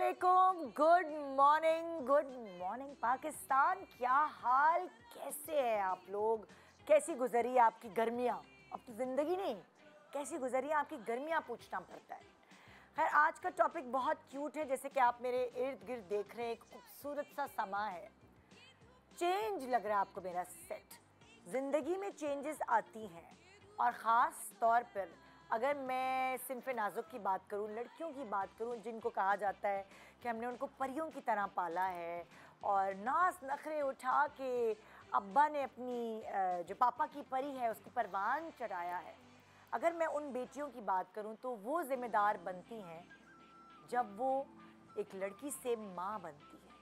वालेकुम, good morning Pakistan. क्या हाल, कैसे हैं आप लोग? कैसी गुजरी आपकी गर्मियाँ? अब तो ज़िंदगी नहीं, कैसी गुजरी आपकी गर्मियाँ पूछना पड़ता है। खैर, आज का टॉपिक बहुत क्यूट है, जैसे कि आप मेरे इर्द गिर्द देख रहे हैं, एक खूबसूरत सा समा है। चेंज लग रहा है आपको मेरा सेट। ज़िंदगी में चेंजेस आती हैं, और ख़ास तौर पर अगर मैं सिन्फ़े नाज़ुक की बात करूं, लड़कियों की बात करूं, जिनको कहा जाता है कि हमने उनको परियों की तरह पाला है और नाज नखरे उठा के अब्बा ने अपनी जो पापा की परी है उसको परवान चढ़ाया है। अगर मैं उन बेटियों की बात करूं तो वो ज़िम्मेदार बनती हैं जब वो एक लड़की से माँ बनती है।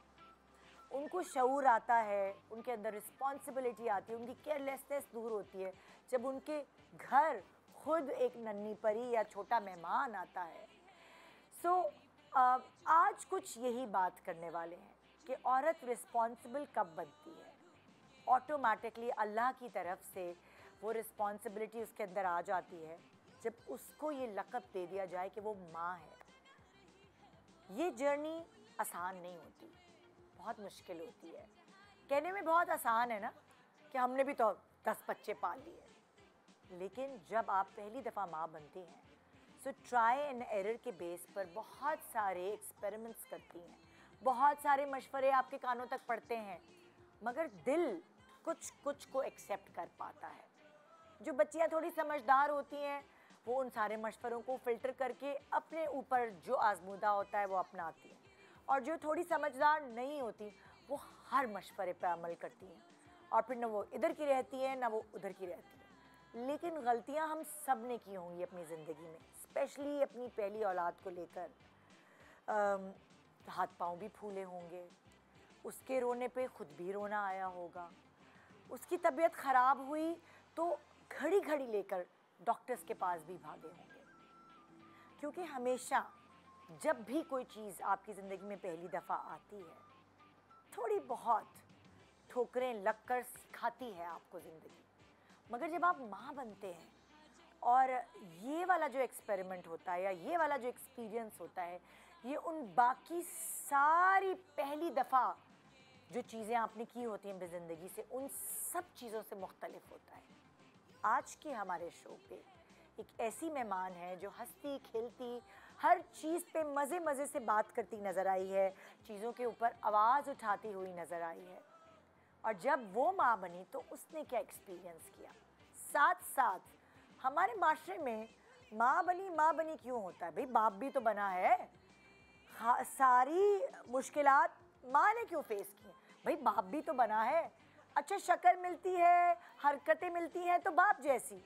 उनको शऊर आता है, उनके अंदर रिस्पॉन्सिबिलिटी आती है, उनकी केयरलेसनेस दूर होती है जब उनके घर खुद एक नन्ही परी या छोटा मेहमान आता है। आज कुछ यही बात करने वाले हैं कि औरत रिस्पॉन्सिबल कब बनती है। ऑटोमेटिकली अल्लाह की तरफ से वो रिस्पॉन्सिबिलिटी उसके अंदर आ जाती है जब उसको ये लक़ब दे दिया जाए कि वो माँ है। ये जर्नी आसान नहीं होती, बहुत मुश्किल होती है। कहने में बहुत आसान है ना कि हमने भी तो 10 बच्चे पाल लिए, लेकिन जब आप पहली दफ़ा माँ बनती हैं सो ट्राई एंड एरर के बेस पर बहुत सारे एक्सपेरिमेंट्स करती हैं, बहुत सारे मशवरे आपके कानों तक पड़ते हैं, मगर दिल कुछ कुछ को एक्सेप्ट कर पाता है। जो बच्चियाँ थोड़ी समझदार होती हैं वो उन सारे मशवरों को फ़िल्टर करके अपने ऊपर जो आजमूदा होता है वो अपनाती हैं, और जो थोड़ी समझदार नहीं होती वो हर मशवरे पर अमल करती हैं, और फिर न वो इधर की रहती है न वो उधर की रहती है। लेकिन गलतियां हम सब ने की होंगी अपनी ज़िंदगी में, स्पेशली अपनी पहली औलाद को लेकर। हाथ पांव भी फूले होंगे, उसके रोने पे खुद भी रोना आया होगा, उसकी तबीयत ख़राब हुई तो घड़ी घड़ी लेकर डॉक्टर्स के पास भी भागे होंगे। क्योंकि हमेशा जब भी कोई चीज़ आपकी ज़िंदगी में पहली दफ़ा आती है, थोड़ी बहुत ठोकरें लगकर सिखाती है आपको ज़िंदगी। मगर जब आप माँ बनते हैं और ये वाला जो एक्सपेरिमेंट होता है या ये वाला जो एक्सपीरियंस होता है, ये उन बाकी सारी पहली दफ़ा जो चीज़ें आपने की होती हैं ज़िंदगी से, उन सब चीज़ों से मुख्तलिफ होता है। आज के हमारे शो पे एक ऐसी मेहमान है जो हंसती खेलती हर चीज़ पे मज़े मज़े से बात करती नज़र आई है, चीज़ों के ऊपर आवाज़ उठाती हुई नज़र आई है। और जब वो माँ बनी तो उसने क्या एक्सपीरियंस किया। साथ साथ हमारे माशरे में माँ बनी क्यों होता है? भाई बाप भी तो बना है, सारी मुश्किलात माँ ने क्यों फेस की? भाई बाप भी तो बना है। अच्छा, शक्ल मिलती है, हरकतें मिलती हैं तो बाप जैसी,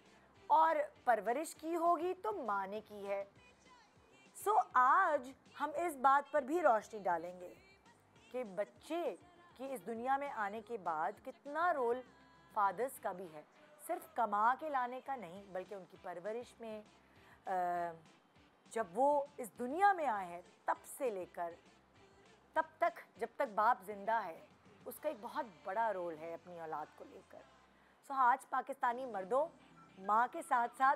और परवरिश की होगी तो माँ ने की है। आज हम इस बात पर भी रोशनी डालेंगे कि बच्चे कि इस दुनिया में आने के बाद कितना रोल फादर्स का भी है, सिर्फ कमा के लाने का नहीं, बल्कि उनकी परवरिश में जब वो इस दुनिया में आए हैं तब से लेकर तब तक जब तक बाप जिंदा है, उसका एक बहुत बड़ा रोल है अपनी औलाद को लेकर। आज पाकिस्तानी मर्दों, माँ के साथ साथ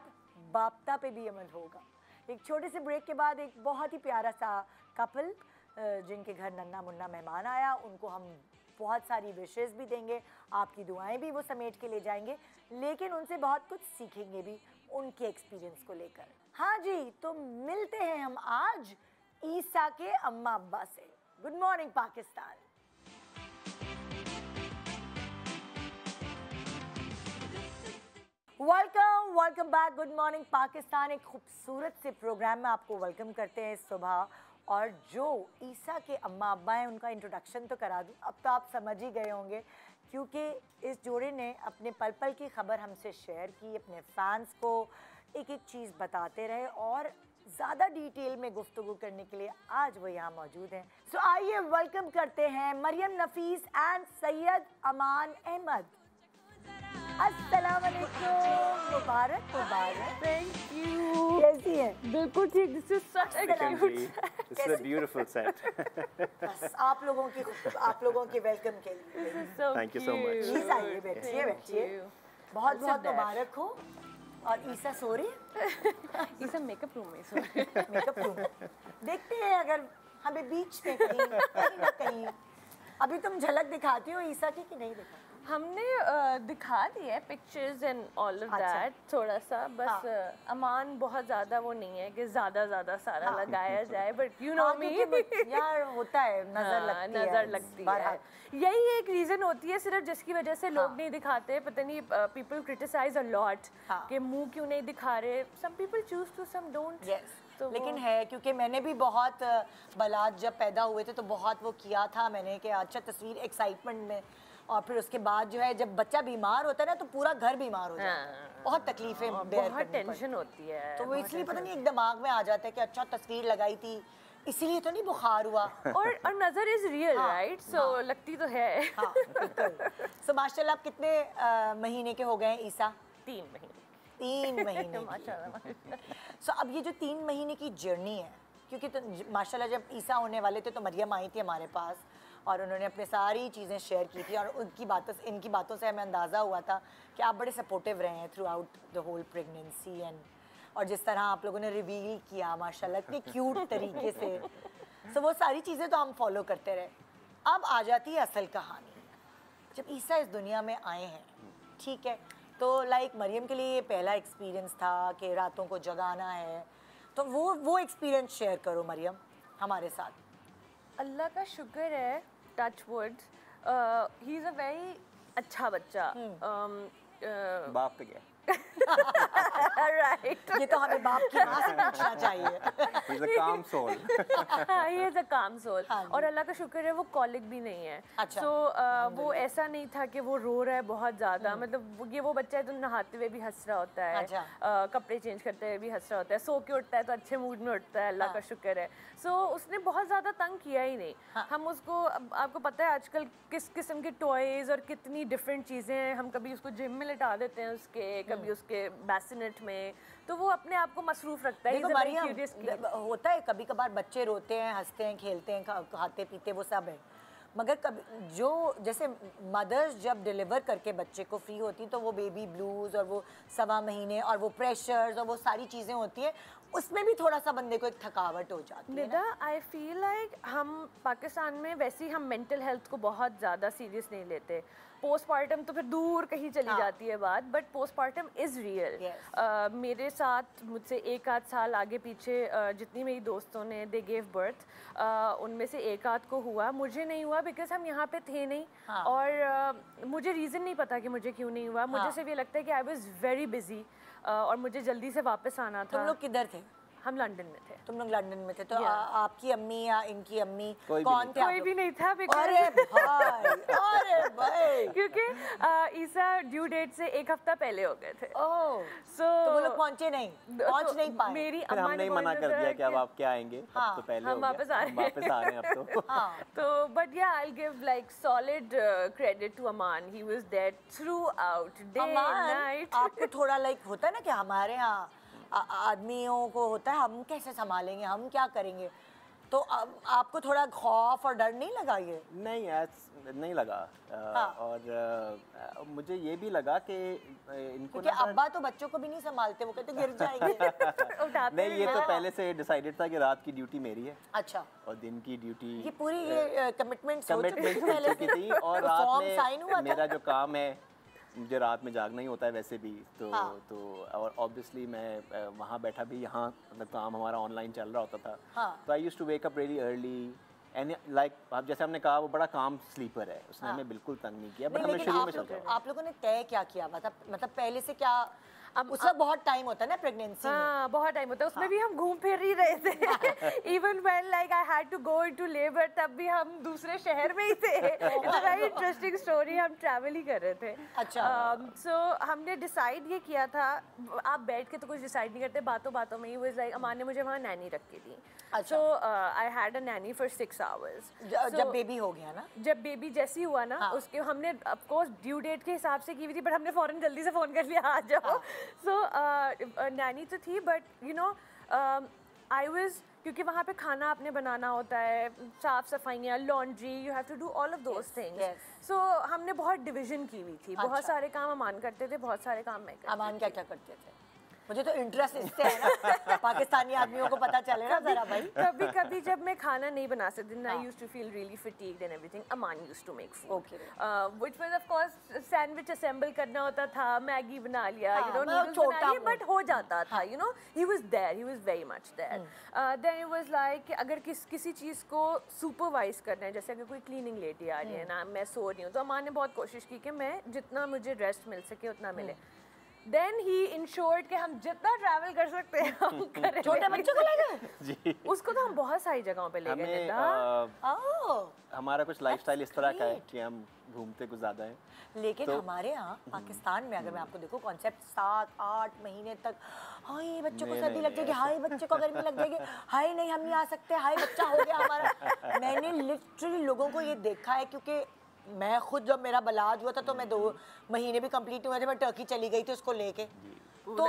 बापता पे भी अमल होगा। एक छोटे से ब्रेक के बाद एक बहुत ही प्यारा सा कपल जिनके घर नन्ना मुन्ना मेहमान आया, उनको हम बहुत सारी विशेज़ भी देंगे, आपकी दुआएं भी वो समेट के ले जाएंगे, लेकिन उनसे बहुत कुछ सीखेंगे भी उनके एक्सपीरियंस को लेकर। हाँ जी, तो मिलते हैं हम आज ईसा के अम्मा अब्बा से। Good morning Pakistan. Welcome back. Good morning Pakistan. एक खूबसूरत से प्रोग्राम में आपको वेलकम करते हैं सुबह। और जो ईसा के अम्मा अब्बा हैं उनका इंट्रोडक्शन तो करा दूँ, अब तो आप समझ ही गए होंगे, क्योंकि इस जोड़े ने अपने पल पल की खबर हमसे शेयर की, अपने फैंस को एक एक चीज़ बताते रहे, और ज़्यादा डिटेल में गुफ्तगू करने के लिए आज वो यहाँ मौजूद हैं। आइए वेलकम करते हैं मरियम नफीस एंड सैयद अमान अहमद। अस्सलाम वालेकुम। मुबारक मुबारक। Thank you. कैसी है? बिल्कुल ठीक। This is such a cute. This is a beautiful set. बस आप लोगों के वेलकम के लिए। Thank you so much. Please आइए, बैठिए। बहुत बहुत मुबारक हो। और ईसा सो रही? ईसा मेकअप रूम में सो रही। Makeup room. देखते हैं अगर हमें बीच में कहीं कहीं ना कहीं। अभी तुम झलक दिखाती हो ईसा की कि नहीं दिखाती? हमने दिखा दिया है पिक्चर्स एंड ऑल ऑफ अच्छा। दैट थोड़ा सा, बस हाँ। अमान बहुत ज़्यादा वो नहीं है कि ज़्यादा सारा हाँ। लगाया जाए, बट यू नो हाँ, मी क्योंकि यार होता है, नजर लगती है, नज़र लगती है। बहरहाल। यही एक रीज़न होती है सिर्फ जिसकी वजह से लोग हाँ। नहीं दिखाते, पता नहीं, पीपल क्रिटिसाइज अ लॉट हाँ। कि मुंह क्यों नहीं दिखा रहे, some people choose to, some don't. Yes. तो लेकिन है, क्योंकि मैंने भी बहुत बलात जब पैदा हुए थे तो बहुत वो किया था मैंने कि अच्छा तस्वीर एक्साइटमेंट में, और फिर उसके बाद जो है जब बच्चा बीमार होता है ना तो पूरा घर बीमार हो जाता है, बहुत तकलीफें बेयर बहुत करनी पड़ती टेंशन होती है, हैं। तो वो बहुत इसलिए पता tension नहीं एक दिमाग में आ जाता है कि अच्छा तस्वीर लगाई थी इसीलिए तो नहीं बुखार हुआ। और नजर इज रियल, हाँ, राइट, सो लगती तो है। हाँ बिल्कुल। सो माशाल्लाह आप कितने महीने के हो गए हैं ईसा? 3 महीने। 3 महीने की। माशाल्लाह। सो अब ये जो 3 महीने की जर्नी है, क्योंकि तो माशाल्लाह जब ईसा होने वाले थे तो मरियम आई थी हमारे पास और उन्होंने अपनी सारी चीज़ें शेयर की थी, और उनकी बातों से, इनकी बातों से हमें अंदाज़ा हुआ था कि आप बड़े सपोर्टिव रहे हैं throughout the whole pregnancy, and और जिस तरह आप लोगों ने रिवील किया माशाल्लाह इतने क्यूट तरीके से, सो वो सारी चीज़ें तो हम फॉलो करते रहे। अब आ जाती है असल कहानी, जब ईसा इस दुनिया में आए हैं, ठीक है, तो लाइक मरियम के लिए ये पहला एक्सपीरियंस था कि रातों को जगाना है, तो वो एक्सपीरियंस शेयर करो मरियम हमारे साथ। अल्लाह का शुक्र है, touch wood, he is a very अच्छा बच्चा। बाप पे गया। राइट, ये तो हमें बाप की माँ से पूछना चाहिए। He's a calm soul. He is a काम सोल। हाँ जी। और अल्लाह का शुक्र है वो कॉलिक भी नहीं है। अच्छा। सो वो ऐसा नहीं था कि वो रो रहा है बहुत ज़्यादा, मतलब ये वो बच्चा है जो नहाते हुए भी हंस रहा होता है, अच्छा। कपड़े चेंज करते हुए भी हंस रहा होता है, सो के उठता है तो अच्छे मूड में उठता है, अल्लाह हाँ। का शुक्र है। सो उसने बहुत ज़्यादा तंग किया ही नहीं। हाँ। हम उसको, आपको पता है आजकल किस किस्म के टॉयज़ और कितनी डिफरेंट चीज़ें हैं, हम कभी उसको जिम में लिटा देते हैं उसके, कभी उसके बैसिनेट में, तो वो अपने आप को मसरूफ रखता है। देखो He's a very Maryam, curious kid. होता है कभी कभार बच्चे रोते हैं, हंसते हैं, खेलते हैं, खाते पीते वो सब है, मगर कभी जो जैसे मदर्स जब डिलीवर करके बच्चे को फ्री होती तो वो बेबी ब्लूज और वो 1.25 महीने और वो प्रेशर्स और वो सारी चीज़ें होती है, उसमें भी थोड़ा सा बंदे को एक थकावट हो जाती है निदा, आई फील लाइक हम पाकिस्तान में वैसे ही हम मेंटल हेल्थ को बहुत ज़्यादा सीरियस नहीं लेते। पोस्टमार्टम तो फिर दूर कहीं चली हाँ। जाती है बात, but postmortem is real. Yes. मेरे साथ मुझसे 1 आध साल आगे पीछे जितनी मेरी दोस्तों ने दे गेव बर्थ, उनमें से 1 आध को हुआ, मुझे नहीं हुआ बिकॉज हम यहाँ पे थे नहीं। हाँ। और मुझे रीज़न नहीं पता कि मुझे क्यों नहीं हुआ। मुझे हाँ। सिर्फ ये लगता है कि आई वॉज़ वेरी बिजी और मुझे जल्दी से वापस आना था। तुम लोग किधर थे? हम लंदन में थे। तुम लोग लंदन में थे, तो Yeah. आपकी अम्मी या इनकी अम्मी कोई भी कौन नहीं थे? आप कोई लोग? भी नहीं था because अरे भाई, अरे भाई, क्योंकि ईसा ड्यू डेट से 1 हफ्ता पहले हो गए थे। ओह, सो तो वो लोग पहुंचे नहीं, पहुंच नहीं पाए। मेरी फिर अम्मा हमने ने ही मना कर दिया कि अब आप क्या आएंगे, हाँ, अब तो पहले हम हो गया, वापस आ रहे हम वापस आ रहे हैं अब तो। हाँ, तो but yeah I give like solid credit to Aman, he was there throughout day Aman, night. आपको थोड़ा लाइक होता है ना कि हमारे यहाँ आदमियों को होता है हम कैसे संभालेंगे, हम क्या करेंगे, तो आपको थोड़ा खौफ और डर नहीं लगा ये? नहीं, नहीं लगा। हाँ। और मुझे ये भी लगा कि इनको क्योंकि अब्बा तो बच्चों को भी नहीं संभालते, वो कहते गिर जाएंगे। उठाते नहीं, ये तो हाँ। पहले से डिसाइडेड था कि रात की ड्यूटी मेरी है अच्छा, और दिन की ड्यूटी ये पूरी ये कमिटमेंट हो चुकी थी हो पहले चुकी से? थी। और तो रात फॉर्म साइन हुआ में था? मेरा जो काम है, मुझे रात में जागना ही होता है वैसे भी, तो हाँ। तो और ऑब्वियसली मैं वहाँ बैठा भी, यहाँ मतलब काम हमारा ऑनलाइन चल रहा होता था, हाँ। तो I used to wake up really early and like आप जैसे हमने कहा वो बड़ा काम स्लीपर है, उसने हाँ। हमें बिल्कुल तंग नहीं किया, बट नहीं, हमें लेकिन शुरू में सोचा। आप लोगों ने तय क्या किया हुआ था, मतलब पहले से क्या, उस वक्त बहुत टाइम होता है ना प्रेगनेंसी में? हाँ, बहुत टाइम होता है उसमें भी हम घूम फिर ही रहे थे। Even when like I had to go into labour, तब भी हम दूसरे शहर में ही थे। It's a very interesting story, हम ट्रैवल ही कर रहे थे। अच्छा। सो हमने डिसाइड ये किया था, आप बैठ के तो कुछ डिसाइड नहीं करते, बातों बातों में ही वाज लाइक अमान ने मुझे वहाँ नैनी रख के दी। अच्छा। So I had a nanny for 6 hours. जब बेबी हो गया ना? जब बेबी जैसी हुआ ना, हाँ। उसके हमने ऑफ कोर्स ड्यू डेट के हिसाब से की हुई थी, बट हमने फौरन जल्दी से फ़ोन कर लिया आ जाओ। सो नैनी तो थी, but you know I was, क्योंकि वहाँ पे खाना आपने बनाना होता है, साफ सफाइयाँ, laundry, you have to do all of those things. yes. So हमने बहुत डिवीजन की हुई थी, बहुत अच्छा। सारे काम अमान करते थे, बहुत सारे काम मैं करती अमान क्या क्या करते थे? मुझे तो इंटरेस्ट इससे है ना, पाकिस्तानी आदमियों को पता चले ना जरा भाई। कभी कभी जब मैं खाना नहीं बना सकती, I used to feel really fatigued and everything, Aman used to make food. Okay. Which was of course sandwich assemble करना होता था, मैगी बना लिया, you know, मतलब noodles बना लिए, छोटा but हो जाता था, you know, he was there, he was very much there. Then it was like कि अगर किसी चीज़ को supervise करना है, जैसे अगर कोई cleaning lady आ रही है ना, मैं सो रही हूँ, तो अमान ने बहुत कोशिश की कि मैं जितना मुझे रेस्ट मिल सके उतना मिले। Then he ensured कि हम जितना ट्रैवल कर सकते हैं हम करें। छोटे बच्चों को ले गए जी। उसको तो हम बहुत सारी जगहों पे ले गए। हमारा कुछ लाइफस्टाइल इस तरह का है कि हम घूमते कुछ ज़्यादा हैं। लेकिन हमारे यहाँ पाकिस्तान में अगर मैं आपको देखूँ कॉन्सेप्ट 7-8 महीने तक, हाय बच्चों को सर्दी लग जाएगी, हाय बच्चे को गर्मी लग जाएगी, हाय नहीं हम नहीं आ सकते, हाय बच्चा हो गया हमारा। मैंने लिटरली लोगों को ये देखा है, क्योंकि मैं खुद जब मेरा बलाज हुआ था तो मैं 2 महीने भी कंप्लीट हुए थे, मैं टर्की चली गई थी उसको लेके। तो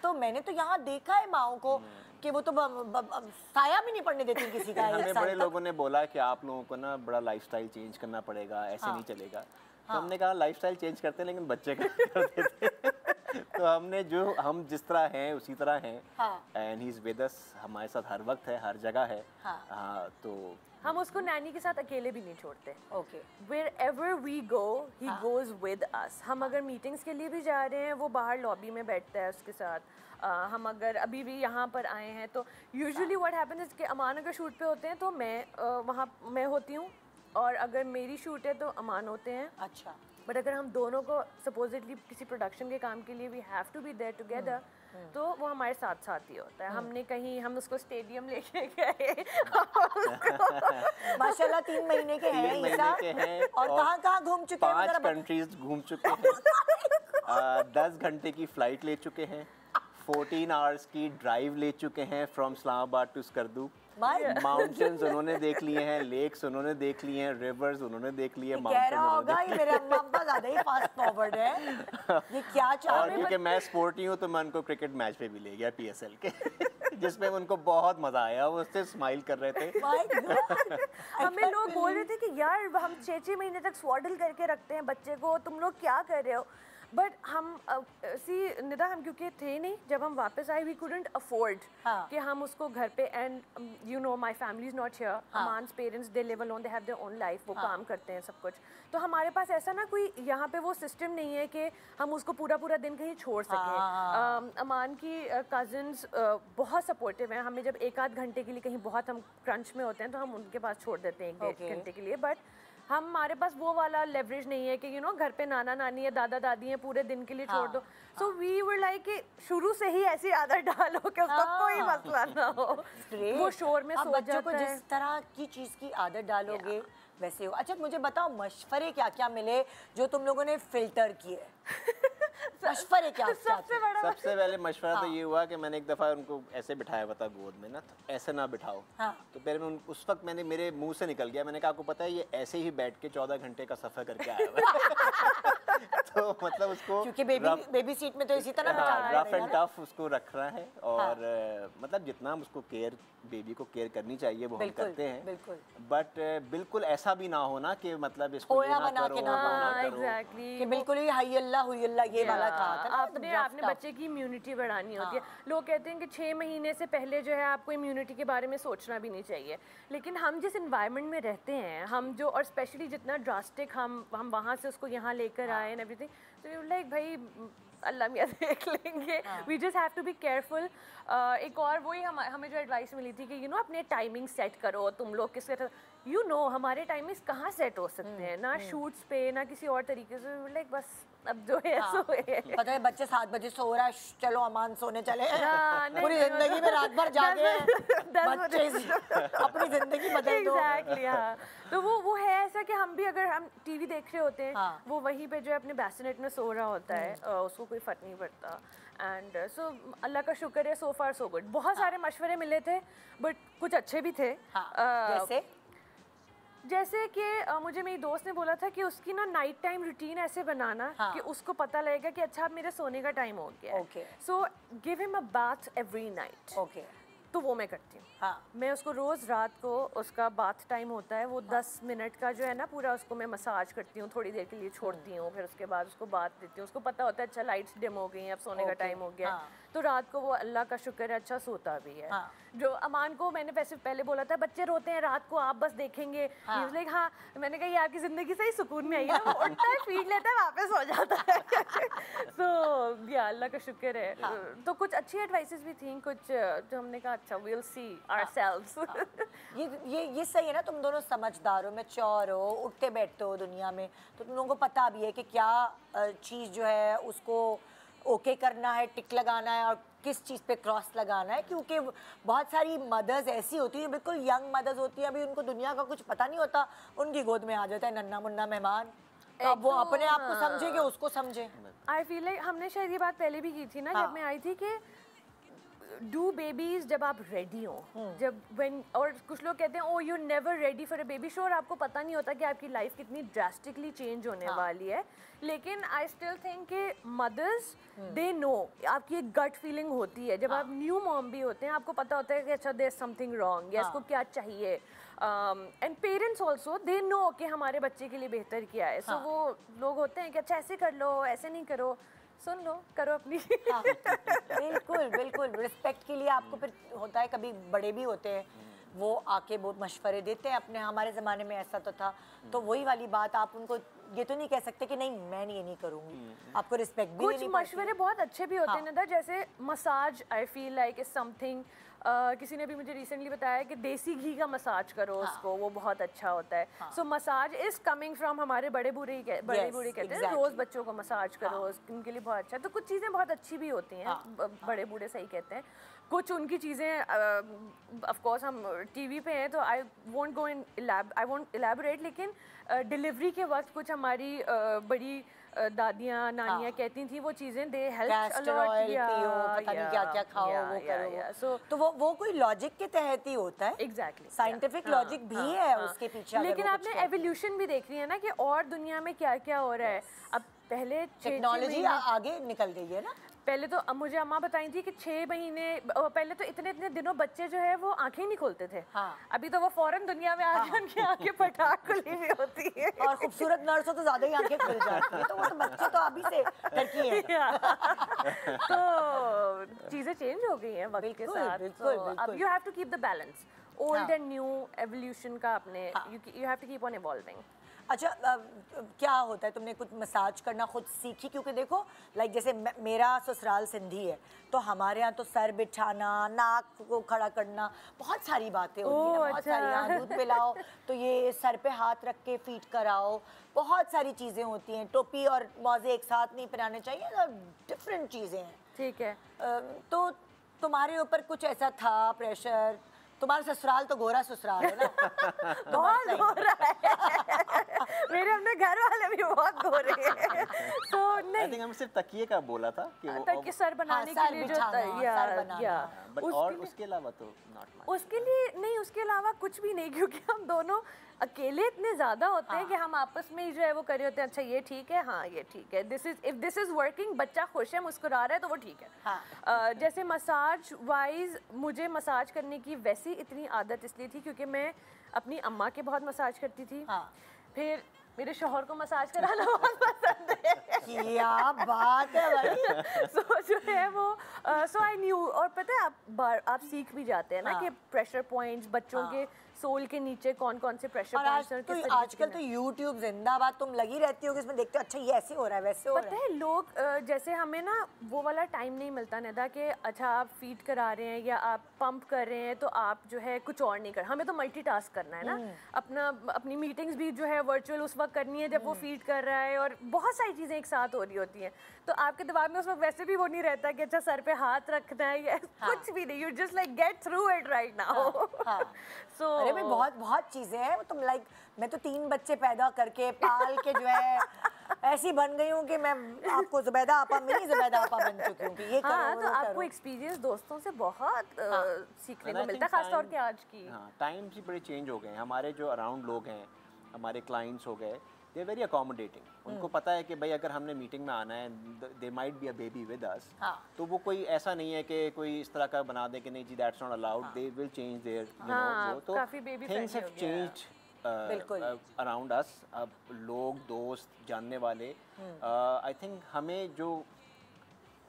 तो मैंने तो यहाँ देखा है माओ को कि वो तो साया भी नहीं पड़ने देती किसी का। हमें बड़े लोगों ने बोला कि आप लोगों को ना बड़ा लाइफस्टाइल चेंज करना पड़ेगा, ऐसे नहीं चलेगा। तो हमने कहा लाइफस्टाइल चेंज करते हैं लेकिन बच्चे कर देते हैं। तो हमने जो हम जिस तरह हैं उसी तरह हैं, and he is with us, हमारे साथ हर वक्त है, हर जगह है। तो हम उसको नैनी के साथ अकेले भी नहीं छोड़ते। Okay, wherever we go he goes with us। हम अगर मीटिंग्स के लिए भी जा रहे हैं वो बाहर लॉबी में बैठता है उसके साथ। हम अगर अभी भी यहाँ पर आए हैं तो यूजुअली व्हाट हैपेंस इज कि अमान अगर शूट पे होते हैं तो मैं वहाँ मैं होती हूँ, और अगर मेरी शूट है तो अमान होते हैं। अच्छा। बट अगर हम दोनों को सपोजिटली किसी प्रोडक्शन के काम के लिए we have to be there together, तो वो हमारे साथ साथ ही होता है। हमने कहीं हम उसको स्टेडियम लेके गए माशाल्लाह 3 महीने के हैं ईसा, और कहाँ घूम चुके हैं? 5 कंट्रीज घूम चुके हैं, 10 घंटे की फ्लाइट ले चुके हैं, 14 आवर्स की ड्राइव ले चुके हैं from Islamabad to Skardu. Mountains उन्होंने देख लिए हैं, लेक्स उन्होंने देख लिए हैं, रिवर्स उन्होंने देख लिए, माउंटेन होगा ये मेरे अम्मा अब्बा ज्यादा ही फास्ट फॉरवर्ड है। ये क्या चाह और क्योंकि मैं स्पोर्टी हूँ तो मैं उनको क्रिकेट मैच पे भी ले गया PSL के जिसमें उनको बहुत मजा आया, वो उससे स्माइल कर रहे थे। हमें लोग बोल रहे थे कि यार हम 6-6 महीने तक स्वाडल करके रखते हैं बच्चे को, तुम लोग क्या कर रहे हो? बट हम निदा हम क्योंकि थे नहीं, जब हम वापस आए वी कुडंट अफोर्ड कि हम उसको घर पे, and you know my family is not here, Aman's parents they live alone, they have their own life, वो काम करते हैं सब कुछ। तो हमारे पास ऐसा ना कोई यहाँ पे वो सिस्टम नहीं है कि हम उसको पूरा दिन कहीं छोड़ सकें। अमान की कज़न्स बहुत सपोर्टिव हैं, हमें जब 1-8 घंटे के लिए कहीं बहुत हम क्रंच में होते हैं तो हम उनके पास छोड़ देते हैं 1-1.5 घंटे के लिए। बट हमारे पास वो वाला लेवरेज नहीं है कि यू नो घर पे नाना नानी है, दादा दादी हैं, पूरे दिन के लिए छोड़ दो। सो वी वर लाइक कि शुरू से ही ऐसी आदत डालो कि उसको कोई मसला ना हो, वो शोर में सो जाता है। जिस तरह की चीज़ की आदत डालोगे वैसे हो। अच्छा मुझे बताओ मशवरे क्या क्या मिले जो तुम लोगों ने फिल्टर किए? मशवरे क्या? सबसे पहले मशवरा तो ये हुआ कि मैंने एक दफ़ा उनको ऐसे बिठाया हुआ था गोद में ना, तो ऐसे ना बिठाओ। तो फिर उस वक्त मेरे मुंह से निकल गया, मैंने कहा आपको पता है ये ऐसे ही बैठ के 14 घंटे का सफ़र करके आया हुआ तो मतलब उसको क्योंकि बेबी सीट में तो इसी तरह रफ एंड टफ उसको रखना है, और मतलब जितना हम उसको केयर, बेबी को केयर करनी चाहिए वो हम करते हैं, बट बिल्कुल ऐसा भी ना हो ना कि मतलब इसको कि बिल्कुल ही हाई अल्लाह हुई अल्लाह ये वाला कहा था। आपने बच्चे की इम्यूनिटी बढ़ानी होती है। लोग कहते हैं कि 6 महीने से पहले जो है आपको इम्यूनिटी के बारे में सोचना भी नहीं चाहिए, लेकिन हम जिस इन्वायरमेंट में रहते हैं, हम जो, और स्पेशली जितना ड्रास्टिक हम वहाँ से उसको यहाँ लेकर आए एंड एवरीथिंग, तो लाइक भाई अल्लाह मियाँ देख लेंगे। We just have to be careful. एक और वही हमें जो एडवाइस मिली थी कि यू नो अपने टाइमिंग सेट करो, तुम लोग किस तरह, यू नो हमारे टाइमिंग्स कहाँ सेट हो सकते हैं, ना शूट्स पे ना किसी और तरीके से, लाइक बस अब जो है सो है। पता है बच्चे 7 बजे सो रहा है, चलो अमान सोने चले। पूरी जिंदगी में रात भर जागे बच्चे अपनी जिंदगी बदल दो। एग्जैक्टली, हाँ। तो वो है ऐसा कि हम भी अगर हम टीवी देख रहे होते हैं, वो वहीं पे जो है अपने बैसिनेट में सो रहा होता है, उसको कोई फर्क नहीं पड़ता। एंड सो अल्लाह का शुक्र है, सो फार सो गुड। बहुत सारे मशवरे मिले थे बट कुछ अच्छे भी थे। जैसे कि मुझे मेरी दोस्त ने बोला था कि उसकी ना नाइट टाइम रूटीन ऐसे बनाना कि उसको पता लगेगा कि अच्छा अब मेरे सोने का टाइम हो गया है। So give him a bath every night. तो वो मैं करती हूँ। हाँ। मैं उसको रोज़ रात को, उसका बाथ टाइम होता है वो 10 मिनट का जो है ना पूरा, उसको मैं मसाज करती हूँ, थोड़ी देर के लिए छोड़ती हूँ, फिर उसके बाद उसको बाथ देती हूँ। उसको पता होता है अच्छा लाइट्स डिम हो गई हैं, अब सोने का टाइम हो गया है, तो रात को वो अल्लाह का शुक्र है अच्छा सोता भी है। जो अमान को मैंने वैसे पहले बोला था बच्चे रोते हैं रात को आप बस देखेंगे, लाइक हाँ, मैंने कहा ये आपकी ज़िंदगी सही सुकून में आई है ना, वो उठता है फीड लेता है वापस हो जाता है। सो या अल्लाह का शुक्र है। तो कुछ अच्छी एडवाइसेस भी थी, कुछ जो हमने कहा अच्छा वील सी आवरसेल्व्स। ये सही है ना, तुम दोनों समझदार हो, मैच्योर हो, उठते बैठते हो दुनिया में, तो तुम लोगों को पता भी है कि क्या चीज़ जो है उसको ओके करना है, टिक लगाना है, और किस चीज़ पे क्रॉस लगाना है। क्योंकि बहुत सारी मदर्स ऐसी होती हैं, बिल्कुल यंग मदर्स होती हैं, अभी उनको दुनिया का कुछ पता नहीं होता, उनकी गोद में आ जाता है नन्ना मुन्ना मेहमान, तो अब वो अपने आप को समझे कि उसको समझे। आई फील लाइक हमने शायद ये बात पहले भी की थी ना, जब मैं आई थी, कि डू बेबीज जब आप रेडी हो, जब व्हेन, और कुछ लोग कहते हैं oh you never ready for a baby. Sure आपको पता नहीं होता कि आपकी लाइफ कितनी ड्रास्टिकली चेंज होने वाली है, लेकिन आई स्टिल थिंक कि मदर्स दे नो, आपकी एक गट फीलिंग होती है जब आप न्यू मॉम भी होते हैं, आपको पता होता है कि अच्छा देयर इज समथिंग रॉन्ग, या इसको क्या चाहिए। And parents also they know कि हमारे बच्चे के लिए बेहतर क्या है। सो वो लोग होते हैं कि अच्छा ऐसे कर लो, ऐसे नहीं करो, सुन लो, करो अपनी। बिल्कुल बिल्कुल, रिस्पेक्ट के लिए आपको फिर होता है, कभी बड़े भी होते हैं वो आके बहुत मशवरे देते हैं अपने, हमारे ज़माने में ऐसा तो था, तो वही वाली बात, आप उनको ये तो नहीं कह सकते कि नहीं मैं ये नहीं करूँगी, आपको रिस्पेक्ट भी कुछ मशवरे बहुत अच्छे भी होते हैं ना, जैसे massage I feel like is something. किसी ने भी मुझे रिसेंटली बताया कि देसी घी का मसाज करो उसको, वो बहुत अच्छा होता है। सो मसाज इज कमिंग फ्रॉम हमारे बड़े बूढ़े कहते हैं रोज़ बच्चों को मसाज करो, उनके लिए बहुत अच्छा है। तो कुछ चीज़ें बहुत अच्छी भी होती हैं, बड़े बूढ़े सही कहते हैं। कुछ उनकी चीज़ें ऑफ कोर्स हम टीवी पे हैं तो आई वोंट इलैबोरेट, लेकिन डिलीवरी के वक्त कुछ हमारी बड़ी दादियाँ नानियाँ कहती थी वो चीज़ें, दे हेल्प अ लॉट, पता नहीं क्या क्या खाओ वो करो, सो तो वो कोई लॉजिक के तहत ही होता है। एग्जैक्टली, साइंटिफिक लॉजिक भी है उसके पीछे। लेकिन आपने एवोल्यूशन भी देख रही है ना कि और दुनिया में क्या क्या हो रहा है। अब पहले टेक्नोलॉजी आगे निकल गई है ना। पहले तो मुझे अम्मा बताई थी कि 6 महीने पहले तो इतने दिनों बच्चे जो है वो आंखें नहीं खोलते थे। अभी तो वो फौरन दुनिया में आ उनकी आंखें पटाख खुली हुई होती है, और खूबसूरत नर्स हो तो ज्यादा ही आंखें खुल जाती है, तो वो तो बच्चे तो अभी से तरक्की है। तो चीजें चेंज हो गई हैं वक्त के साथ, अब you have to keep the balance, old and new evolution का अपने, you have to keep on evolving. अच्छा, क्या होता है, तुमने कुछ मसाज करना खुद सीखी? क्योंकि देखो लाइक जैसे मेरा ससुराल सिंधी है, तो हमारे यहाँ तो सर बिछाना, नाक को खड़ा करना, बहुत सारी बातें होती हैं, बहुत सारी, यहाँ दूध पिलाओ तो ये सर पे हाथ रख के फीड कराओ, बहुत सारी चीज़ें होती हैं, टोपी और मौजे एक साथ नहीं पहनाने चाहिए, डिफरेंट चीज़ें हैं। ठीक है, तो तुम्हारे ऊपर कुछ ऐसा था प्रेशर? तुम्हारा ससुराल तो गोरा ससुराल है ना। बहुत गोरा है। मेरे अपने घर वाले भी बहुत गोरे हैं। तो नहीं, हम सिर्फ तकिए का बोला था कि वो तकिए सर बनाने के लिए जो बट और उसके अलावा तो नॉट मच। उसके लिए नहीं, उसके अलावा कुछ भी नहीं, क्योंकि हम दोनों अकेले इतने ज़्यादा होते हैं कि हम आपस में ही जो है वो करे होते हैं, अच्छा ये ठीक है, हाँ ये ठीक है, इफ दिस इज़ वर्किंग, बच्चा खुश है, मुस्कुरा रहा है तो वो ठीक है। जैसे मसाज वाइज मुझे मसाज करने की वैसी इतनी आदत इसलिए थी क्योंकि मैं अपनी अम्मा के बहुत मसाज करती थी, फिर मेरे शौहर को मसाज कराना बहुत पसंद है। क्या बात है भाई। सो जो है वो सो आई न्यू, और पता है आप सीख भी जाते हैं ना कि प्रेशर पॉइंट्स बच्चों के सोल के नीचे कौन कौन से प्रेशर पॉइंट्स हैं। तो आजकल तो यूट्यूब जिंदाबाद, तुम लगी रहती हो कि इसमें देखते हो अच्छा ये ऐसे हो रहा है वैसे हो रहा है। पता है लोग जैसे हमें ना वो वाला टाइम नहीं मिलता निदा कि अच्छा आप फीड करा रहे हैं या आप पंप कर रहे हैं तो आप जो है कुछ और नहीं कर, हमें तो मल्टीटास्क करना है ना, अपनी मीटिंग्स भी जो है वर्चुअल उस वक्त करनी है जब वो फीड कर रहा है, और बहुत सारी चीज़ें एक साथ हो रही होती हैं, तो आपके दिमाग में उस वक्त वैसे भी वो नहीं रहता कि अच्छा सर पे हाथ रखना है या कुछ भी नहीं, you just like get through it right now. So अरे भाई बहुत चीजें हैं, तुम लाइक मैं तो 3 बच्चे पैदा करके पाल के जो है ऐसी बन गई हूँ कि मैं आपको जुबैदा आपा, मिनी जुबैदा आपा बन चुकी हूँ कि ये करो, तो आपको एक्सपीरियंस दोस्तों से बहुत सीखने को मिलता है, खासतौर के आज की। टाइम्स ही बड़े चेंज हो गए हैं, हमारे जो अराउंड लोग हैं, हमारे क्लाइंट्स हो गए, दे आर वेरी अकोमोडेटिंग। उनको पता है कि भाई अगर हमने मीटिंग में आना है, they might be a baby with us, तो वो कोई ऐसा नहीं है कि कोई इस तरह का बना दे कि नहीं जी that's not allowed, they will change their वो तो things have changed around us. अब लोग, दोस्त, जानने वाले, आई थिंक हमें जो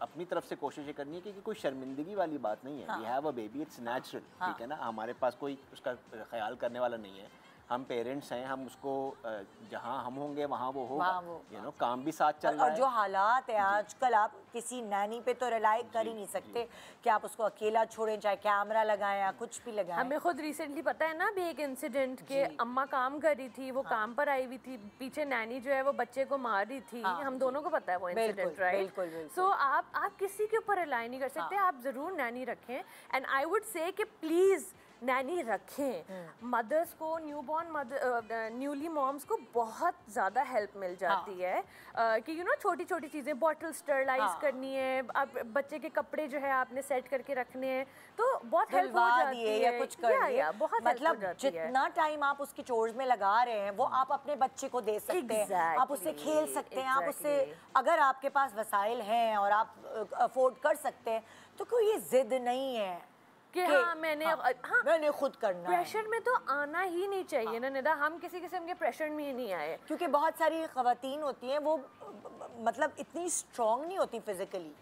अपनी तरफ से कोशिश ये करनी है कि कोई शर्मिंदगी वाली बात नहीं है। We have a baby, it's natural, ठीक है ना, हमारे पास कोई उसका ख्याल करने वाला नहीं है। हम पेरेंट्स हैं, हम उसको जहाँ हम होंगे वहाँ वो होगा, यू नो, काम भी साथ चल रहा है। और जो हालात है आजकल, आप किसी नैनी पे तो रिलाई कर ही नहीं सकते कि आप उसको अकेला छोड़ें, चाहे कैमरा लगाएं या कुछ भी लगाएं। हमें खुद रिसेंटली पता है ना अभी एक इंसिडेंट के अम्मा काम कर रही थी, वो काम पर आई हुई थी, पीछे नैनी जो है वो बच्चे को मार रही थी। हम दोनों को पता है वो इंसिडेंट, राइट? सो आप किसी के ऊपर रिलाई नहीं कर सकते, आप जरूर नैनी रखें। एंड आई वुड से कि प्लीज नैनी रखें। मदर्स को, न्यूली मॉम्स को बहुत ज़्यादा हेल्प मिल जाती है कि यू नो छोटी छोटी चीज़ें, बॉटल स्टरलाइज करनी है, अब बच्चे के कपड़े जो है आपने सेट करके रखने हैं, तो बहुत हेल्प हो जाती है, या कुछ कर दिया, बहुत मतलब जितना टाइम आप उसके चोर्स में लगा रहे हैं वो आप अपने बच्चे को दे सकते हैं, आप उससे खेल सकते हैं, आप उससे, अगर आपके पास वसाइल हैं और आप अफोर्ड कर सकते हैं तो कोई ये जिद नहीं है कि हाँ मैंने खुद करना। प्रेशर में तो आना ही नहीं चाहिए ना निदा, हम किसी किस्म के प्रेशर में ही नहीं आए। क्योंकि बहुत सारी ख़वातीन होती हैं वो मतलब इतनी स्ट्रॉन्ग नहीं होती फिजिकली,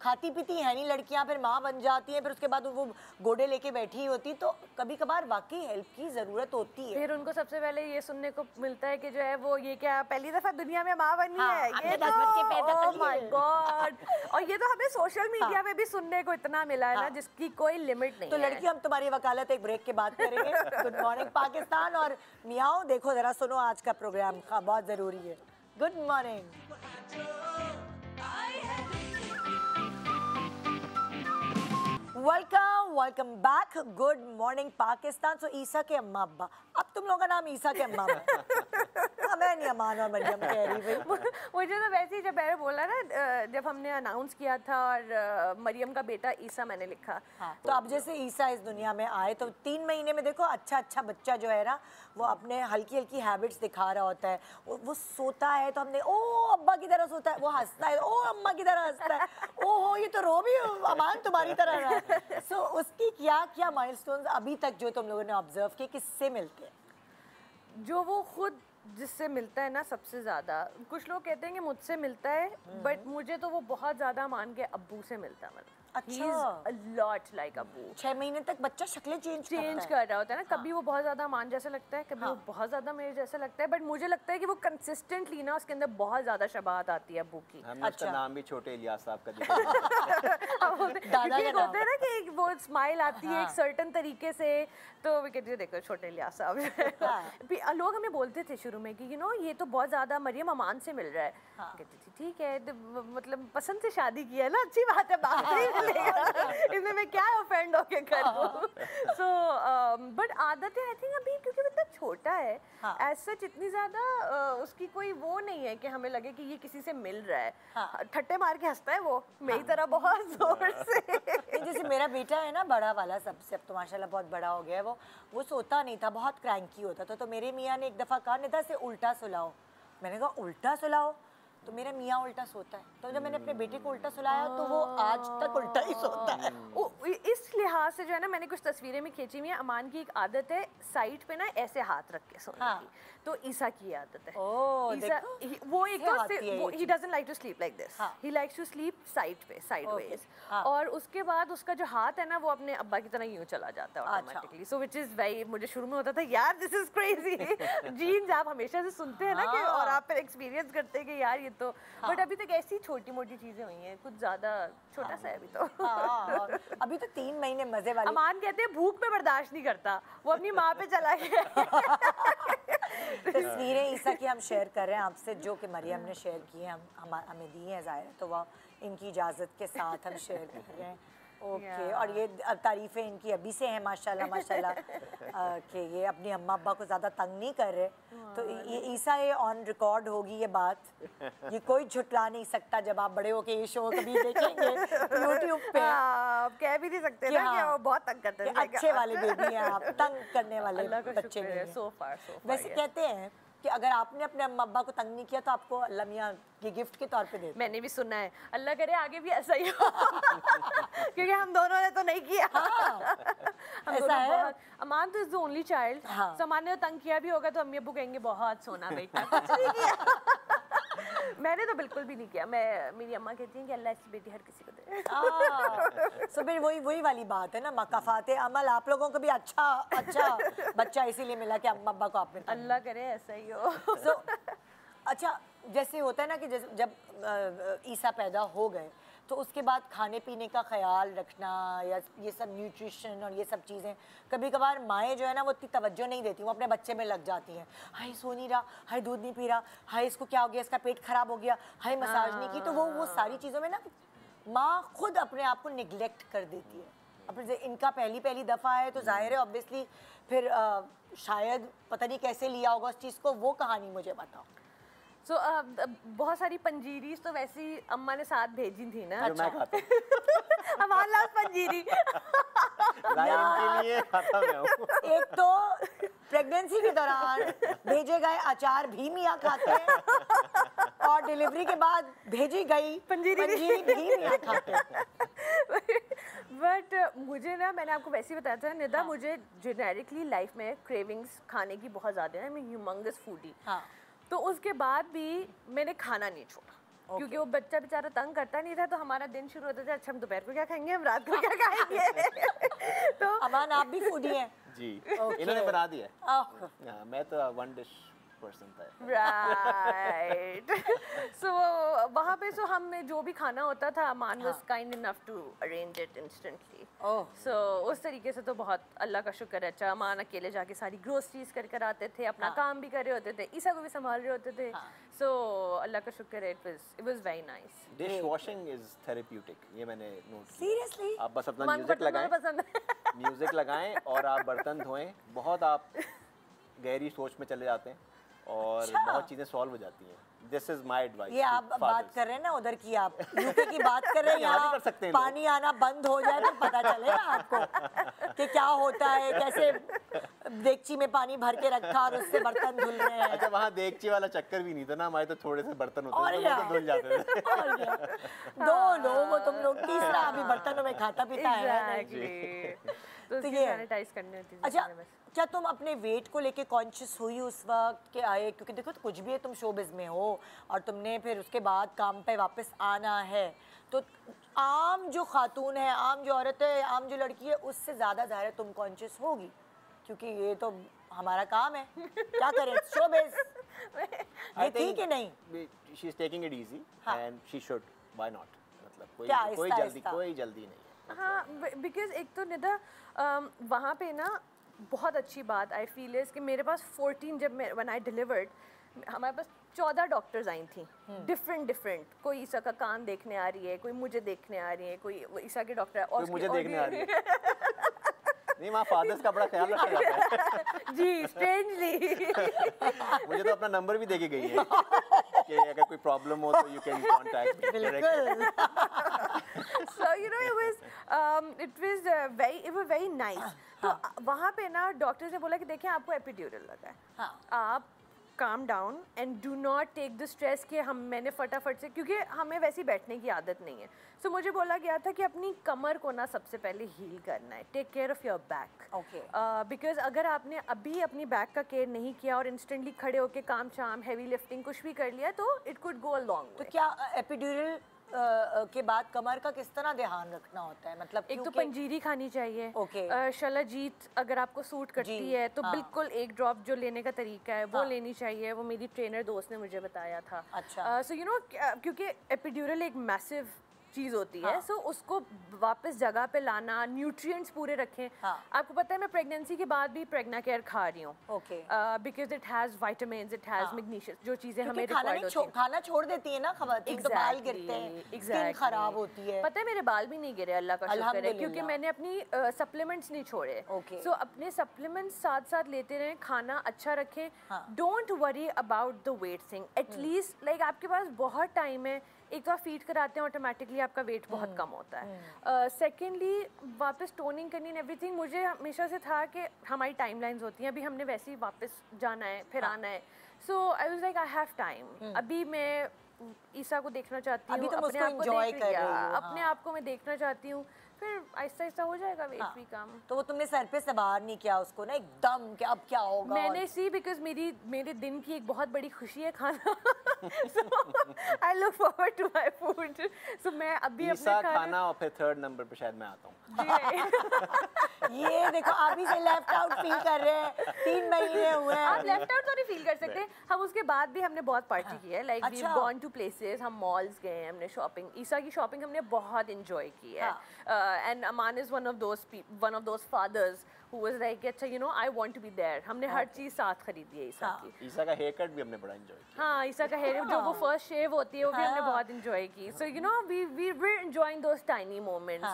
खाती पीती है नहीं लड़कियां, फिर माँ बन जाती हैं, फिर उसके बाद वो गोडे लेके बैठी होती, तो कभी कभार वाकई हेल्प की ज़रूरत होती है। फिर उनको सबसे पहले ये सुनने को मिलता है कि जो है वो ये क्या पहली दफ़ा दुनिया में माँ बनी है, ये तो ओह माय गॉड। और ये तो हमें सोशल मीडिया पे भी सुनने को इतना मिला है ना जिसकी कोई लिमिट नहीं तो लड़की, हम तुम्हारी वकालत एक ब्रेक के बाद करेंगे। Good morning Pakistan. और मियाओ देखो ज़रा, सुनो आज का प्रोग्राम का, बहुत ज़रूरी है। Good morning, welcome back. Good morning Pakistan. So Isa के अम्मा अब्बा, अब तुम लोगों का नाम ईसा के अम्मा है। मैं नहीं अमान और मरियम कह रही भाई। मुझे तो वैसे ही जब मैंने बोला ना, जब हमने अनाउंस किया था और मरियम का बेटा ईसा मैंने लिखा, तो अब जैसे ईसा इस दुनिया में आए तो 3 महीने में देखो अच्छा बच्चा जो है ना वो अपने हल्की हल्की हैबिट्स दिखा रहा होता है। वो सोता है तो हमने ओ अब्बा की तरह सोता है, वो हंसता है ओ अम्मा की तरह हंसता है, ओहो ये तो रो भी अमान तुम्हारी तरह रहा है। सो उसकी क्या माइलस्टोन्स अभी तक जो तुम लोगों ने ऑब्जर्व किए, किससे मिलते हैं? जो वो खुद जिससे मिलता है ना सबसे ज़्यादा, कुछ लोग कहते हैं कि मुझसे मिलता है, बट मुझे तो वो बहुत ज़्यादा मान के अब्बू से मिलता है। मतलब अच्छा, लॉट लाइक अब्बू। 6 महीने तक बच्चा शक्लें चेंज कर रहा होता है ना, कभी वो बहुत ज़्यादा मान जैसा लगता है, कभी वो बहुत ज़्यादा मेरे जैसा लगता है, बट मुझे लगता है कि वो कंसिस्टेंटली ना उसके अंदर बहुत ज़्यादा शबाहत आती है अब्बू की। हमने उसका नाम भी छोटे इलियास साहब का दिया। होता है ना कि वो स्माइल आती है एक सर्टन तरीके से, तो वो कहती है देखो छोटे इलियास साहब। लोग हमें बोलते थे शुरू में कि यू नो ये तो बहुत ज़्यादा मरियम अमान से मिल रहा है। कहती थी ठीक है, मतलब पसंद से शादी की है ना, अच्छी बात है, बात नहीं मिलेगा, इसमें मैं क्या ऑफेंड होके करूँ। सो बट आदत है आई थिंक अभी, क्योंकि वो इतना छोटा है, एज सच इतनी ज़्यादा उसकी कोई वो नहीं है कि हमें लगे कि ये किसी से मिल रहा है। ठट्टे मार के हंसता है वो मेरी तरह बहुत जोर से। जैसे मेरा बेटा है ना बड़ा वाला सबसे, अब तो माशाल्लाह बहुत बड़ा हो गया है, वो सोता नहीं था, बहुत क्रैंकी होता था। तो मेरे मियाँ ने एक दफ़ा कहा निदा से उल्टा सुलाओ। मैंने कहा उल्टा सुलाओ? तो मेरा मियाँ उल्टा सोता है। तो जब मैंने अपने बेटे को उल्टा सुलाया तो वो आज तक उल्टा ही सोता है। इस लिहाज से जो है ना, मैंने कुछ तस्वीरें में खींची हुई है, अमान की एक आदत है साइड पे ना ऐसे हाथ रख के सोने की, तो ईसा की आदत है। ईसा वो एक तो he doesn't like to sleep like this, he likes to sleep side पे, साइडवेज। और उसके बाद उसका जो हाथ है ना वो अपने अब्बा की तरह यूं चला जाता है automatically. So which is very, मुझे शुरू में होता था यार दिस इज क्रेजी। जीन्स आप हमेशा से सुनते हैं ना कि, और आप फिर एक्सपीरियंस करते हैं कि यार ये तो, बट अभी तक ऐसी छोटी मोटी चीजें हुई हैं, कुछ ज्यादा छोटा सा है अभी तो। अभी तो 3 महीने मजे वाली। अमान कहते हैं भूख में बर्दाश्त नहीं करता, वो अपनी माँ पे चला गया। तस्वीरें ईसा की हम शेयर कर रहे हैं आपसे, जो कि मरियम ने शेयर की है, हमें दी है ज़ाहिर, तो वह इनकी इजाज़त के साथ हम शेयर कर रहे हैं। ओके, और ये तारीफ़ें इनकी अभी से हैं माशाल्लाह माशाल्लाह, कि ये अपनी अम्मा अब्बा को ज़्यादा तंग नहीं कर रहे। तो ये ईसा, ये ऑन रिकॉर्ड होगी ये बात, ये कोई झुटला नहीं सकता। जब आप बड़े होके ये शो कभी देखेंगे यूट्यूब पे, आप कह भी नहीं सकते ना कि वो बहुत तंग करते हैं। अच्छे वाले बेबी हैं आप, तंग करने वाले बच्चे नहीं हैं। सो फार वैसे कहते हैं कि अगर आपने अपने अम्मा अब्बा को तंग नहीं किया तो आपको अल्लाह मियाँ ये गिफ्ट के तौर पे देते? मैंने भी सुना है, अल्लाह करे आगे भी ऐसा ही हो क्योंकि हम दोनों ने तो नहीं किया। हम ऐसा दोनों है? बहुत, अमान तो इज द ओनली चाइल्ड, हाँ। so अमान ने तो तंग किया भी होगा तो अम्मी अब्बू कहेंगे बहुत सोना बेटा, कुछ नहीं किया। मैंने तो बिल्कुल भी नहीं किया। मेरी अम्मा कहती हैं कि अल्लाह ऐसी बेटी हर किसी को दे। सो फिर वही वाली बात है ना, मकाफाते अमल। आप लोगों को भी अच्छा बच्चा इसीलिए मिला कि अम्मा अब्बा को आपने तंग अल्लाह करे ऐसा ही हो। So, अच्छा जैसे होता है ना कि जब ईसा पैदा हो गए तो उसके बाद खाने पीने का ख्याल रखना या ये सब न्यूट्रिशन और ये सब चीज़ें, कभी कभार माएँ जो है ना वो इतनी तवज्जो नहीं देती, वो अपने बच्चे में लग जाती हैं। हाय सो नहीं रहा, हाय दूध नहीं पी रहा, हाय इसको क्या हो गया, इसका पेट खराब हो गया, हाय मसाज नहीं की। तो वो सारी चीज़ों में ना माँ खुद अपने आप को निगलेक्ट कर देती है। अब इनका पहली दफ़ा है तो जाहिर है ऑब्वियसली फिर शायद पता नहीं कैसे लिया होगा उस चीज़ को, वो कहानी मुझे बताओ। So, बहुत सारी पंजीरीज तो वैसे ही अम्मा ने साथ भेजी थी ना। जो मैं खाता हूँ। हमारे लास्ट पंजीरी के लिए खाता मैं हूँ। एक तो प्रेगनेंसी के दौरान भेजे गए अचार भी मियाँ खाते हैं और डिलीवरी के बाद भेजी गई पंजीरी भी मियाँ खाते हैं। बट मुझे ना, मैंने आपको वैसे ही बताया था निदा, हाँ। मुझे जेनेरिकली लाइफ में क्रेविंग्स खाने की बहुत ज़्यादा है। मैं ह्यूमंगस फूडी, हाँ। तो उसके बाद भी मैंने खाना नहीं छोड़ा, क्योंकि वो बच्चा बेचारा तंग करता नहीं था। तो हमारा दिन शुरू होता था, अच्छा हम दोपहर को क्या खाएंगे, हम रात को क्या खाएंगे। तो अमान आप भी फूडी हैं? जी, इन्होंने बना दिया। मैं तो वन डिश पर्सन था। राइट। सो वहाँ पे हमें जो भी खाना होता था, Aman was kind enough to arrange it instantly. So उस तरीके से तो बहुत अल्लाह का शुक्र है। अच्छा, अमान अकेले जाके सारी ग्रोसरीज कर आते थे, अपना काम भी कर रहे होते थे, ईसा को भी संभाल रहे होते थे। सो अल्लाह का शुक्र है, it was very nice. Dish washing is therapeutic, ये मैंने नोट किया। सीरियसली? आप बस अपना म्यूजिक लगाएं, म्यूजिक लगाएं और आप बर्तन धोएं, बहुत आप गहरी सोच में चले जाते हैं और बहुत चीजें सॉल्व हो जाती हैं। This is my advice. ये आप बात कर रहे हैं ना उधर की, आप यूके की बात कर रहे हैं। यहाँ कर सकते हैं पानी आना बंद हो जाए तो पता चलेगा आपको कि क्या होता है, कैसे देगची में पानी भर के रखा और उससे बर्तन धुल रहे हैं। अच्छा, वहाँ देगची वाला चक्कर भी नहीं था ना, हमारे तो थोड़े से बर्तन होते थे तो धुल जाते थे। दो लोग हो तुम लोग, तीसरा अभी बर्तनों में खाता पीता है। तो ये सैनिटाइज करनी होती है। अच्छा, क्या तुम अपने वेट को लेके कॉन्शियस हुई उस वक्त के आए, क्योंकि देखो तो कुछ भी है, तुम शोबिज़ में हो और तुमने फिर उसके बाद काम पे वापस आना है, तो आम जो खातून है, आम जो औरत है, आम जो लड़की है, उससे ज़्यादा ज़ाहिर है तुम कॉन्शियस होगी, क्योंकि ये तो हमारा काम है। क्या करें, शोबिज़ ये ठीक है नहीं। She is taking it easy and she should, why not, मतलब कोई जल्दी नहीं है। हाँ, बिकॉज एक तो निदा वहाँ पे ना बहुत अच्छी बात आई फील है कि मेरे पास 14 जब मैं व्हेन आई डिलीवर्ड, हमारे पास 14 डॉक्टर्स आई थी, डिफरेंट। कोई ईसा का कान देखने आ रही है, कोई मुझे देखने आ रही है, कोई ईसा के डॉक्टर और मुझे देखने आ रही है। नहीं, वहाँ फादर्स का बड़ा ख्याल रखा जाता है। जी, स्ट्रेंजली। मुझे तो अपना नंबर भी देके गई है कि अगर कोई प्रॉब्लम हो तो you can contact me directly. So you know it was very nice। तो वहाँ पे ना डॉक्टर ने बोला कि देखिए आपको एपिड्यूरल लगा है, आप calm down and do not take the stress कि मैंने फटाफट से, क्योंकि हमें वैसी बैठने की आदत नहीं है। सो मुझे बोला गया था कि अपनी कमर को ना सबसे पहले हील करना है, take care of your back. Because अगर आपने अभी अपनी बैक का केयर नहीं किया और इंस्टेंटली खड़े होकर काम शाम हैवी लिफ्टिंग कुछ भी कर लिया तो it could go a long. तो क्या एपिड्यूरल के बाद कमर का किस तरह ध्यान रखना होता है? मतलब एक तो पंजीरी खानी चाहिए, शलाजीत अगर आपको सूट करती है तो बिल्कुल एक ड्रॉप जो लेने का तरीका है वो लेनी चाहिए, वो मेरी ट्रेनर दोस्त ने मुझे बताया था। अच्छा। सो यू नो क्योंकि एपिड्यूरल एक मैसिव चीज़ होती है, सो उसको वापस जगह पे लाना, न्यूट्रिएंट्स पूरे रखें। आपको पता है मैं प्रेगनेंसी के बाद भी प्रेग्ना केयर खा रही हूँ, because it has vitamins, it has magnesium, जो चीज़ें हमें रिक्वायर्ड होती हैं। खाना छोड़ देती है ना खवातीन, तो बाल गिरते हैं, स्किन खराब होती है। पता है मेरे बाल भी नहीं गिरे, अल्लाह का शुक्र है, क्योंकि मैंने अपनी सप्लीमेंट्स नहीं छोड़े। सो अपने सप्लीमेंट्स साथ साथ लेते रहें, खाना अच्छा रखें, don't worry about the weight thing, at least like आपके पास बहुत टाइम है, एक तो आप फीड कराते हैं ऑटोमेटिकली आपका वेट बहुत कम होता है। सेकेंडली वापस टोनिंग करनी एंड एवरीथिंग, मुझे हमेशा से था कि हमारी टाइमलाइंस होती हैं, अभी हमने वैसे ही वापस जाना है फिर आना है, so I was like I have time. अभी मैं ईसा को देखना चाहती हूँ, अपने आप को देख रही हूँ, अपने आप को मैं देखना चाहती हूँ, फिर आहिस्ता आहिस्ता हो जाएगा वेट भी कम। तो वो तुमने सर पे सवार नहीं किया उसको ना एकदम कि अब क्या होगा? मैंने बिकॉज मेरे दिन की एक बहुत बड़ी खुशी है खाना, so I look forward to my food. So मैं अभी अपने खाना और फिर 3rd नंबर पे शायद मैं आता हूँ। ये देखो अभी से लेफ्ट आउट फील कर रहे हैं, 3 महीने हुए हैं। आप लेफ्ट आउट तो नहीं फील कर सकते, हम उसके बाद भी हमने बहुत पार्टी की है, like we gone to places, हम मॉल्स गए, हमने शॉपिंग, ईसा की शॉपिंग हमने बहुत एंजॉय की है। And Aman is one of those fathers who was like, अच्छा you know I want to be there, हमने हर चीज़ साथ खरीदी है ईसा की। ईसा का हेयर कट भी हमने बड़ा एंजॉय किया। हाँ, ईसा का हेयर जो वो फर्स्ट शेव होती है वो भी हमने बहुत एंजॉय की। So you know we were enjoying those tiny moments.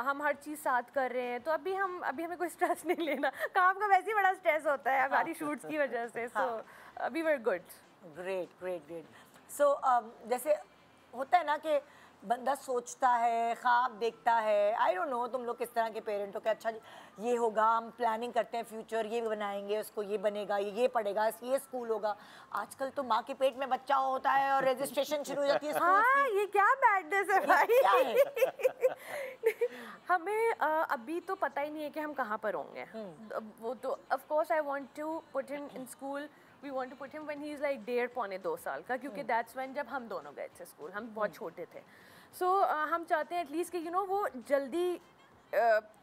हम हर चीज़ साथ कर रहे हैं, तो अभी हमें कोई स्ट्रेस नहीं लेना, काम का वैसे ही बड़ा स्ट्रेस होता है हमारी शूट्स की वजह से। So we were good. Great. So जैसे होता है ना कि बंदा सोचता है, ख्वाब देखता है, आई डोंट नो तुम लोग किस तरह के पेरेंट हो कि अच्छा ये होगा, हम प्लानिंग करते हैं फ्यूचर, ये बनाएंगे, उसको ये बनेगा, ये पढ़ेगा, ये स्कूल होगा। आजकल तो माँ के पेट में बच्चा होता है और रजिस्ट्रेशन शुरू हो जाती है। हाँ, ये क्या बैडनेस है भाई, क्या है? हमें अभी तो पता ही नहीं है कि हम कहाँ पर होंगे। वो तो of course I want to put him in school, we want to put him when he is like 1.5-2 साल का, क्योंकि दैट्स व्हेन जब हम दोनों गए थे स्कूल, हम बहुत छोटे थे। सो हम चाहते हैं एटलीस्ट कि यू नो वो जल्दी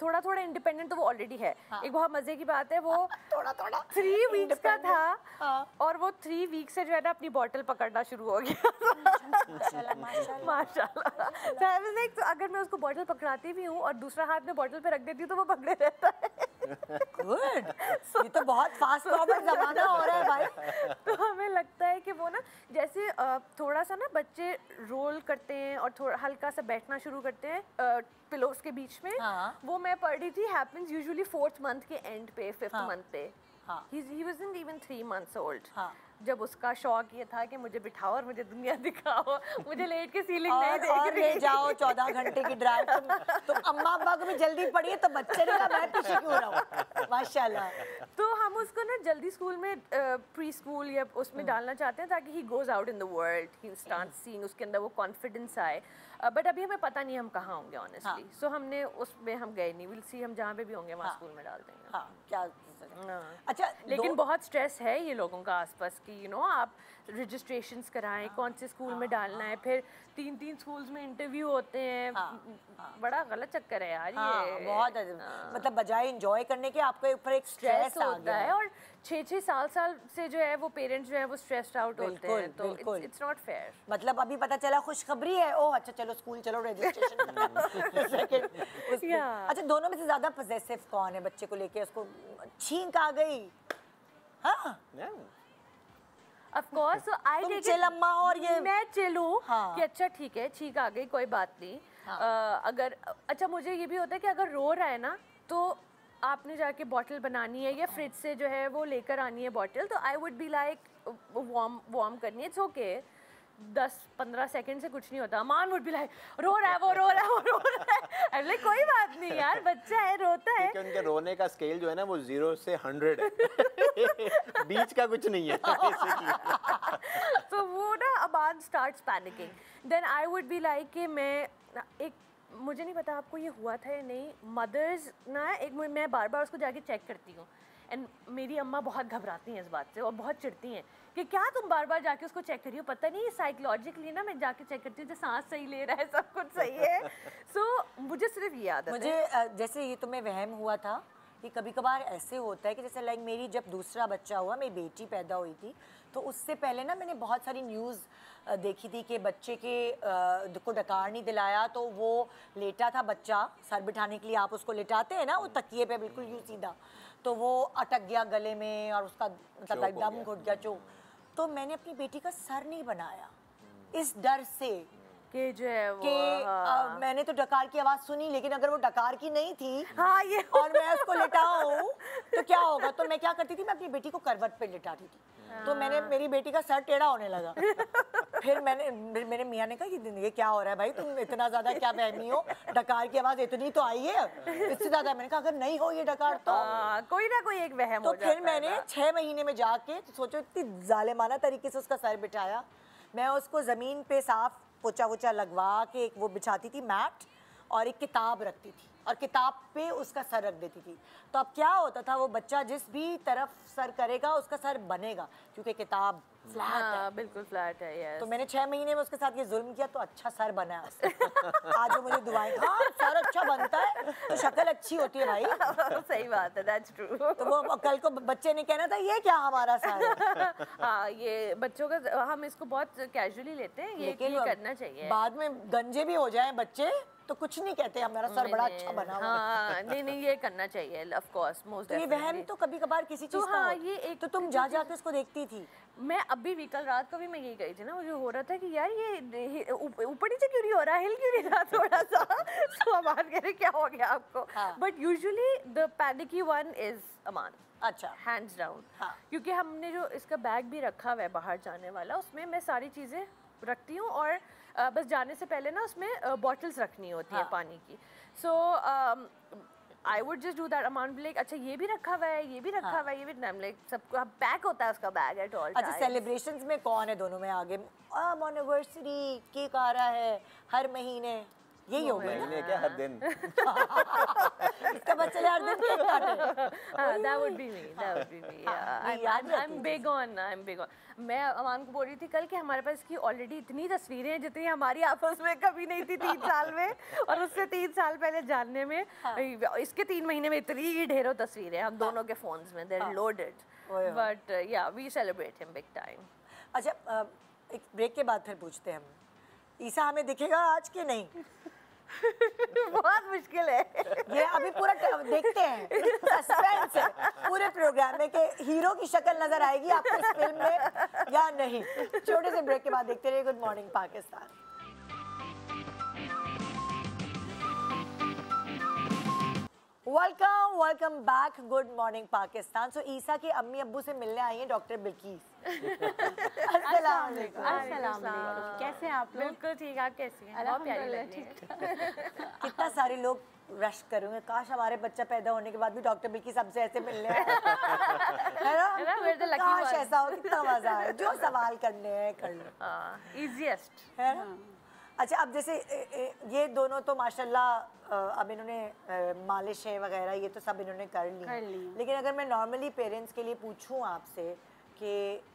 थोड़ा थोड़ा इंडिपेंडेंट तो वो ऑलरेडी है। एक बहुत मजे की बात है, वो थोड़ा 3 वीक्स का था और वो 3 वीक से जो है ना अपनी बॉटल पकड़ना शुरू हो गया। माशाल्लाह। तो आई वाज लाइक, तो अगर मैं उसको बॉटल पकड़ाती भी हूँ और दूसरा हाथ में बॉटल पे रख देती हूँ तो वो पकड़े रहता है। गुड, ये तो बहुत फास्ट फॉरवर्ड जमाना हो रहा है भाई। तो हमें लगता है कि वो ना जैसे थोड़ा सा ना बच्चे रोल करते हैं और थोड़ा हल्का सा बैठना शुरू करते हैं पिलोस के बीच में। वो मैं पढ़ रही थी, हैपेंस यूजुअली 4th मंथ के एंड पे, 5th मंथ पे। He wasn't even 3 months old. जब उसका शौक ये था कि मुझे बिठाओ और मुझे दुनिया दिखाओ, मुझे लेट के सीलिंग नहीं देख और ले जाओ 14 घंटे की ड्राइव। तो अम्मा अब्बा को भी जल्दी पढ़िए तो बच्चे ने कहा मैं पीछे क्यों रहूं। माशाल्लाह। तो हम उसको ना जल्दी स्कूल में प्री स्कूल या उसमें डालना चाहते हैं ताकि he goes out in the world, he start seeing, उसके अंदर वो कॉन्फिडेंस आए। बट अभी हमें पता नहीं हम कहाँ होंगे ऑनेस्टली। सो हमने उसमें हम गए नहीं, विल सी हम जहाँ पे भी होंगे वहाँ स्कूल में डाल देंगे। क्या अच्छा, लेकिन बहुत स्ट्रेस है ये लोगों का आसपास की, यू नो आप रजिस्ट्रेशंस कराएं, कौन से स्कूल में डालना है, फिर 3 स्कूल्स में इंटरव्यू होते हैं। बड़ा गलत चक्कर है यार ये। बहुत मतलब बजाय एंजॉय करने के आपके ऊपर एक स्ट्रेस होता है और 6-6 साल से जो है वो पेरेंट्स जो है वो स्ट्रेस्ड आउट होते हैं, तो इट्स नॉट फेयर। मतलब अभी पता चला खुशखबरी है, ओह अच्छा चलो स्कूल चलो रजिस्ट्रेशन अच्छा, दोनों में से ज्यादा पॉसेसिव कौन है बच्चे को लेके? उसको छींक आ गई, हाँ Of course, so I take chill अम्मा और ये मैं चिलू कि अच्छा ठीक है, छींक आ गई कोई बात नहीं। अगर अच्छा मुझे ये भी होता है कि अगर रो रहा है ना तो आपने जाके बॉटल बनानी है या फ्रिज से जो है वो लेकर आनी है बॉटल, तो I would be like warm करनी है, इट्स ओके। 10-15 सेकंड से कुछ नहीं होता। अमान वुड बी लाइक रो रहा है वो रो रहा है वो रो रहा है। आई लाइक कोई बात नहीं यार, बच्चा है रोता है। क्योंकि उनके रोने का स्केल जो है ना वो 0 से 100 है। बीच का कुछ नहीं है। तो वो ना Aman starts panicking, then I would be like कि मैं एक, मुझे नहीं पता आपको ये हुआ था या नहीं, मदर्स ना एक मैं बार बार उसको जाके चेक करती हूँ एंड मेरी अम्मा बहुत घबराती हैं इस बात से और बहुत चिढ़ती हैं कि क्या तुम बार बार जाके उसको चेक करियो, पता नहीं साइकोलॉजिकली ना मैं जाके चेक करती हूँ जो सांस सही ले रहा है, सब कुछ सही है। सो मुझे सिर्फ ये आदत है। मुझे जैसे ये तुम्हें वहम हुआ था कि कभी कभार ऐसे होता है कि जैसे लाइक मेरी जब दूसरा बच्चा हुआ, मेरी बेटी पैदा हुई थी, तो उससे पहले ना मैंने बहुत सारी न्यूज़ देखी थी कि बच्चे के को डकार नहीं दिलाया तो वो लेटा था बच्चा, सर बिठाने के लिए आप उसको लेटाते हैं ना वो तकिए पे बिल्कुल यूँ सीधा, तो वो अटक गया गले में और उसका मतलब एकदम घुट गया चोक। तो मैंने अपनी बेटी का सर नहीं बनाया इस डर से कि जो है वो कि मैंने तो डकार की आवाज सुनी, लेकिन अगर वो डकार की नहीं थी हाँ ये और मैं उसको लिटाऊं तो क्या होगा। तो मैं क्या करती थी, मैं अपनी बेटी को करवट पे लिटाती थी, तो मैंने मेरी बेटी का सर टेढ़ा होने लगा। फिर मेरे मियाँ ने कहा ये क्या हो रहा है भाई, तुम इतना ज्यादा क्या बहमी हो, डकार की आवाज इतनी तो आई है, इससे ज्यादा। मैंने कहा अगर नहीं हो ये डकार तो कोई ना कोई एक वहम तो हो जाता फिर मैंने 6 महीने में जाके सोचो इतनी जालिमाना तरीके से उसका सर बिठाया। मैं उसको जमीन पे साफ पोछा वोछा लगवा के एक वो बिछाती थी मैट, और एक किताब रखती थी और किताब पे उसका सर रख देती थी। तो अब क्या होता था, वो बच्चा जिस भी तरफ सर करेगा उसका सर बनेगा, क्योंकि किताब फ्लैट है। बिल्कुल फ्लैट है, यस। तो मैंने 6 महीने में उसके साथ ये जुल्म किया, तो अच्छा सर बना है उसका। आज वो मुझे दुआएं, हाँ सर अच्छा बनता है तो शक्ल अच्छी होती है भाई। सही बात है, दैट्स ट्रू। तो वो कल को बच्चे ने कहना था ये क्या हमारा सर है। हाँ, ये बच्चों का हम इसको बहुत कैजुअली लेते हैं, ये करना चाहिए। बाद में गंजे भी हो जाएं बच्चे तो कुछ नहीं कहते हमारा सर बड़ा अच्छा बना हुआ है। हाँ, नहीं ये करना चाहिए, ऑफ कोर्स, मोस्ट तो ये वहम तो कभी कभार किसी चीज का हाँ, हो। ये एक तो तुम जा के उसको देखती थी। मैं अभी भी कल रात को भी मैं यही गई थी ना, मुझे हो रहा था कि यार ये ऊपर नीचे क्यों नहीं हो रहा, हिल क्यों नहीं रहा थोड़ा सा। तो अमान कह रहे क्या हो गया आपको, but usually the panicky one is Aman. अच्छा, हैंड्स डाउन। हाँ। क्योंकि हमने जो इसका बैग भी रखा हुआ है बाहर जाने वाला, उसमें मैं सारी चीज़ें रखती हूँ, और बस जाने से पहले ना उसमें बॉटल्स रखनी होती है पानी की। So I would just do that. Aman भी लाइक अच्छा ये भी रखा हुआ है, ये भी रखा हुआ है, ये भी लाइक सबको पैक होता है उसका बैग एट ऑल। अच्छा, सेलिब्रेशंस में कौन है दोनों में आगे? एनिवर्सरी केक आ रहा है हर महीने, यही हो गया महीने क्या हर दिन। इसका बच्चे हर दिन केक काटे। that would be me, that would be me, yeah. I'm big on, मैं अमान को बोल रही थी कल कि हमारे पास इसकी ऑलरेडी इतनी तस्वीरें हैं जितनी हमारी आपस में कभी नहीं थी 3 साल में, और उससे 3 साल पहले जानने में इसके 3 महीने में इतनी ढेरों तस्वीरें हम दोनों के फोन्स में, they're loaded, but yeah, we celebrate him big time. अच्छा, एक ब्रेक के बाद फिर पूछते हैं हम, ईसा हमें दिखेगा आज के नहीं? बहुत मुश्किल है ये अभी पूरा देखते हैं, सस्पेंस है पूरे प्रोग्राम में कि हीरो की शक्ल नजर आएगी आपको इस फिल्म में या नहीं। छोटे से ब्रेक के बाद देखते रहिए good morning Pakistan. Welcome back, good morning Pakistan. So Isa की अम्मी अब्बू से मिलने आई हैं डॉक्टर बिल्कीस। अस्सलाम वालेकुम। अस्सलाम वालेकुम, कैसे हैं आप लोग? बिल्कुल ठीक, आप कैसी हैं? बहुत प्यारी लग रही हैं। कितना सारे लोग रश करेंगे, काश हमारे बच्चा पैदा होने के बाद भी डॉक्टर बिल्कीस हमसे ऐसे मिलने आए। है ना? काश ऐसा हो, कितना मजा आए। जो सवाल करने हैं कर लो, इजीएस्ट है ना? अच्छा, अब जैसे ये दोनों तो माशाल्लाह अब इन्होंने मालिश है वगैरह ये तो सब इन्होंने कर ली, लेकिन अगर मैं नॉर्मली पेरेंट्स के लिए पूछूं आपसे कि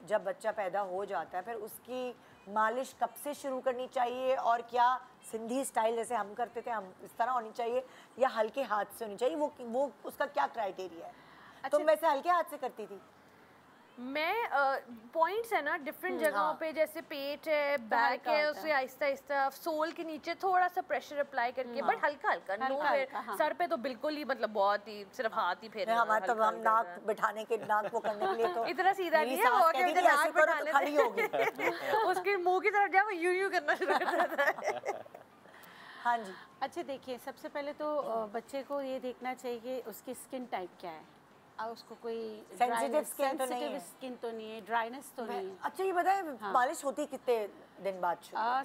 जब बच्चा पैदा हो जाता है फिर उसकी मालिश कब से शुरू करनी चाहिए, और क्या सिंधी स्टाइल जैसे हम करते थे हम इस तरह होनी चाहिए या हल्के हाथ से होनी चाहिए, वो उसका क्या क्राइटेरिया है? अच्छा, तुम वैसे हल्के हाथ से करती थी? मैं पॉइंट्स है ना डिफरेंट जगहों पे, जैसे पेट है, बैक है, उसे आहिस्ता आहिस्ता सोल के नीचे थोड़ा सा प्रेशर अप्लाई करके, बट हल्का हल्का, नो फिर सर पे तो बिल्कुल ही मतलब बहुत ही सिर्फ हाथ ही फेरना। हमारे तो हम नाक बिठाने के नाक वो करने के लिए तो इतना सीधा नहीं है वो, कि नाक बिठाने खड़ी होगी उसके मुंह की तरफ जाओ यूं यूं करना शुरू कर देता है। हाँ जी। अच्छा देखिए, सबसे पहले तो बच्चे को ये देखना चाहिए कि उसकी स्किन टाइप क्या है, और उसको कोई सेंसिटिव स्किन तो नहीं है, ड्राइनेस तो नहीं है। अच्छा, ये बताए मालिश होती कितने दिन बाद?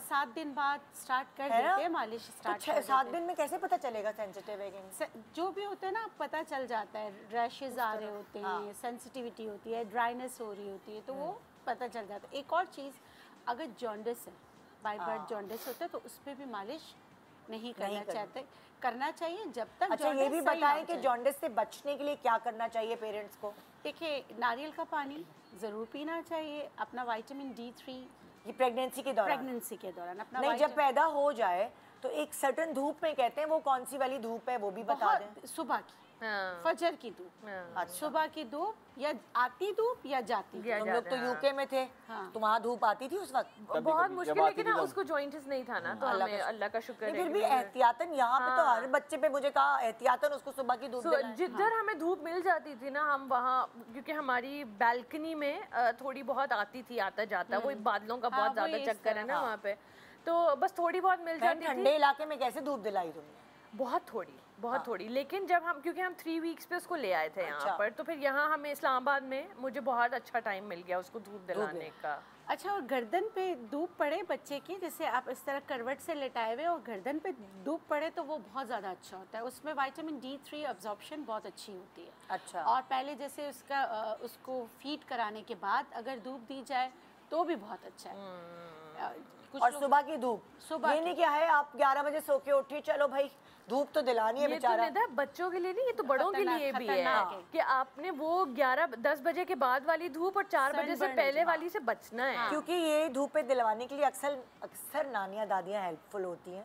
7 दिन बाद स्टार्ट कर देते हैं मालिश स्टार्ट। 7 दिन में कैसे पता चलेगा सेंसिटिव है? जो भी होता है ना पता चल जाता है, रैशेज आ रहे होते हैं, सेंसिटिविटी होती है, ड्राइनेस हो रही होती है, तो वो पता चल जाता है। एक और चीज़, अगर जॉन्डिस है, बाय बर्थ जॉन्डिस होता है, तो उस पर भी मालिश नहीं करना चाहिए जब तक। अच्छा, ये भी बताएं कि जॉन्डिस से बचने के लिए क्या करना चाहिए पेरेंट्स को? देखिए, नारियल का पानी ज़रूर पीना चाहिए, अपना विटामिन D3 ये प्रेगनेंसी के दौरान अपना नहीं, जब पैदा हो जाए तो एक सर्टेन धूप में कहते हैं, वो कौन सी वाली धूप है वो भी बता दें। सुबह की, फजर की धूप, सुबह की धूप, या आती धूप या जाती धूप। तुम लोग तो यूके में थे, तो वहाँ धूप आती थी उस वक्त? बहुत मुश्किल, लेकिन ना उसको जॉइंटिस नहीं था ना, तो हमें अल्लाह का शुक्र है। फिर भी एहतियातन यहाँ पे तो हर बच्चे पे मुझे कहा एहतियातन उसको सुबह की धूप देना है। जिधर हमें धूप मिल जाती थी ना, हम वहाँ, क्योंकि हमारी बैल्कनी में थोड़ी बहुत आती थी आता जाता, वो बादलों का बहुत ज्यादा चक्कर है ना वहाँ पे, तो बस थोड़ी बहुत मिल जाती थी। ठंडे इलाके में कैसे धूप दिलाई तुमने? बहुत थोड़ी, लेकिन जब हम, क्योंकि हम 3 वीक्स पे उसको ले आए थे यहाँ पर, तो फिर यहाँ हमें इस्लामाबाद में मुझे बहुत अच्छा टाइम मिल गया उसको धूप दिलाने का। अच्छा, और गर्दन पे धूप पड़े बच्चे की, जैसे आप इस तरह करवट से लेटाए हुए और गर्दन पे धूप पड़े तो वो बहुत ज़्यादा अच्छा होता है, उसमें विटामिन D3 अब्जॉर्प्शन बहुत अच्छी होती है। अच्छा। और पहले जैसे उसको फीड कराने के बाद अगर धूप दी जाए तो भी बहुत अच्छा है। और सुबह की धूप, सुबह ये नहीं क्या है आप 11 बजे सो के उठी, चलो भाई धूप तो दिलानी है बेचारा। ये तो बच्चों के लिए नहीं, ये तो बड़ों के लिए भी है कि आपने वो 11-10 बजे के बाद वाली धूप और 4 बजे से पहले वाली से बचना है। क्योंकि ये धूप पे दिलवाने के लिए अक्सर नानियाँ दादियाँ हेल्पफुल होती हैं,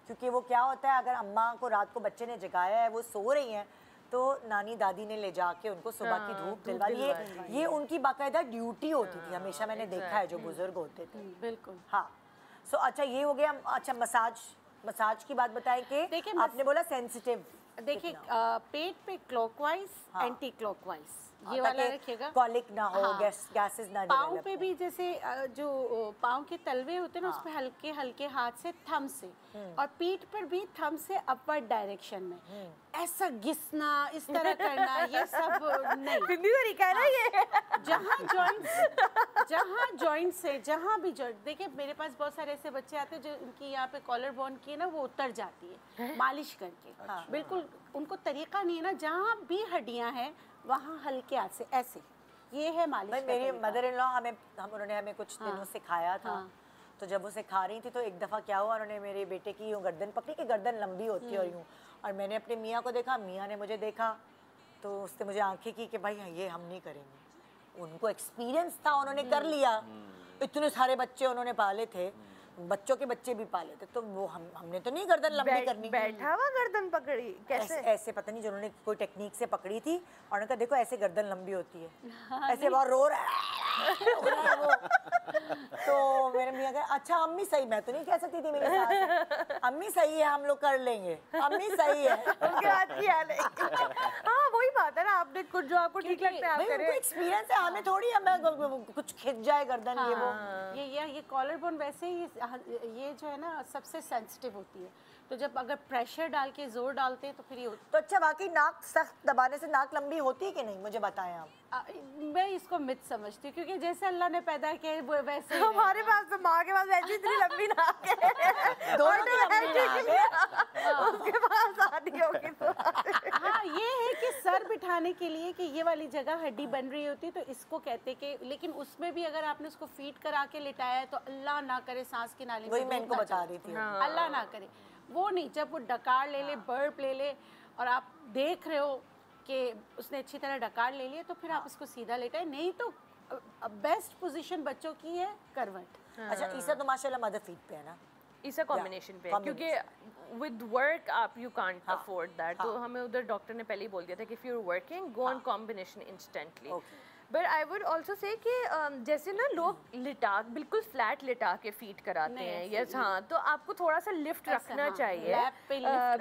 क्योंकि वो क्या होता है, अगर अम्मा को रात को बच्चे ने जगाया है, वो सो रही हैं, तो नानी दादी ने ले जाके उनको सुबह की धूप दिलवानी। ये उनकी बाकायदा ड्यूटी होती थी, हमेशा मैंने देखा है जो बुजुर्ग होते थे। बिल्कुल। हाँ, सो अच्छा ये हो गया। अच्छा, मसाज की बात बताएं कि देखिए आपने बोला सेंसिटिव। देखिए पेट पे क्लॉकवाइज, एंटी क्लॉकवाइज, ये वाला रखिएगा, कॉलिक ना हो, गैसेस ना पाँव डेवलप पे भी जैसे जो पाँव के तलवे होते हैं ना, उस पे हल्के हल्के हाथ से थंब से, और पीठ पर भी थंब से अपवर्ड डायरेक्शन में ऐसा घिसना, इस तरह करना, ये सब नहीं। बिंदी तरीका है ना ये। जहाँ जॉइंट से जहाँ भी जॉइंट, देखिए मेरे पास बहुत सारे ऐसे बच्चे आते हैं जो उनकी यहाँ पे कॉलर बोन की है ना, वो उतर जाती है मालिश करके। बिल्कुल उनको तरीका नहीं है ना, जहाँ भी हड्डियाँ हैं वहाँ हल्के हाथ से ऐसे, ये है मालिश का मेरी तरीका। मदर इन लॉ उन्होंने हमें कुछ दिनों सिखाया था। तो जब वो सिखा रही थी तो एक दफ़ा क्या हुआ, उन्होंने मेरे बेटे की यूँ गर्दन पकड़ी कि गर्दन लंबी होती है और यूँ, और मैंने अपने मियाँ को देखा, मियाँ ने मुझे देखा, तो उसने मुझे आंखें की कि भाई ये हम नहीं करेंगे। उनको एक्सपीरियंस था, उन्होंने कर लिया, इतने सारे बच्चे उन्होंने पाले थे, बच्चों के बच्चे भी पाले थे, तो वो हमने तो नहीं गर्दन लंबी करनी। बैठा हुआ गर्दन पकड़ी कैसे? ऐसे पता नहीं, जिन्होंने कोई टेक्निक से पकड़ी थी, और उन्होंने कहा देखो ऐसे गर्दन लंबी होती है, ऐसे बहुत रो रहा है वो। तो मेरे मियाँ कहे अच्छा अम्मी सही, मैं तो नहीं कह सकती थी मेरे साथ, अम्मी सही है हम लोग कर लेंगे, अम्मी सही है। हाँ वही बात है ना, आपने कुछ जो आपको ठीक लगता है आप करें। उनको एक्सपीरियंस है, हमें थोड़ी हमें कुछ खिंच जाए गर्दन, ये वो। ये कॉलर बोन वैसे ही ये जो है ना सबसे सेंसिटिव होती है, तो जब अगर प्रेशर डाल के जोर डालते हैं तो फिर ये तो अच्छा वाकई नाक सख्त दबाने से नाक लंबी होती है कि नहीं, मुझे बताएं आप। मैं इसको मिथ समझती हूँ, क्योंकि जैसे अल्लाह ने पैदा किया है वो वैसे ही हमारे पास तो माँ के पास ऐसी इतनी लंबी नाक है, दोनों की लंबी नाक है। उसके पास शादी होगी तो। हाँ, ये है कि सर बिठाने के लिए कि ये वाली जगह हड्डी बन रही होती है, तो इसको कहते कि, लेकिन उसमें भी अगर आपने उसको फीड करा के लिटाया है तो अल्लाह ना करे सांस की नाली में वही मैं इनको बता रही थी। अल्लाह ना करे वो नहीं, जब वो डकार ले ले, बर्प ले ले, और आप देख रहे हो कि उसने अच्छी तरह डकार ले लिया, तो फिर आप इसको सीधा लेटाए, नहीं तो बेस्ट पोजीशन बच्चों की है करवट। अच्छा, ईसा तो माशाल्लाह मदर फीट पे है ना, इसे कॉम्बिनेशन पे, क्योंकि विद वर्क आप यू कांट अफोर्ड दैट, तो हमें उधर डॉक्टर ने पहले ही बोल दिया था कि if you are working go on combination instantly. But I would also say कि जैसे ना लोग लिटा बिल्कुल फ्लैट लिटा के फीड कराते हैं, यस हाँ, तो आपको थोड़ा सा लिफ्ट रखना चाहिए,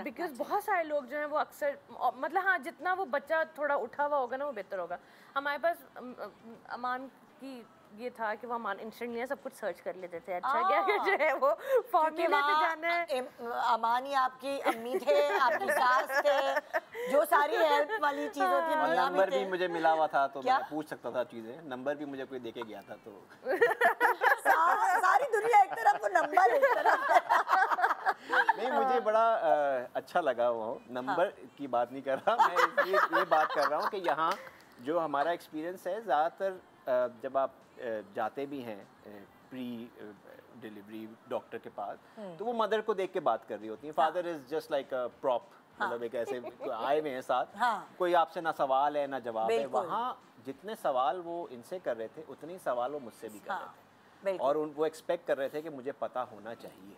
बिकॉज बहुत सारे लोग जो हैं वो अक्सर मतलब हाँ जितना वो बच्चा थोड़ा उठा हुआ होगा ना वो बेहतर होगा। हमारे पास अमान की ये था कि वो अमान इंस्टेंट नहीं सब कुछ सर्च कर लेते थे, अच्छा क्या जो है वो फॉर्मूले पे जाना है। अमान ही आपकी अम्मी थे, आपकी सास थे, जो सारी हेल्प वाली चीजों की मियां भी नंबर थे। भी मुझे मिला हुआ था तो मैं पूछ सकता था चीजें, नंबर भी मुझे कोई देके गया था तो सारी दुनिया एक तरफ, वो नंबर एक तरफ। नहीं मुझे बड़ा अच्छा लगा वो नंबर की बात नहीं कर रहा मैं, ये बात कर रहा हूँ कि यहाँ जो हमारा एक्सपीरियंस है ज़्यादातर जब आप जाते भी हैं प्री डिलीवरी डॉक्टर के पास, तो वो मदर को देख के बात कर रही होती है, father is just like a prop, मतलब एक ऐसे आए हुए हैं साथ, कोई आपसे ना सवाल है ना जवाब है। वहाँ जितने सवाल वो इनसे कर रहे थे उतने ही सवाल वो मुझसे भी कर रहे थे, और वो एक्सपेक्ट कर रहे थे कि मुझे पता होना चाहिए।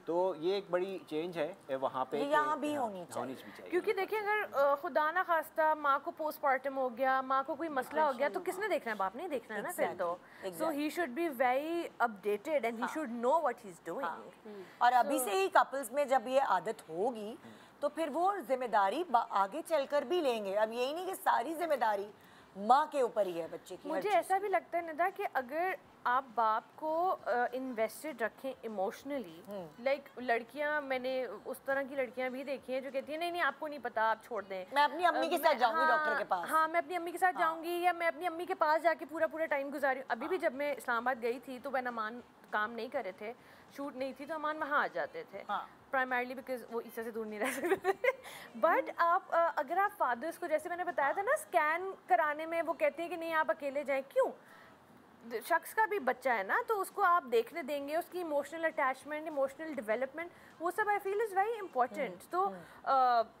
तो ये एक बड़ी चेंज है वहाँ पे, यहाँ भी होनी चाहिए, क्योंकि देखिए अगर खुदा ना खास्ता माँ को पोस्टमार्टम हो गया, माँ को कोई मसला हो गया, तो किसने देखना है, बाप नहीं देखना है ना फिर तो। So he should be very updated and he should know what he is doing. और अभी से ही कपल्स में जब ये आदत होगी तो फिर वो जिम्मेदारी आगे चलकर भी लेंगे। अब यही नहीं कि सारी जिम्मेदारी माँ के ऊपर ही है बच्चे की। मुझे ऐसा भी लगता है निदा कि अगर आप बाप को इन्वेस्टेड रखें इमोशनली। लाइक लड़कियां, मैंने उस तरह की लड़कियां भी देखी हैं जो कहती हैं नहीं नहीं आपको नहीं पता, आप छोड़ दें, मैं अपनी अम्मी के साथ जाऊंगी डॉक्टर के पास। हाँ, मैं अपनी अम्मी के साथ जाऊंगी, या मैं अपनी अम्मी के पास जाके पूरा टाइम गुजारी। अभी भी जब मैं इस्लामाबाद गई थी तो वह अमान काम नहीं कर रहे थे, शूट नहीं थी, तो अमान वहाँ आ जाते थे, प्राइमरली बिकॉज वो ईसा से दूर नहीं रह सकते थे। बट आप अगर आप फादर्स को, जैसे मैंने बताया था ना, स्कैन कराने में वो कहते हैं कि नहीं आप अकेले जाएं, क्यों? शख्स का भी बच्चा है ना, तो उसको आप देखने देंगे, उसकी इमोशनल अटैचमेंट, इमोशनल डेवलपमेंट, वो सब I feel is very important. तो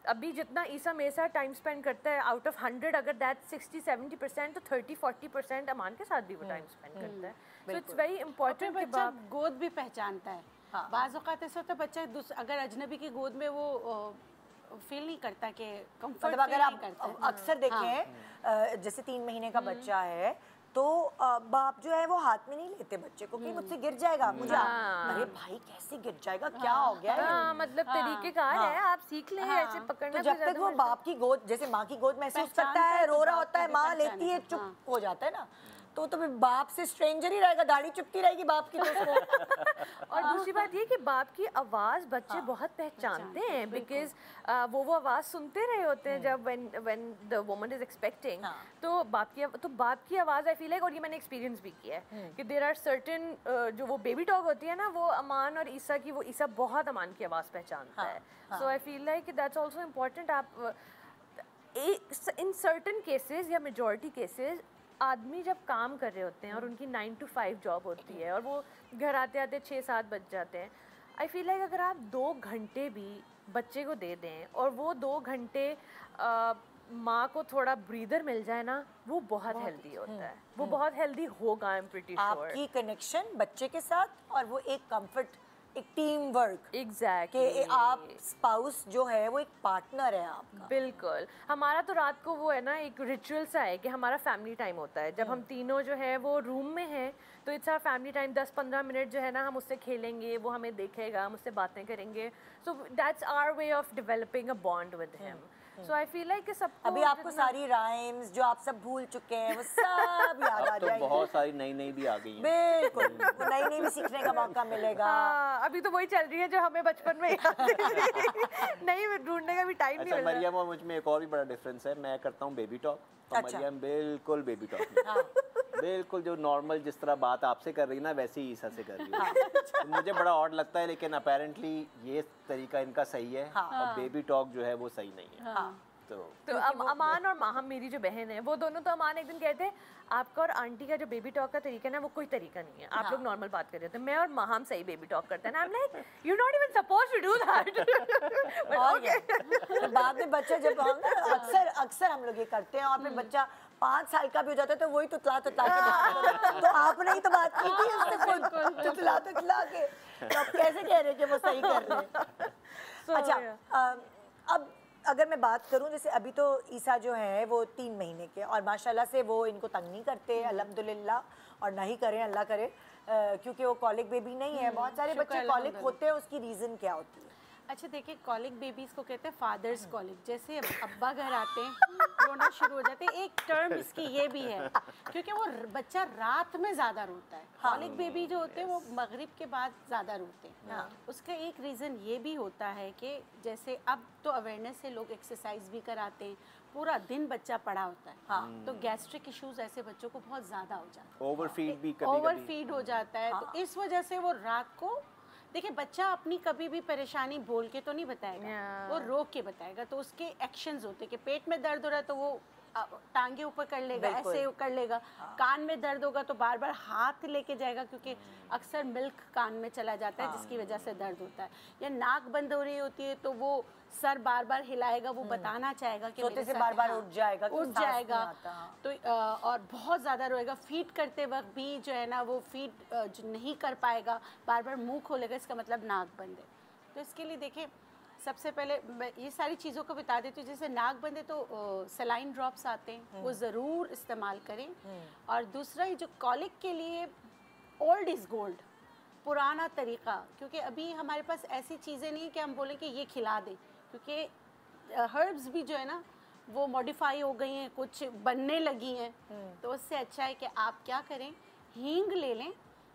अभी जितना ईसा मेरे साथ टाइम स्पेंड करता है, आउट ऑफ 100 अगर दैट 60-70%, तो 30-40% अमान के साथ भी वो टाइम स्पेंड करता है। सो इट्स वेरी इंपॉर्टेंट कि बच्चा गोद भी पहचानता है। बाज़ औक़ात ऐसा होता है बच्चा अगर अजनबी की गोद में वो फील नहीं करता कि कंफर्ट, मतलब अगर आप अक्सर देखें जैसे 3 महीने का बच्चा है तो बाप जो है वो हाथ में नहीं लेते बच्चे को कि मुझसे गिर जाएगा, मुझे अरे भाई कैसे गिर जाएगा, क्या हो गया है? मतलब तरीकेकार है, आप सीख लें ऐसे पकड़ना। तो जब तक वो बाप की गोद, जैसे माँ की गोद महसूस करता है, रो रहा होता है, माँ लेती है, चुप हो जाता है ना, तो फिर बाप से स्ट्रेंजर ही रहेगा, दाढ़ी चुपती रहेगी बाप की। तो और दूसरी बात ये कि बाप की आवाज़ बच्चे बहुत पहचानते हैं, बिकॉज वो आवाज़ सुनते रहे होते हैं जब when the woman is expecting, तो बाप की आवाज़ आई फील लाइक, और ये मैंने एक्सपीरियंस भी किया है कि देयर आर सर्टेन जो वो बेबी टॉक होती है ना, वो अमान और ईसा की, वो ईसा बहुत अमान की आवाज़ पहचानता है। So I feel like that's also important. आप इन सर्टेन केसेस या मेजॉरिटी केसेस आदमी जब काम कर रहे होते हैं और उनकी 9 to 5 जॉब होती है और वो घर आते आते 6-7 बज जाते हैं, आई फील लाइक अगर आप 2 घंटे भी बच्चे को दे दें और वो 2 घंटे माँ को थोड़ा ब्रीदर मिल जाए ना, वो बहुत हेल्दी होता है, वो बहुत हेल्दी होगा। आई एम प्रीटी श्योर आपकी कनेक्शन बच्चे के साथ और वो एक कंफर्ट, एक टीम वर्क, एग्जैक्टली, कि आप स्पाउस जो है वो एक पार्टनर है आपका। बिल्कुल। हमारा तो रात को वो है ना, एक रिचुअल सा है कि हमारा फैमिली टाइम होता है, जब हम तीनों जो है वो रूम में हैं, तो it's our family time. 10-15 minute जो है ना हम उससे खेलेंगे, वो हमें देखेगा, हम उससे बातें करेंगे। So that's our way of developing a bond with him. So I feel like कि सब अभी आपको सारी राइम्स जो आप सब भूल चुके हैं वो सब याद आ तो जाएंगी। बहुत सारी नई भी आ गई हैं। बिल्कुल, नई भी सीखने का मौका मिलेगा। हाँ, अभी तो वही चल रही है जो हमें बचपन में याद थी। नहीं, ढूंढने का भी टाइम नहीं मिल रहा। मरियम और मुझ में एक और भी बड़ा डिफरेंस है, मैं करता हूँ बेबी टॉक और मरियम बिल्कुल बेबी टॉक बिल्कुल जो नॉर्मल जिस तरह बात आपसे कर रही है ना, वैसे ही ईसा से कर रही है। तो मुझे बड़ा ऑड लगता है, लेकिन अपेरेंटली ये तरीका इनका सही है और बेबी टॉक जो है वो सही नहीं है। तो अमान और माहम, मेरी जो बहन है, वो दोनों, तो अमान एक दिन कहते हैं आपका और आंटी का जो बेबी टॉक का तरीका है ना, वो कोई तरीका नहीं है, आप लोग नॉर्मल बात कर रहे होते हैं। मैं और माहम सही बेबी टॉक करते हैं ना। I am like you not even supposed to do that. और बाद में बच्चा जब हम अक्सर हम लोग ये करते हैं और फिर बच्चा 5 साल का भी हो जाता है तो वही तुतला के तो आपने ही तो बात की थी उससे, तुतला के तो आप कैसे कह रहे हैं कि वो सही कर रहे हैं? अच्छा, अब अगर मैं बात करूं, जैसे अभी तो ईसा जो है वो 3 महीने के और माशाल्लाह से वो इनको तंग नहीं करते, अल्हम्दुलिल्लाह, और ना ही करें, अल्लाह करे, क्योंकि वो कॉलिक बेबी नहीं है। बहुत सारे बच्चे कॉलिक होते हैं, उसकी रीज़न क्या होती है? अच्छा देखिए, कॉलिक बेबीज़ को कहते हैं फादर्स कॉलिक। जैसे अब्बा घर आते हैं रोना शुरू हो जाते हैं, एक टर्म इसकी ये भी है क्योंकि वो बच्चा रात में ज़्यादा रोता है। कॉलिक बेबी जो होते हैं वो मगरिब के बाद ज़्यादा रोते हैं। उसका एक रीज़न ये भी होता है कि जैसे अब तो अवेयरनेस से लोग एक्सरसाइज भी कराते हैं, पूरा दिन बच्चा पड़ा होता है, तो गैस्ट्रिक इश्यूज ऐसे बच्चों को बहुत ज़्यादा हो जाता है, ओवरफीड भी ओवरफीड हो जाता है। तो इस वजह से वो रात को, देखिए बच्चा अपनी कभी भी परेशानी बोल के तो नहीं बताएगा, वो रो के बताएगा। तो उसके एक्शंस होते हैं कि पेट में दर्द हो रहा है तो वो टांगे ऊपर कर लेगा, ऐसे कर लेगा। कान में दर्द होगा तो बार बार हाथ लेके जाएगा, क्योंकि अक्सर मिल्क कान में चला जाता है जिसकी वजह से दर्द होता है। या नाक बंद हो रही होती है तो वो सर बार बार हिलाएगा, वो बताना चाहेगा कि सोते से बार बार उठ जाएगा, तो और बहुत ज़्यादा रोएगा। फीड करते वक्त भी जो है ना, वो फीड जो नहीं कर पाएगा, बार बार मुंह खोलेगा, इसका मतलब नाक बंद है। तो इसके लिए देखिए, सबसे पहले मैं ये सारी चीज़ों को बता देती हूँ। जैसे नाक बंद है तो सलाइन ड्रॉप्स आते हैं, वो ज़रूर इस्तेमाल करें। और दूसरा, ये जो कॉलिक के लिए ओल्ड इज़ गोल्ड, पुराना तरीका, क्योंकि अभी हमारे पास ऐसी चीज़ें नहीं कि हम बोलें कि ये खिला दें, क्योंकि हर्ब्स भी जो है ना वो मॉडिफाई हो गई हैं, कुछ बनने लगी हैं। तो उससे अच्छा है कि आप क्या करें, हींग ले लें,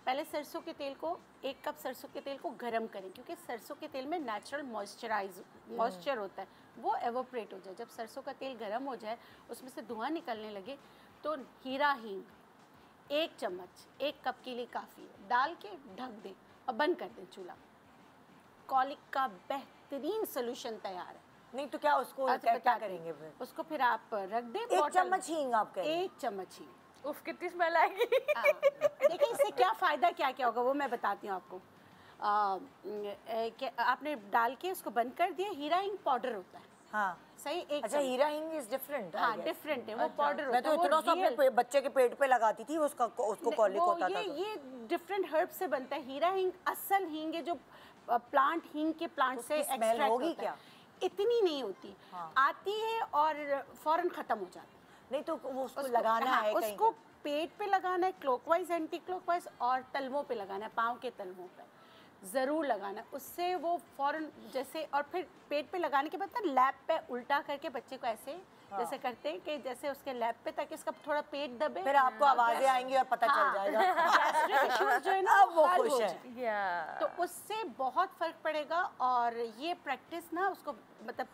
पहले सरसों के तेल को, 1 कप सरसों के तेल को गरम करें, क्योंकि सरसों के तेल में नेचुरल मॉइस्चर होता है, वो एवोपरेट हो जाए। जब सरसों का तेल गरम हो जाए, उसमें से धुआं निकलने लगे, तो हीरा हींग 1 चम्मच 1 कप के लिए काफ़ी है, डाल के ढक दें और बंद कर दें चूल्हा। कॉलिक का बेहतरीन सोल्यूशन तैयार है। नहीं तो क्या उसको क्या करेंगे फिर? उसको फिर आप रख दें 1 चम्मच हींग आप कहें? 1 चम्मच हींग। उफ कितनी स्मेल आएगी। देखिए इससे क्या फ़ायदा क्या क्या होगा वो मैं बताती हूँ आपको। आपने डाल के उसको बंद कर दिया, हीरा हींग पाउडर होता है। हाँ सही, 1 अच्छा, हीरा हींग इज डिफरेंट। हाँ डिफरेंट है, वो पाउडर होता मैं है। तो इतना सा अपने बच्चे के पेट पे लगाती थी, उसको कॉलिक होता था। ये डिफरेंट हर्ब से बनता है। हीरा हींग असल हींग है, जो प्लांट हींग के प्लांट से एक्सट्रैक्ट होगी होता क्या? है। इतनी नहीं होती, आती है और फौरन ख़त्म हो जाती है। नहीं तो वो उसको लगाना है कहीं उसको पेट पे लगाना है, क्लॉकवाइज एंटी क्लॉकवाइज, और तलवों पे लगाना है, पाँव के तलवों पे ज़रूर लगाना है। उससे वो फ़ौरन जैसे, और फिर पेट पे लगाने के बाद ना लैप पे उल्टा करके बच्चे को ऐसे जैसे करते हैं कि जैसे उसके लैप पे, ताकि इसका थोड़ा पेट दबे, फिर आपको आवाजें आएंगी और पता चल जाएगा। गैस्ट्रिक इश्यूज जो है ना अब वो हल खुश हो है। जाए। तो उससे बहुत फ़र्क पड़ेगा। और ये प्रैक्टिस ना उसको, मतलब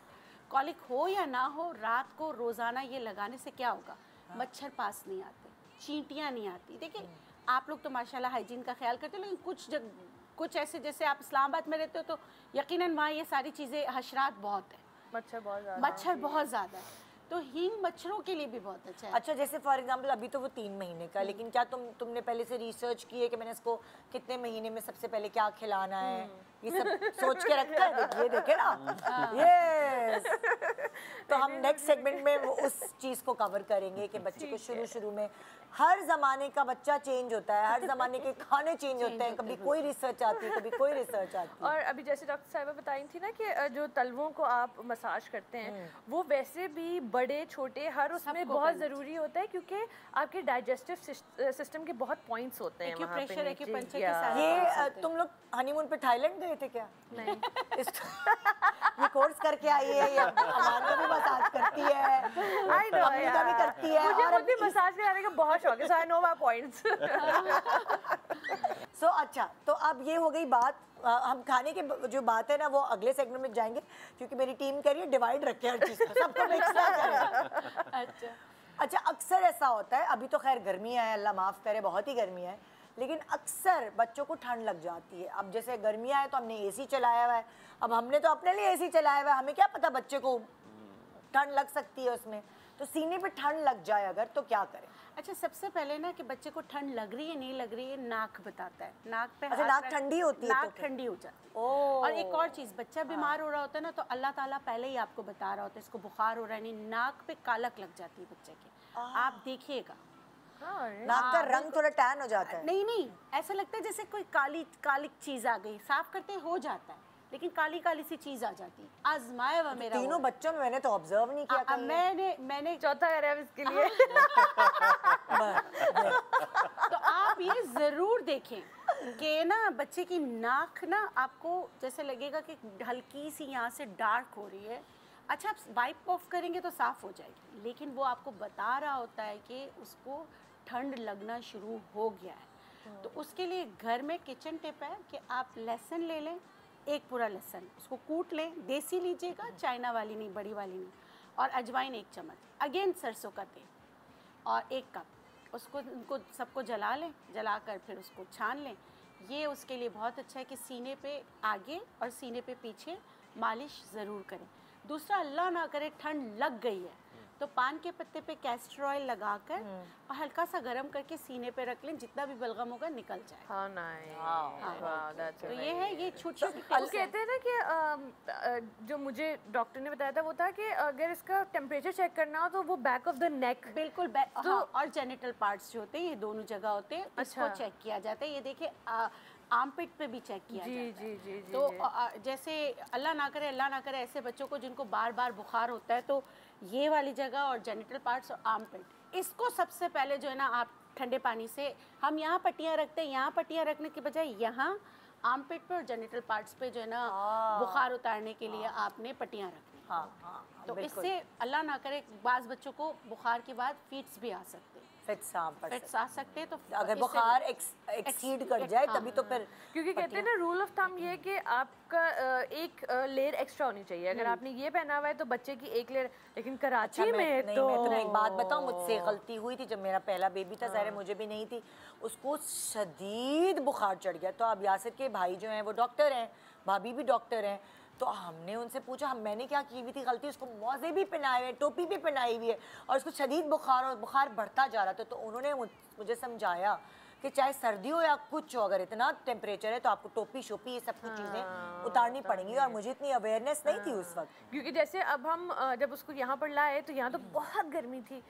कॉलिक हो या ना हो, रात को रोज़ाना ये लगाने से क्या होगा, मच्छर पास नहीं आते, चींटियाँ नहीं आती। देखिए आप लोग तो माशाल्लाह हाइजीन का ख्याल करते हो, लेकिन कुछ ऐसे, जैसे आप इस्लामाबाद में रहते हो तो यकीनन वहाँ ये सारी चीज़ें, हशरात बहुत है, मच्छर बहुत ज़्यादा है। तो हींग मच्छरों के लिए भी बहुत अच्छा है। अच्छा, जैसे फॉर एग्जांपल अभी तो वो 3 महीने का, लेकिन क्या तुमने पहले से रिसर्च की है कि मैंने इसको कितने महीने में सबसे पहले क्या खिलाना है, ये सब सोच के रखा है? देखिए ना, यस। तो हम नेक्स्ट सेगमेंट में उस चीज़ को कवर करेंगे कि बच्चे को शुरू में, हर ज़माने का बच्चा चेंज होता है, हर ज़माने के खाने चेंज होते हैं, कभी कोई रिसर्च आती है, कभी कोई रिसर्च आती है। और अभी जैसे डॉक्टर साहिबा बताई थी ना कि जो तलवों को आप मसाज करते हैं, वो वैसे भी बड़े छोटे हर उसमें बहुत ज़रूरी होता है, क्योंकि आपके डाइजेस्टिव सिस्टम के बहुत पॉइंट्स होते हैं वहाँ पे एक्यूप्रेशर, नीचे। एक्यूपंक्चर के सारे ये तुम लोग हनीमून पे थाईलैंड गए थे क्या? नहीं। ये कोर्स करके आई है, ये अमाना भी मसाज करती है, I know, अम्मिका भी करती है, मुझे और खुद भी मसाज कराने का बहुत शौक है, so I know my points। सो अच्छा, तो अब ये हो गई बात, हम खाने के जो बात है ना वो अगले सेगमेंट में जाएंगे, क्योंकि मेरी टीम कह रही है डिवाइड रखे हर चीज़ को, सबको मिक्स ना करें। अच्छा, अक्सर ऐसा होता है, अभी तो खैर गर्मियाँ हैं, अल्लाह माफ़ करे, बहुत ही गर्मियाँ हैं, लेकिन अक्सर बच्चों को ठंड लग जाती है। अब जैसे गर्मियाँ हैं तो हमने एसी चलाया हुआ है, अब हमने तो अपने लिए एसी चलाया हुआ है, हमें क्या पता बच्चे को ठंड लग सकती है उसमें, तो सीने पे ठंड लग जाए अगर, तो क्या करें? अच्छा, सबसे पहले ना कि बच्चे को ठंड लग रही है नहीं लग रही है, नाक बताता है। नाक पे अच्छा, हाथ नाक रख- ठंडी होती है तो नाक फिर? ठंडी हो जाती है। ओह। और एक और चीज़, बच्चा बीमार हो रहा होता है ना, तो अल्लाह ताला पहले ही आपको बता रहा होता है इसको बुखार हो रहा है, नहीं, नाक पे कालक लग जाती है बच्चे के, आप देखिएगा। नाक का रंग थोड़ा टैन हो जाता है। नहीं, ऐसा लगता है जैसे कोई काली चीज़ आ गई, साफ करते हो जाता है, लेकिन काली काली सी चीज़ आ जाती है। आजमाया हुआ मेरा तीनों बच्चों में मैंने तो ऑब्जर्व नहीं किया कहीं। मैंने चौथा कर रहे हैं इसके लिए। तो आप ये ज़रूर देखें कि ना बच्चे की नाक ना आपको जैसे लगेगा कि हल्की सी यहाँ से डार्क हो रही है। अच्छा, आप वाइप ऑफ करेंगे तो साफ़ हो जाएगी, लेकिन वो आपको बता रहा होता है कि उसको ठंड लगना शुरू हो गया है। तो उसके लिए घर में किचन टिप है कि आप लहसुन ले लें, एक पूरा लहसुन, उसको कूट लें, देसी लीजिएगा, चाइना वाली नहीं, बड़ी वाली नहीं, और अजवाइन 1 चम्मच, अगेन सरसों का तेल और 1 कप, उसको उनको सबको जला लें, जलाकर फिर उसको छान लें। ये उसके लिए बहुत अच्छा है कि सीने पे आगे और सीने पे पीछे मालिश ज़रूर करें। दूसरा, अल्लाह ना करे ठंड लग गई है तो पान के पत्ते पे कैस्टर ऑयल लगाकर और हल्का सा गर्म करके सीने पे रख लें, जितना भी बलगम होगा निकल जाए। How nice. Wow, that's तो ये है, ये छोटी छोटी वो कहते हैं ना कि जो मुझे डॉक्टर ने बताया था वो था कि अगर इसका टेम्परेचर चेक करना हो तो वो बैक ऑफ द नेक, बिल्कुल तो हाँ, और जेनिटल पार्ट्स जो होते हैं ये दोनों जगह होते हैं, इसको चेक किया जाता है। ये देखिए आर्मपिट पे भी चेक किया जाता है। जी। तो जैसे अल्लाह ना करे ऐसे बच्चों को जिनको बार बार बुखार होता है, तो ये वाली जगह और जेनिटल पार्ट्स और आर्मपिट, इसको सबसे पहले जो है ना आप ठंडे पानी से, हम यहाँ पट्टियाँ रखते हैं, यहाँ पट्टियाँ रखने के बजाय यहाँ आर्मपिट पे और जेनिटल पार्ट्स पे जो है ना बुखार उतारने के लिए आपने पट्टियाँ रखनी। हाँ, तो इससे अल्लाह ना करे बाज़ बच्चों को बुखार के बाद फीट्स भी आ सकते हैं। फिट्स हाँ पड़ फिट्स आ सकते हैं। तो अगर इससे- बुखार एक्सीड कर जाए तभी तो फिर क्योंकि कहते हैं ना रूल ऑफ थंब ये है कि आपका एक लेयर एक्स्ट्रा होनी चाहिए। अगर आपने ये पहना हुआ है तो बच्चे की एक लेयर, लेकिन कराची में मैं तो तुम्हें एक बात बताऊं, मुझसे गलती हुई थी जब मेरा पहला बेबी था, ज़ाहिर है मुझे भी नहीं थी, उसको शदीद बुखार चढ़ गया। तो अब यासिर के भाई जो हैं वो डॉक्टर हैं, भाभी भी डॉक्टर हैं, तो हमने उनसे पूछा मैंने क्या की हुई थी गलती, उसको मौजे भी पहनाए हुए, टोपी भी पहनाई हुई है और उसको शदीद बुखार और बुखार बढ़ता जा रहा था। तो उन्होंने मुझे समझाया कि चाहे सर्दी हो या कुछ हो, अगर इतना टेम्परेचर है तो आपको टोपी शोपी ये सब कुछ चीज़ें उतारनी पड़ेंगी। और मुझे इतनी अवेयरनेस नहीं थी उस वक्त। क्योंकि जैसे अब हम जब उसको यहाँ पर लाए तो यहाँ तो बहुत गर्मी थी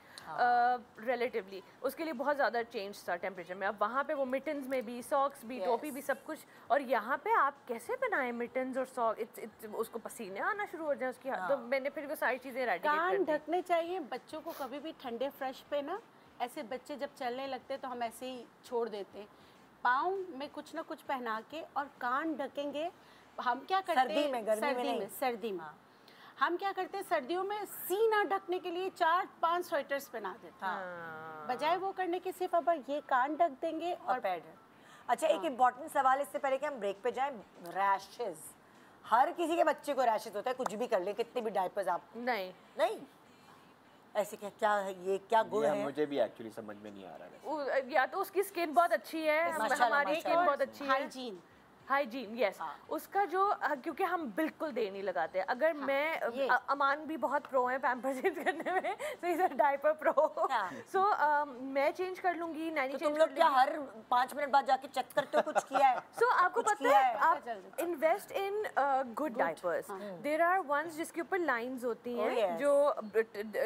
रिलेटिवली, उसके लिए बहुत ज़्यादा चेंज था टेम्परेचर में। अब वहाँ पे वो मिटन्स में भी, सॉक्स भी, टोपी भी, सब कुछ। और यहाँ पे आप कैसे बनाएं मिटन्स और सॉक, उसको पसीने आना शुरू हो जाए उसकी। तो मैंने फिर वो सारी चीज़ें कान ढकने चाहिए बच्चों को कभी भी ठंडे फ्रेश पे ना। ऐसे बच्चे जब चलने लगते हैं तो हम ऐसे ही छोड़ देते हैं, पाँव में कुछ ना कुछ पहना के और कान ढकेंगे। हम क्या करते हैं सर्दी में, गर्मी में सर्दी में हम क्या करते हैं, सर्दियों में सीना ढकने के लिए 4-5 स्वेटर्स पहना देते हैं, बजाय वो करने के सिर्फ अब ये कान ढक देंगे और पैड। अच्छा एक इम्पॉर्टेंट सवाल इससे पहले कि हम ब्रेक पे जाएं, रैशेस, हर किसी के बच्चे को रैशेस होता है, कुछ भी कर ले, कितने भी डायपर्स आप नहीं ऐसे क्या है, ये क्या गुण है? मुझे भी एक्चुअली समझ में नहीं आ रहा है। या तो उसकी स्किन बहुत अच्छी है, हमारी स्किन बहुत अच्छी है, हाइजीन यस। उसका जो क्योंकि हम बिल्कुल देर नहीं लगाते। अगर मैं अमान भी बहुत प्रो है पैम्पर्स चेंज करने में, so is a diaper pro. So मैं चेंज कर लूंगी, नैनी तो तुम लोग क्या हर 5 मिनट बाद जाके चेक करते हो कुछ किया है? सो आपको पता है आप invest in good diapers. There are ones जिसके ऊपर लाइंस होती हैं जो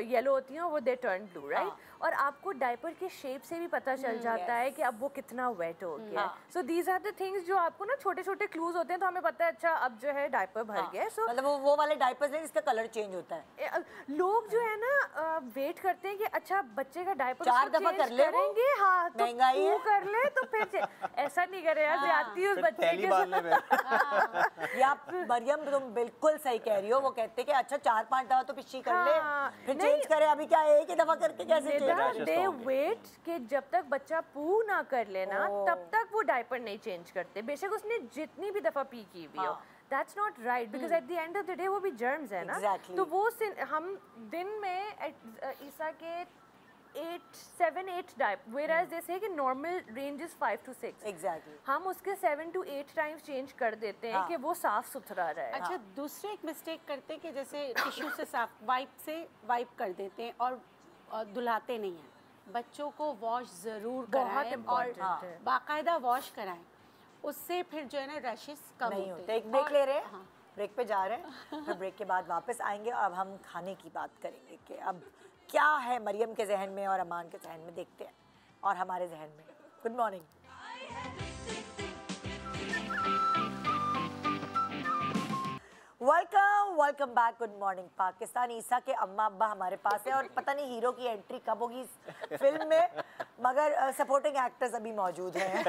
येलो होती हैं, वो दे टर्न ब्लू, राइट? और आपको डायपर के शेप से भी पता चल जाता है कि अब वो कितना वेट हो गया। So these are the things जो आपको ना छोटे छोटे क्लूज होते हैं, तो हमें पता है अच्छा अब जो है डायपर भर गया। सो मतलब वो वाले डायपर्स हैं जिसका कलर चेंज होता है। लोग जो है ना वेट करते हैं कि अच्छा बच्चे का डायपर 4 दफा कर ले करेंगे, हाँ तो महंगाई है कर ले तो फिर ऐसा नहीं करे यार, जाती उस बच्चे पहली बार ले या मरियम तुम बिल्कुल सही कह रही हो। वो कहते हैं कि अच्छा 4-5 दफा तो पिछी कर ले, फिर चेंज करे, अभी क्या एक ही दफा करके कैसे चेंज? दे वेट कि जब तक बच्चा पू ना कर लेना तब तक वो डायपर नहीं चेंज करते, बेशक उसने जितनी भी दफा पी की हुई हो। That's not right because at the end of the day वो भी germs है ना। तो वो हम दिन में ईसा के 7-8 डायपर, whereas they say कि normal range is 5 to 6। Exactly। हम उसके 7 to 8 टाइम्स चेंज कर देते हैं कि वो साफ सुथरा रहे। अच्छा दूसरे एक मिस्टेक करते हैं कि जैसे टिश्यू से साफ वाइप कर देते हैं और धुलाते नहीं हैं। बच्चों को वॉश ज़रूर कराएं और बाकायदा वॉश कराएं, उससे फिर जो है ना रैशेस कम नहीं होते। एक ब्रेक ले रहे हैं, ब्रेक पे जा रहे हैं, फिर ब्रेक के बाद वापस आएंगे और अब हम खाने की बात करेंगे कि अब क्या है मरियम के जहन में और अमान के जहन में, देखते हैं, और हमारे जहन में। Good morning. Welcome back. Good morning Pakistan. Isa के अम्मा अब्बा हमारे पास है और पता नहीं हीरो की एंट्री कब होगी इस फिल्म में, मगर सपोर्टिंग एक्टर्स अभी मौजूद हैं।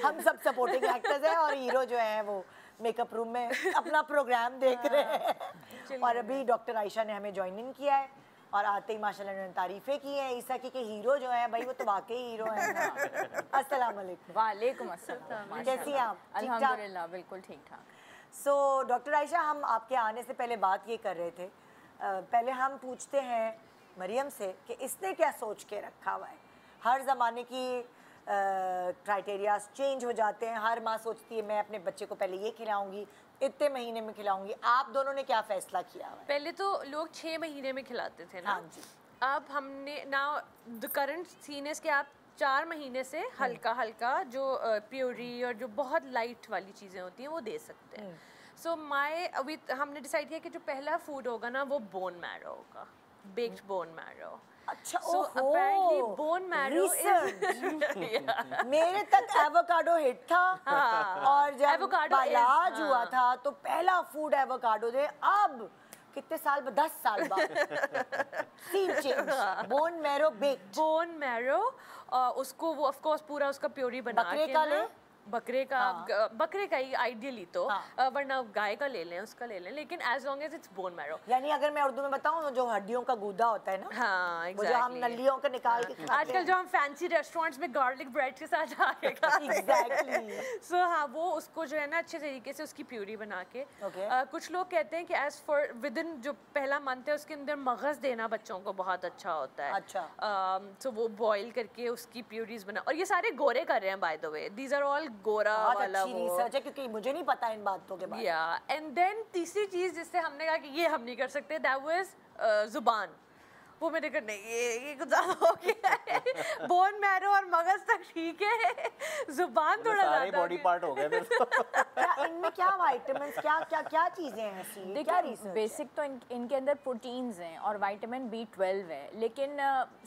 हम सब सपोर्टिंग एक्टर्स हैं और हीरो जो है वो मेकअप रूम में अपना प्रोग्राम देख रहे हैं। और अभी डॉक्टर आयशा ने हमें ज्वाइन इन किया है और आते ही माशाल्लाह उन्होंने तारीफें की हैं ईसा की कि हीरो जो है भाई वो तो वाकई हीरो है ना। अस्सलाम वालेकुम। वालेकुम अस्सलाम। कैसी हैं आप? अल्हम्दुलिल्लाह बिल्कुल ठीक ठाक। सो डॉक्टर आयशा, हम आपके आने से पहले बात ये कर रहे थे, पहले हम पूछते हैं मरियम से कि इसने क्या सोच के रखा हुआ है। हर ज़माने की क्राइटेरियाज चेंज हो जाते हैं। हर माँ सोचती है मैं अपने बच्चे को पहले ये खिलाऊंगी, इतने महीने में खिलाऊंगी। आप दोनों ने क्या फैसला किया हुआ है? पहले तो लोग 6 महीने में खिलाते थे ना। हाँ जी। अब हमने now the current scene is कि आप 4 महीने से हल्का हल्का जो प्योरी और जो बहुत लाइट वाली चीज़ें होती हैं वो दे सकते हैं। सो अभी हमने डिसाइड किया कि जो पहला फूड होगा ना वो बोन मैरो होगा, बेक्ड बोन मैरो। अच्छा, so apparently bone marrow is मेरे तक एवोकाडो हिट था और जब बालाज हुआ था तो पहला फूड एवोकाडो थे। अब कितने साल बाद, 10 साल बाद scene change, bone marrow baked. Bone marrow उसको वो ऑफ कोर्स पूरा उसका प्योरी बना बकरे के का ले, बकरे का ही आइडियली तो, वरना गाय का ले लें, उसका ले लें, लेकिन as long as it's bone marrow. यानी अगर मैं उर्दू में बताऊं, जो हड्डियों का गूदा होता है ना, हाँ, वो जो हम नलियों का निकाल के खाते हैं। आजकल जो हम फैंसी रेस्टोरेंट्स में गार्लिक ब्रेड के साथ आएगा, एग्जैक्टली। सो हाँ, वो उसको जो है ना अच्छे तरीके से उसकी प्यूरी बना के, कुछ लोग कहते हैं कि एज फॉर विद इन जो पहला मंथ है उसके अंदर मगज देना बच्चों को बहुत अच्छा होता है। अच्छा। तो वो बॉईल करके उसकी प्यूरीज बना, और ये सारे गोरे कर रहे हैं by the way, these are all गोरा वाला अच्छी रिसर्च है, क्योंकि मुझे नहीं पता इन बातों के बारे में। या एंड देन तीसरी चीज जिससे हमने कहा कि ये हम नहीं कर सकते, दैट वाज जुबान। वो मेरे को नहीं, ये कुछ ज्यादा हो गया है। बोन मैरो और मगज तक ठीक है, जुबान थोड़ा ज्यादा, सारे बॉडी पार्ट हो गए फिर तो। क्या इनमें क्या विटामिन्स, क्या चीजें हैं ऐसी, क्या रिसर्च? बेसिक तो इनके अंदर प्रोटीन्स हैं और विटामिन B12 है, लेकिन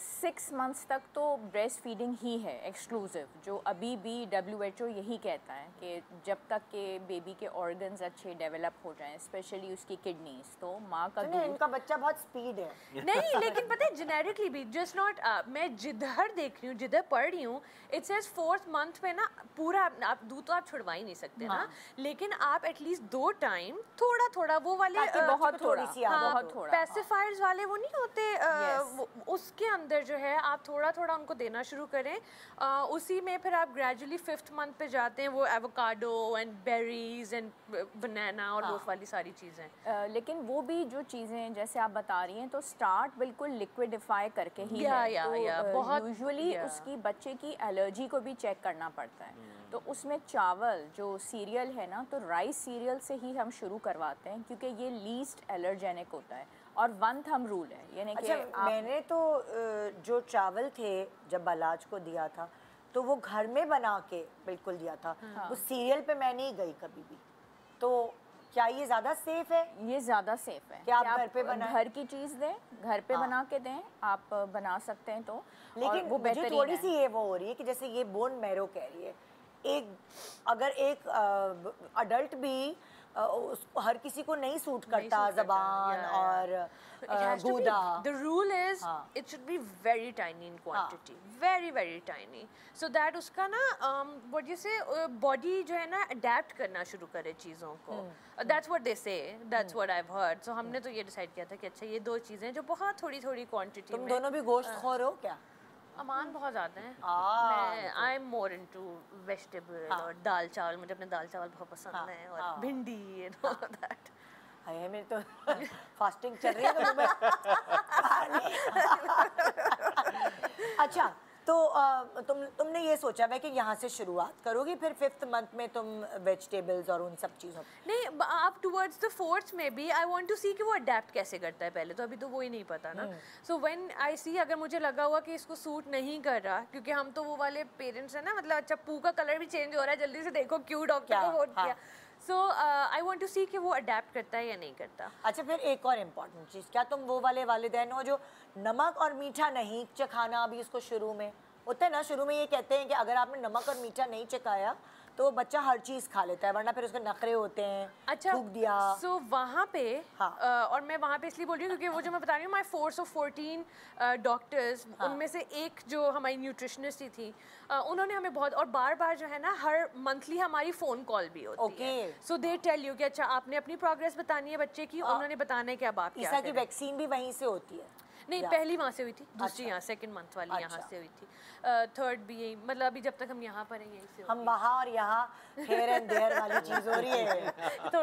6 मंथ्स तक तो ब्रेस्ट फीडिंग ही है एक्सक्लूसिव, जो अभी भी WHO यही कहता है कि जब तक के बेबी के ऑर्गन्स अच्छे डेवलप हो जाएं, स्पेशली उसकी किडनीज, तो माँ का दूध। इनका बच्चा बहुत स्पीड है। नहीं, लेकिन पता है जेनेटिकली भी, जस्ट नॉट, मैं जिधर देख रही हूँ, जिधर पढ़ रही हूँ, इट सेज 4th मंथ में ना पूरा आप दूध तो आप छुड़वा ही नहीं सकते ना, लेकिन आप एटलीस्ट 2 टाइम थोड़ा थोड़ा वो वाले बहुत थोड़ा, बहुत थोड़ा पेसिफायर्स वाले वो नहीं होते, उसके अंदर जो है आप थोड़ा थोड़ा उनको देना शुरू करें, उसी में फिर आप ग्रेजुअली 5th मंथ पे जाते हैं, वो एवोकाडो एंड बेरीज एंड बनाना और वो वाली सारी चीज़ें। लेकिन वो भी जो चीज़ें जैसे आप बता रही हैं, तो स्टार्ट बिल्कुल लिक्विडिफाई करके ही है, तो बहुत यूजुअली उसकी बच्चे की एलर्जी को भी चेक करना पड़ता है। तो उसमें चावल जो सीरियल है ना, तो राइस सीरियल से ही हम शुरू करवाते हैं, क्योंकि ये लीस्ट एलर्जेनिक होता है और 1 थंब रूल है, यानी कि मैंने तो जो चावल थे जब बालाज को दिया था, तो वो घर में बना के बिल्कुल दिया था। वो सीरियल पे मैं नहीं गई कभी भी। तो क्या ये ज़्यादा सेफ है? ये ज़्यादा सेफ है कि आप घर पे बनाएं? घर की चीज़ दें, घर पे बना के दें, आप बना सकते हैं तो। लेकिन वो मुझे थोड़ी सी ये वो हो रही है कि जैसे ये बोन मैरो कह रही है, अगर एक अडल्ट भी हर किसी को नहीं सूट करता ज़बान और गूदा। The rule is it should be very tiny in quantity, very very tiny, so that उसका ना what you say body जो है ना adapt करना शुरू करे चीज़ों को। That's what they say, that's what I've heard. So हमने तो ये डिसाइड किया था कि अच्छा ये 2 चीज़ें जो बहुत थोड़ी थोड़ी क्वांटिटी में। तुम दोनों भी गोश्त खौर हो क्या? अमान बहुत ज़्यादा है। मैं I am more into vegetable और दाल चावल, मुझे अपने दाल चावल बहुत पसंद है, और भिंडी एंड ऑल दैट। हाय, मेरी तो फास्टिंग चल रही है तो मैं अच्छा, तो तुमने ये सोचा है कि यहाँ से शुरुआत करोगी, फिर 5th मंथ में तुम वेजिटेबल्स और उन सब चीज़ों? नहीं, आप टुवर्ड्स द 4th में भी आई वांट टू सी कि वो अडेप्ट कैसे करता है, पहले तो अभी तो वो ही नहीं पता ना। सो व्हेन आई सी, अगर मुझे लगा हुआ कि इसको सूट नहीं कर रहा, क्योंकि हम तो वो वाले पेरेंट्स हैं ना, मतलब अच्छा पू का कलर भी चेंज हो रहा है, जल्दी से देखो क्यों डॉक्टर को वोट किया। सो आई वांट टू सी कि वो अडेप्ट करता है या नहीं करता। अच्छा, फिर एक और इम्पॉर्टेंट चीज़, क्या तुम वो वाले वालिदैन हो जो नमक और मीठा नहीं चखाना अभी उसको शुरू में होता है ना? शुरू में ये कहते हैं कि अगर आपने नमक और मीठा नहीं चखाया तो बच्चा हर चीज़ खा लेता है, वरना फिर उसके नखरे होते हैं। अच्छा, थूक दिया। सो वहाँ पे और मैं वहाँ पे इसलिए बोल रही हूँ क्योंकि वो जो मैं बता रही हूँ, माई 4 of 14 डॉक्टर्स, उनमें से एक जो हमारी न्यूट्रिशनिस्ट ही थी, उन्होंने हमें बहुत, और बार बार जो है ना हर मंथली हमारी फ़ोन कॉल भी होती है। सो दे टेल यू कि अच्छा आपने अपनी प्रोग्रेस बतानी है बच्चे की, उन्होंने बताना है कि अब आप क्या ईसा की वैक्सीन भी वहीं से होती है? नहीं, पहली वहाँ से हुई थी, दूसरी यहाँ 2nd मंथ वाली यहाँ से हुई थी, 3rd भी यही, मतलब अभी जब तक हम यहाँ पर हैं यहीं से। हम वहाँ और यहाँ हेयर एंड देयर वाली चीज़ हो रही है,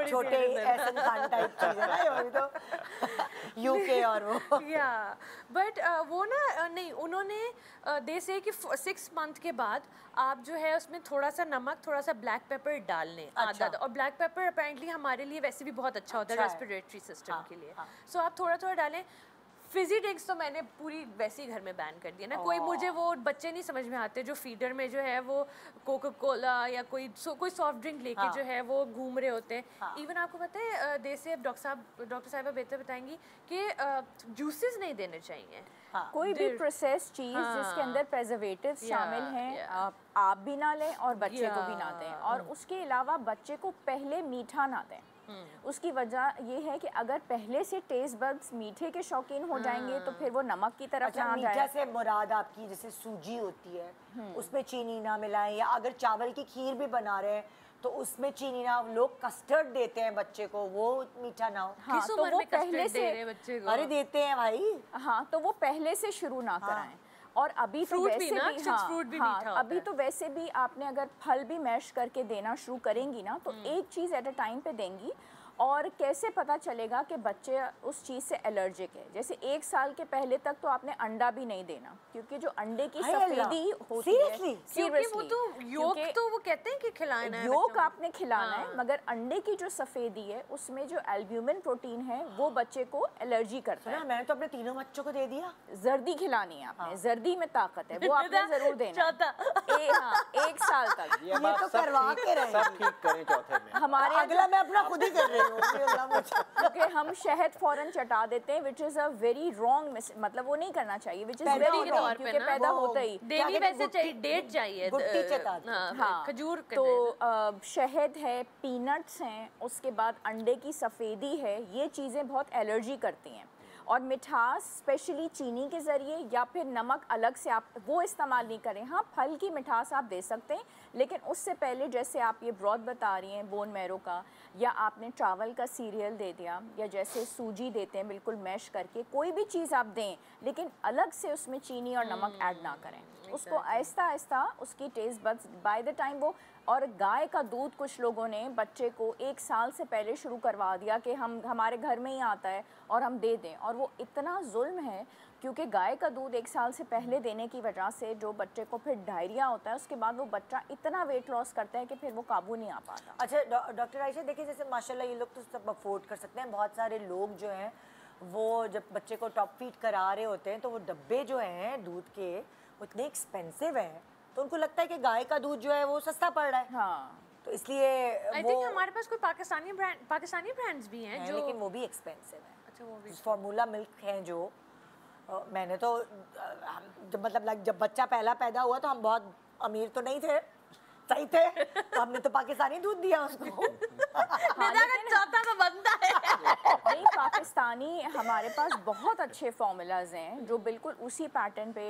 छोटे एहसन खान टाइप चीज़ है ना ये तो यूके और वो। या बट वो ना नहीं, उन्होंने दे से कि 6 मंथ के बाद आप जो है उसमें थोड़ा सा नमक, थोड़ा सा ब्लैक पेपर डाल लें। अच्छा। और ब्लैक पेपर अपेरेंटली हमारे लिए वैसे भी बहुत अच्छा होता है रेस्पिरेटरी सिस्टम के लिए। सो आप थोड़ा थोड़ा डालें। फिजी ड्रिंक्स तो मैंने पूरी वैसे ही घर में बैन कर दिया ना। कोई मुझे वो बच्चे नहीं समझ में आते जो फीडर में जो है वो कोका कोला या कोई सॉफ्ट ड्रिंक लेके जो है वो घूम रहे होते हैं। इवन आपको पता है देसी डॉक्टर साहिबा बेहतर बताएंगी कि जूसेस नहीं देने चाहिए। कोई भी प्रोसेस चीज़ जिसके अंदर प्रिजर्वेटिव्स शामिल हैं आप भी ना लें और बच्चे को भी ना दें। और उसके अलावा बच्चे को पहले मीठा ना दें। उसकी वजह ये है कि अगर पहले से टेस्ट बड्स मीठे के शौकीन हो जाएंगे तो फिर वो नमक की तरफ अच्छा, ना मीठा जाए। से मुराद आपकी जैसे सूजी होती है उसमें चीनी ना मिलाएं, या अगर चावल की खीर भी बना रहे हैं तो उसमें चीनी ना, लोग कस्टर्ड देते हैं बच्चे को, वो मीठा ना हो। हाँ, किस तो उम्र वो में पहले कस्टर्ड से दे रहे हैं बच्चे को? अरे देते हैं भाई। हाँ, तो वो पहले से शुरू ना कराएं। और अभी तो Fruit वैसे भी ना, भी कुछ fruit भी हाँ, मीठा होता अभी है। तो वैसे भी आपने अगर फल भी मैश करके देना शुरू करेंगी ना तो एक चीज़ एट अ टाइम पे देंगी। और कैसे पता चलेगा कि बच्चे उस चीज़ से एलर्जिक है? जैसे 1 साल के पहले तक तो आपने अंडा भी नहीं देना, क्योंकि जो अंडे की हाय अल्लाह, सफेदी होती seriously? है, क्योंकि वो तो योग क्योंकि तो वो कहते हैं कि खिलाना है योग बच्चों को। आपने खिलाना है, मगर अंडे की जो सफेदी है उसमें जो एल्ब्यूमिन प्रोटीन है वो बच्चे को एलर्जी करता सुना, है। मैंने तो अपने तीनों बच्चों को दे दिया। जर्दी खिलानी है आपने, जर्दी में ताकत है, वो आपने जरूर देना है। चौथा। हाँ, 1 साल तक। ये बात तो सब करवा ठीक- के रहे। सब ठीक करें चौथे में। हमारे यहाँ अगला मैं अपना खुद ही कर रही हूँ। ये अल्लाह मुझे- क्योंकि हम शहद फौरन चटा देते हैं, which is a very wrong, मतलब वो नहीं करना चाहिए, विच इज़ पैदा वेरी होते रॉन्ग, तौर पे क्योंकि ना पैदा वो होता ही। क्या डेली कहते हैं, वैसे चाहिए, डेट चाहिए। गुट्टी चटाते हैं। हाँ, खजूर तो शहद है, पीनट्स हैं, उसके बाद अंडे की सफ़ेदी है, ये चीज़ें बहुत एलर्जी करती हैं। और मिठास स्पेशली चीनी के ज़रिए या फिर नमक अलग से आप वो इस्तेमाल नहीं करें। हाँ, फल की मिठास आप दे सकते हैं, लेकिन उससे पहले जैसे आप ये ब्रॉथ बता रही हैं बोन मैरो का, या आपने चावल का सीरियल दे दिया, या जैसे सूजी देते हैं बिल्कुल मैश करके, कोई भी चीज़ आप दें लेकिन अलग से उसमें चीनी और नमक ऐड ना करें। उसको आहिस्ता आहिस्ता उसकी taste buds by the time वो। और गाय का दूध कुछ लोगों ने बच्चे को 1 साल से पहले शुरू करवा दिया कि हमारे घर में ही आता है और हम दे दें, और वो इतना जुल्म है, क्योंकि गाय का दूध 1 साल से पहले देने की वजह से जो बच्चे को फिर डायरिया होता है, उसके बाद वो बच्चा इतना वेट लॉस करता है कि फिर वो काबू नहीं आ पाता। अच्छा डॉक्टर आयशा, देखिए जैसे माशाल्लाह ये लोग तो सब अफोर्ड कर सकते हैं। बहुत सारे लोग जो हैं वो जब बच्चे को टॉप फीड करा रहे होते हैं तो वो डब्बे जो हैं दूध के वो इतने एक्सपेंसिव हैं, तो उनको लगता है कि गाय का दूध जो है वो सस्ता पड़ रहा है। हाँ, तो इसलिए आई वो थिंक हमारे पास कोई पाकिस्तानी ब्रांड्स भी हैं जो, लेकिन वो भी एक्सपेंसिव है। अच्छा वो भी फार्मूला मिल्क हैं जो मैंने तो जब मतलब जब बच्चा पहला पैदा हुआ तो हम बहुत अमीर तो नहीं थे, सही थे, तो हमने तो पाकिस्तानी दूध दिया उसको। हाँ, लेकिन चौथा तो बनता है। नहीं, पाकिस्तानी हमारे पास बहुत अच्छे फार्मूलाज हैं जो बिल्कुल उसी पैटर्न पे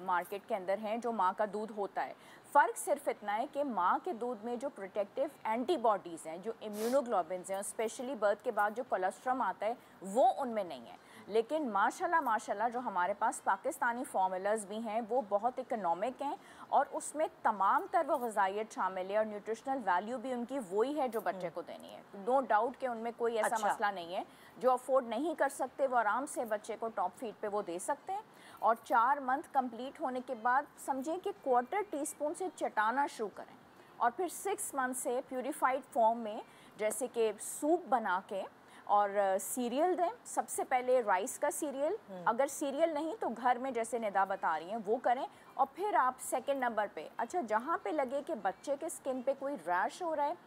मार्केट के अंदर हैं जो माँ का दूध होता है। फ़र्क सिर्फ इतना है कि माँ के दूध में जो प्रोटेक्टिव एंटीबॉडीज़ हैं, जो इम्यूनोग्लोबिन्स हैं, स्पेशली बर्थ के बाद जो कोलेस्ट्रॉल आता है वो उनमें नहीं है। लेकिन माशाल्लाह जो हमारे पास पाकिस्तानी फार्मूलाज भी हैं वो बहुत इकोनॉमिक हैं, और उसमें तमाम तर वो ग़िज़ाइयत शामिल है और न्यूट्रिशनल वैल्यू भी उनकी वही है जो बच्चे को देनी है। नो डाउट कि उनमें कोई ऐसा अच्छा। मसला नहीं है। जो अफोर्ड नहीं कर सकते वो आराम से बच्चे को टॉप फीड पे वो दे सकते हैं। और 4 मंथ कंप्लीट होने के बाद समझें कि 1/4 टीस्पून से चटाना शुरू करें, और फिर 6 मंथ से प्यूरिफाइड फॉर्म में जैसे कि सूप बना के और सीरियल दें। सबसे पहले राइस का सीरियल, अगर सीरियल नहीं तो घर में जैसे निदा बता रही हैं वो करें। और फिर आप सेकंड नंबर पे, अच्छा जहाँ पे लगे कि बच्चे के स्किन पे कोई रैश हो रहा है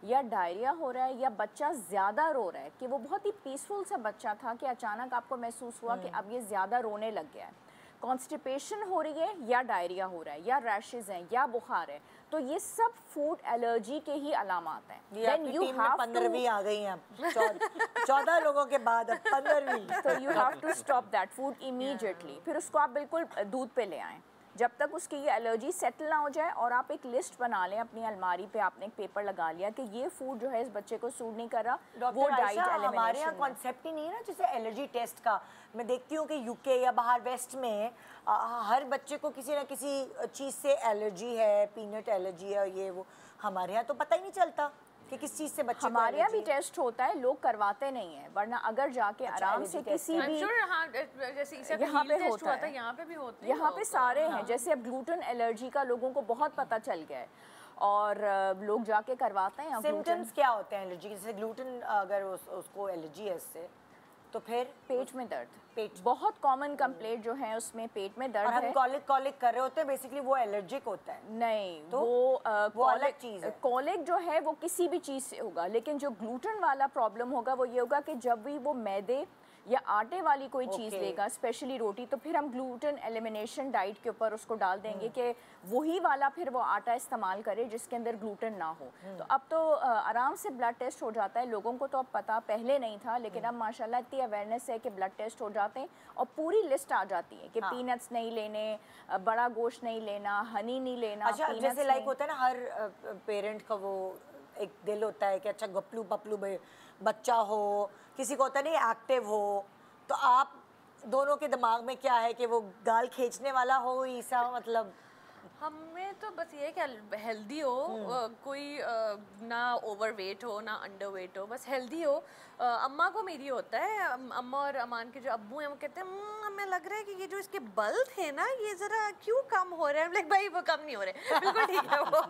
या डायरिया हो रहा है या बच्चा ज़्यादा रो रहा है, कि वो बहुत ही पीसफुल सा बच्चा था कि अचानक आपको महसूस हुआ कि अब ये ज़्यादा रोने लग गया है, कॉन्स्टिपेशन हो रही है या डायरिया हो रहा है या रैशेज़ हैं या बुखार है, तो ये सब फूड एलर्जी के ही अलामात हैं। ये आपकी टीम में 15वीं आ गई हैं अब। 14 लोगों के बाद अब 15वीं। तो you have to stop that food immediately. फिर उसको आप बिल्कुल दूध पे ले आएँ जब तक उसकी ये एलर्जी सेटल ना हो जाए, और आप एक लिस्ट बना लें अपनी अलमारी पे, आपने एक पेपर लगा लिया कि ये फूड जो है इस बच्चे को सूट नहीं कर रहा, वो डॉक्टर डाइट आयशा, हमारे यहाँ एलिमिनेशन। कॉन्सेप्ट ही नहीं है ना जैसे एलर्जी टेस्ट का। मैं देखती हूँ कि यूके या बाहर वेस्ट में हर बच्चे को किसी ना किसी चीज़ से एलर्जी है, पीनट एलर्जी है, ये वो। हमारे यहाँ तो पता ही नहीं चलता कि किस चीज़ से बच्चे को हमारे यहाँ भी allergy है। टेस्ट होता है, लोग करवाते नहीं है, वरना अगर जाके आराम से allergy किसी test I'm भी sure, हाँ, जैसे ईसा का यहाँ heel पे test होता हुआ है। था, यहाँ पे भी होते हैं यहाँ पे लोग। सारे हैं। जैसे अब ग्लूटेन एलर्जी का लोगों को बहुत पता चल गया है, और लोग जाके करवाते हैं। सिम्टम्स क्या होते हैं एलर्जी के? जैसे ग्लूटेन अगर उसको एलर्जी है इससे, तो फिर पेट में दर्द, पेट बहुत कॉमन कंप्लेंट जो है उसमें पेट में और दर्द हम है। कॉलिक कर रहे होते हैं, बेसिकली वो एलर्जिक होता है। नहीं, तो वो अलग चीज़ है। कॉलिक जो है वो किसी भी चीज़ से होगा, लेकिन जो ग्लूटेन वाला प्रॉब्लम होगा वो ये होगा कि जब भी वो मैदे या आटे वाली कोई चीज़ लेगा, स्पेशली रोटी, तो फिर हम ग्लूटेन एलिमिनेशन डाइट के ऊपर उसको डाल देंगे कि वही वाला फिर वो आटा इस्तेमाल करे जिसके अंदर ग्लूटेन ना हो। तो अब तो आराम से ब्लड टेस्ट हो जाता है, लोगों को तो अब पता पहले नहीं था, लेकिन अब माशाल्लाह इतनी अवेयरनेस है कि ब्लड टेस्ट हो जाते हैं और पूरी लिस्ट आ जाती है कि पीनट्स नहीं लेने, बड़ा गोश्त नहीं लेना, हनी नहीं लेना। अच्छा, जैसे लाइक होता है ना, हर पेरेंट का वो एक दिल होता है कि अच्छा गपलू पपलू बच्चा हो, किसी को होता है नहीं एक्टिव हो, तो आप दोनों के दिमाग में क्या है कि वो गाल खींचने वाला हो, ईसा मतलब? हमें तो बस ये है कि हेल्दी हो, कोई ना ओवरवेट हो ना अंडरवेट हो, बस हेल्दी हो। अम्मा को मेरी होता है, अम्मा और अमान के जो अब्बू हैं वो कहते हैं हमें लग रहा है कि ये जो इसके बल थे ना ये ज़रा क्यों कम हो रहे हैं। लाइक भाई वो कम नहीं हो रहे, बिल्कुल ठीक है वो।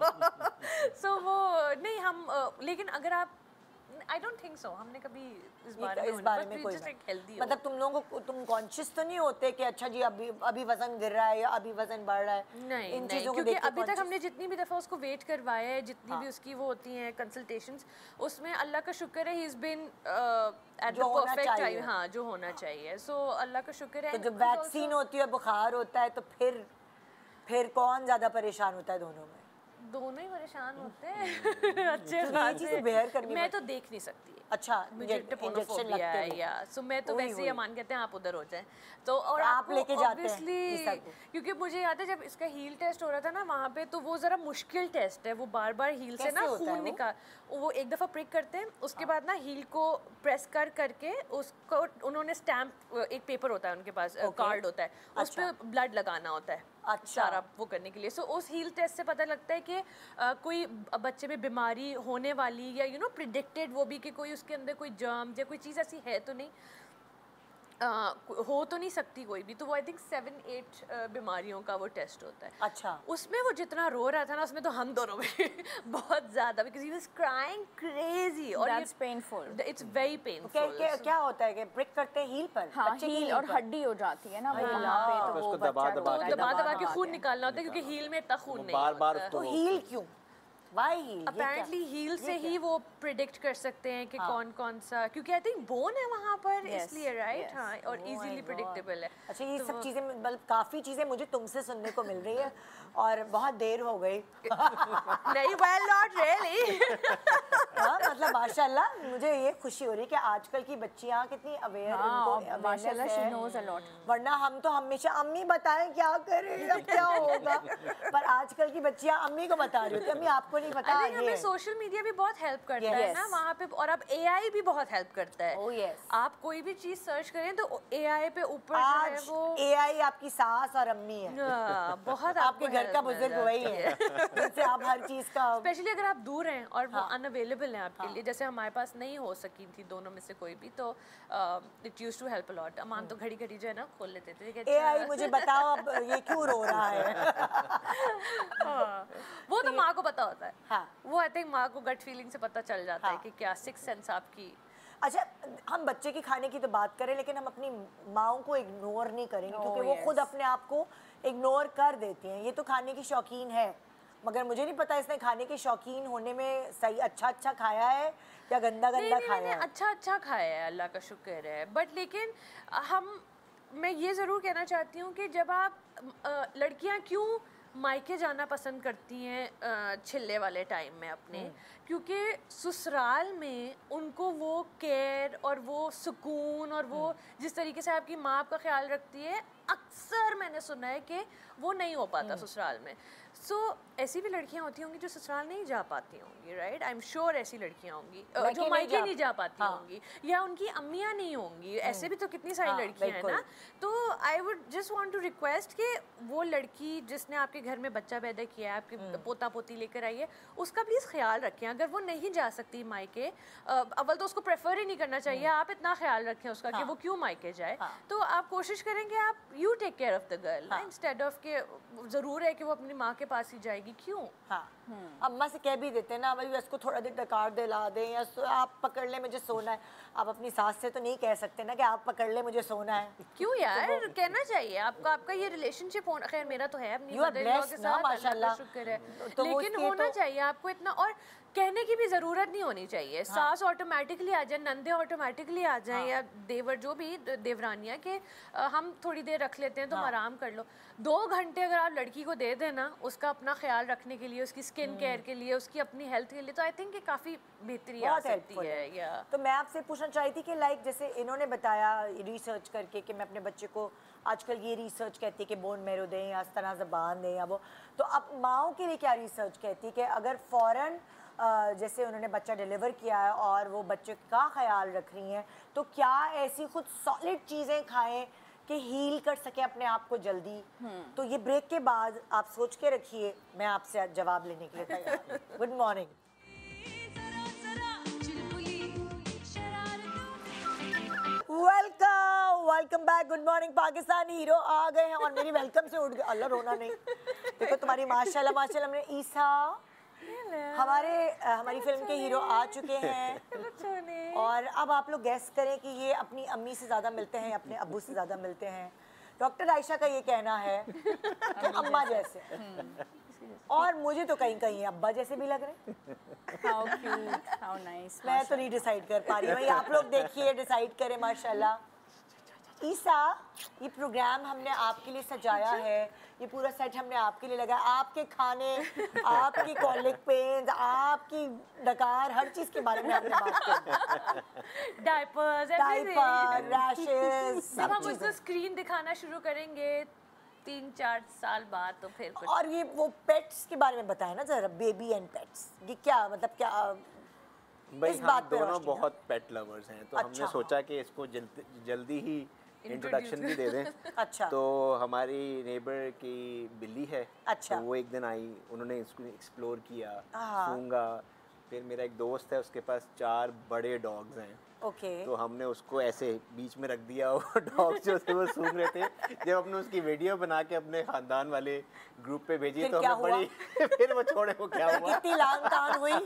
सो वो नहीं हम लेकिन अगर आप आई डोंट थिंक सो हमने कभी इस बारे में कोई मतलब तुम लोगों को तुम कॉन्शियस तो नहीं होते कि अच्छा जी अभी वजन गिर रहा है या अभी वजन बढ़ रहा है? नहीं, इन चीज़ों को क्योंकि अभी तक हमने जितनी भी दफ़ा उसको वेट करवाया है, जितनी भी उसकी वो होती हैं कंसल्टेशंस, उसमें अल्लाह का शुक्र है he is been at the perfect time, हाँ जो होना चाहिए। सो अल्लाह का शुक्र है। तो जब वैक्सीन होती है, बुखार होता है, तो फिर कौन ज़्यादा परेशान होता है? दोनों ही परेशान होते हैं अच्छे खासे। मैं तो देख नहीं सकती। अच्छा, मुझे टिपोनोफोबिया है या सो मैं तो वैसे ही अमान कहते हैं आप उधर हो जाएं तो, और आप लेके जाते हैं क्योंकि मुझे याद है जब इसका हील टेस्ट हो रहा था ना वहाँ पे, तो वो ज़रा मुश्किल टेस्ट है, वो बार बार हील से ना खून निकाल, वो एक दफ़ा प्रिक करते हैं, उसके बाद ना हील को प्रेस करके उसको उन्होंने स्टैम्प, एक पेपर होता है उनके पास, कार्ड होता है, उस पर ब्लड लगाना होता है सारा वो करने के लिए। सो उस हील टेस्ट से पता लगता है कि कोई बच्चे में बीमारी होने वाली या प्रिडिक्टेड वो भी कि कोई उसके अंदर कोई जर्म या कोई चीज़ ऐसी है तो नहीं, हो तो नहीं सकती कोई भी। तो वो आई थिंक 7-8 बीमारियों का वो टेस्ट होता है। अच्छा, उसमें वो जितना रो रहा था ना, उसमें तो हम दोनों में बहुत ज़्यादा, because he was crying crazy और that's painful, it's very painful. क्या होता है कि ब्रेक करते हैं हील पर? हाँ, हील और हड्डी हो जाती है ना वो यहाँ पे, तो वो दबा के खून निकालना होता है क्योंकि हील में इतना खून नहीं होता। तो हील क्यों? अपेरेंटली हील से ही वो प्रिडिक्ट कर सकते हैं कि कौन सा, क्योंकि आई थिंक बोन है वहाँ पर, इसलिए राइट। हाँ, और इजीली प्रिडिक्टेबल है। अच्छा, ये सब चीज़ें मतलब काफ़ी चीज़ें मुझे तुमसे सुनने को मिल रही है और बहुत देर हो गई। नहीं, वेल नॉट रियली। हाँ, मतलब माशाल्लाह मुझे ये खुशी हो रही है कि आजकल की बच्चियाँ कितनी अवेयर, उनको माशाल्लाह शी नोज अ लॉट। वरना हम तो हमेशा अम्मी बताएं क्या करें, अब क्या होगा, पर आजकल की बच्चियाँ अम्मी को बता रही होती, अम्मी आपको नहीं पता। हमें सोशल मीडिया भी बहुत हेल्प करता है ना वहाँ पे, और अब एआई भी बहुत हेल्प करता है। आप कोई भी चीज सर्च करें तो एआई पे ऊपर जो है वो एआई आपकी सास और अम्मी है। बहुत आपके घर का बुजुर्ग वही है जिनसे आप हर चीज का, स्पेशली अगर आप दूर हैं और वो अनअवेलेबल हैं आपके लिए, जैसे हमारे पास नहीं हो सकी थी दोनों में से कोई भी, तो it used to help a lot. Aman तो घड़ी घड़ी जो है ना खोल लेते थे, एआई मुझे बताओ अब ये क्यों रो रहा है। वो तो माँ को पता होता है। हाँ, वो आई थिंक माँ को गट फीलिंग से पता चल जाता है कि क्या सिक्स सेंस आपकी। अच्छा, हम बच्चे की खाने की तो बात करें, लेकिन हम अपनी माओं को इग्नोर नहीं करेंगे क्योंकि वो खुद अपने आप को इग्नोर कर देती हैं। ये तो खाने की शौकीन है, मगर मुझे नहीं पता इसने खाने के शौकीन होने में सही अच्छा खाया है या गंदा खाया है। अच्छा खाया है, अल्लाह का शुक्र है। बट लेकिन मैं ये ज़रूर कहना चाहती हूँ कि जब आप लड़कियाँ क्यों मायके जाना पसंद करती हैं छिल्ले वाले टाइम में अपने, क्योंकि ससुराल में उनको वो केयर और वो सुकून और वो जिस तरीके से आपकी माँ आपका ख्याल रखती है, अक्सर मैंने सुना है कि वो नहीं हो पाता ससुराल में। सो ऐसी भी लड़कियां होती होंगी जो ससुराल नहीं जा पाती होंगी, राइट? आई एम श्योर ऐसी लड़कियां होंगी जो मायके नहीं जा पाती होंगी, या उनकी अम्मियां नहीं होंगी। ऐसे भी तो कितनी सारी लड़कियां हैं ना। तो I would just want to request कि वो लड़की जिसने आपके घर में बच्चा पैदा किया है, आपके पोता पोती लेकर आई है, उसका प्लीज़ ख्याल रखें। अगर वो नहीं जा सकती मायके, अव्वल तो उसको प्रेफर ही नहीं करना चाहिए, आप इतना ख्याल रखें उसका कि वो क्यों मायके जाए। तो आप कोशिश करेंगे आप you take care of the girl instead of के ज़रूर है कि वो अपनी माँ के पास ही जाएगी, क्यों? हाँ, अम्मा से कह भी देते हैं ना, भाई इसको थोड़ा देर डकार दिला दें या आप पकड़ ले मुझे सोना है। आप अपनी सास से तो नहीं कह सकते ना कि आप पकड़ ले मुझे सोना है। क्यों यार, कहना चाहिए। आपका ये रिलेशनशिप होना, खैर मेरा तो है अपनी मदर-इन-लॉ के साथ, माशाल्लाह शुक्र है, लेकिन होना चाहिए आपको इतना। और कहने की भी ज़रूरत नहीं होनी चाहिए। सास ऑटोमेटिकली आ जाए, नंदे ऑटोमेटिकली आ जाएं, या देवर जो भी देवरानियाँ के हम थोड़ी देर रख लेते हैं, तुम आराम कर लो। 2 घंटे अगर आप लड़की को दे देना उसका अपना ख्याल रखने के लिए, उसकी स्किन केयर के लिए, उसकी अपनी हेल्थ के लिए, तो आई थिंक ये काफ़ी बेहतरी आ सकती है। या तो मैं आपसे पूछना चाही थी कि लाइक जैसे इन्होंने बताया रिसर्च करके कि मैं अपने बच्चे को, आजकल ये रिसर्च कहती है कि बोन मैरो दें या स्तना ज़बान दें या वो, तो अब माओं के लिए क्या रिसर्च कहती है कि अगर फ़ौरन जैसे उन्होंने बच्चा डिलीवर किया है और वो बच्चे का ख्याल रख रही हैं, तो क्या ऐसी खुद सॉलिड चीज़ें खाएं कि हील कर सके अपने आप को जल्दी? तो ये ब्रेक के बाद आप सोच के रखिए, मैं आपसे जवाब लेने के लिए तैयार। Good morning. Welcome back. Good morning Pakistan. Hero आ गए हैं और मेरी वेलकम से उठ गए। अल्लाह रोना नहीं। देखो तुम्हारी माशाल्लाह माशाल्लाह। हमने ईसा हमारी फिल्म के हीरो आ चुके हैं और अब आप लोग गैस करें कि ये अपनी अम्मी से ज़्यादा मिलते हैं, अपने अब्बू से ज़्यादा मिलते हैं। डॉक्टर आयशा का ये कहना है कि अम्मा जैसे, और मुझे तो कहीं कहीं अब्बा जैसे भी लग रहे हैं। How cute, how nice, मैं तो नहीं डिसाइड कर पा रही हूँ, आप लोग देखिए डिसाइड करें। माशाल्लाह ईसा, ये प्रोग्राम हमने आपके लिए सजाया है, ये पूरा सेट हमने आपके लिए लगाया। आपके खाने, आपकी कॉलिक पेन्स, आपकी डकार, हर चीज़ के बारे में हमने बात की। डायपर्स, डायपर, रैशेस, जब हम उसको स्क्रीन दिखाना शुरू करेंगे 3-4 साल बाद तो फिर कुछ। और ये वो पेट्स के बारे में बताएं ना जरा, बेबी एंड पेट्स, ये क्या मतलब क्या? भाई इस हम बात पे दोनों रोशनी बहुत पेट लवर्स हैं, तो हमने सोचा कि इसको जल्दी ही इंट्रोडक्शन भी दे दें। अच्छा। तो हमारी नेबर की बिल्ली है, अच्छा। तो वो एक दिन आई, उन्होंने इसको एक्सप्लोर किया, सूंघा। फिर मेरा एक दोस्त है, उसके पास 4 बड़े डॉग्स हैं। ओके। तो हमने उसको ऐसे बीच में रख दिया, वो डॉग्स जो थे वो सूंघ रहे थे। जब हमने उसकी वीडियो बना के अपने खानदान वाले ग्रुप पे भेजी तो हमें बड़ी फिर वो छोड़े, वो क्या हुआ, कितनी लांग हुई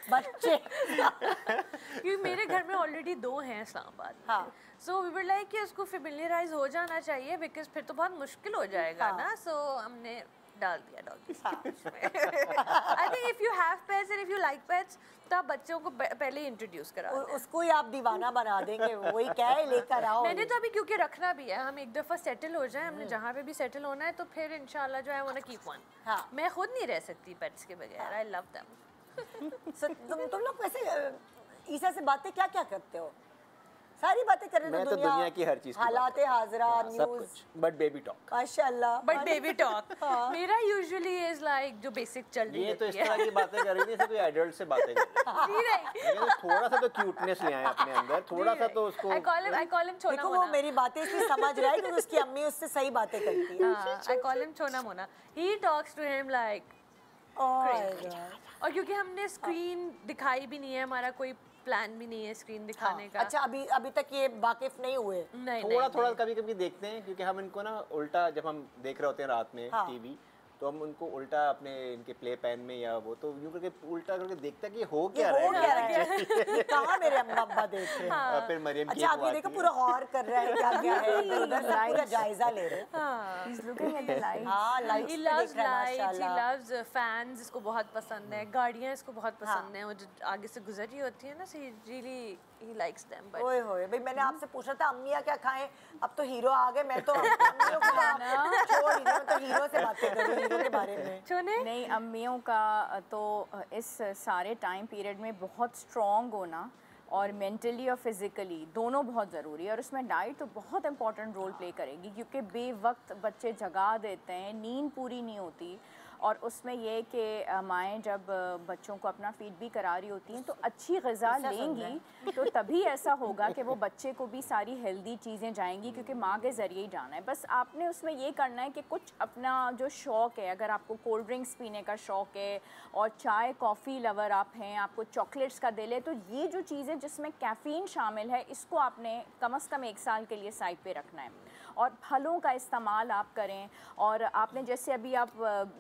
बच्चे। क्योंकि मेरे घर में ऑलरेडी 2 हैं इस्लामाबाद। हाँ। सो वी वर लाइक कि उसको फेमिलियराइज हो जाना चाहिए, बिकॉज फिर तो बहुत मुश्किल हो जाएगा ना। सो हमने डाल दिया doggy. I think if you have pets and if you like pets तो आप बच्चों को पहले इंट्रोड्यूस करा दें। उसको ही आप दीवाना बना देंगे, वही क्या है, लेकर आओ। मैंने तो अभी क्योंकि रखना भी है, हम एक दफ़ा सेटल हो जाए, हमने जहाँ पे भी सेटल होना है, तो फिर इंशाल्लाह जो है वो ना कीप वन। हाँ। मैं खुद नहीं रह सकती पेट्स के बगैर। I love them. तुम लोग वैसे ईसा से बातें क्या क्या करते हो? सारी बातें कर रहे मैं तो दुनिया की हर चीज की हालात हाजरा, न्यूज़, बट बेबी टॉक। माशाल्लाह। बट बेबी टॉक मेरा यूजुअली इज लाइक जो बेसिक चल रही है। ये तो इस तरह की बातें कर रही थी, कोई एडल्ट से बातें कर रही है। लेकिन थोड़ा सा तो क्यूटनेस ले आए अपने अंदर, थोड़ा सा तो उसको। I call him छोना देखो मोना। वो मेरी बातें इसलिए समझ रहा है क्योंकि उसकी अम्मी उससे सही बातें करती है। I call him छोना Mona. He talks to him like crazy। और क्योंकि हमने स्क्रीन दिखाई भी नहीं है, हमारा कोई प्लान भी नहीं है स्क्रीन दिखाने का। अच्छा, अभी तक ये वाकिफ नहीं हुए? नहीं, थोड़ा कभी कभी देखते हैं, क्योंकि हम इनको ना उल्टा, जब हम देख रहे होते हैं रात में टीवी, तो हम उनको उल्टा अपने इनके प्ले पैन में या वो, तो यूं करके उल्टा करके देखते हैं कि हो क्या रहा है, ये कहाँ मेरे अम्मा अब्बा देख रहे हैं। फिर मरियम की अच्छा, आप ये देखो पूरा गौर कर रहे हैं क्या क्या है, इधर सब पूरा जायजा ले रहे हैं। He's looking at the lights. हाँ, लाइट्स He पे loves देख रहा है lights, he माशाल्लाह। loves fans, इसको बहुत पसंद है, गाड़ियाँ इसको बहुत पसंद हैं, वो जो आगे से गुजर रही होती है ना, so he likes them। But ओए होए भाई, मैंने आपसे पूछा था अम्मियाँ क्या खाएं, अब तो हीरो आ गए, मैं तो अम्मियों को छोड़ ही नहीं, तो हीरो से बातें कर रही हूँ, हीरो के बारे में। नहीं, अम्मियों का तो इस सारे टाइम पीरियड में बहुत स्ट्रॉन्ग होना और मेंटली और फिज़िकली दोनों बहुत ज़रूरी है, और उसमें डाइट तो बहुत इंपॉर्टेंट रोल प्ले करेगी, क्योंकि बेवक्त बच्चे जगा देते हैं, नींद पूरी नहीं होती, और उसमें ये कि माएँ जब बच्चों को अपना फीड भी करा रही होती हैं तो अच्छी ग़िज़ा लेंगी तो तभी ऐसा होगा कि वो बच्चे को भी सारी हेल्दी चीज़ें जाएंगी, क्योंकि माँ के ज़रिए ही जाना है। बस आपने उसमें ये करना है कि कुछ अपना जो शौक़ है, अगर आपको कोल्ड ड्रिंक्स पीने का शौक़ है और चाय कॉफ़ी लवर आप हैं, आपको चॉकलेट्स का दिल है, तो ये जो चीज़ें जिसमें कैफ़ीन शामिल है, इसको आपने कम से कम 1 साल के लिए साइड पे रखना है। और फलों का इस्तेमाल आप करें, और आपने जैसे अभी आप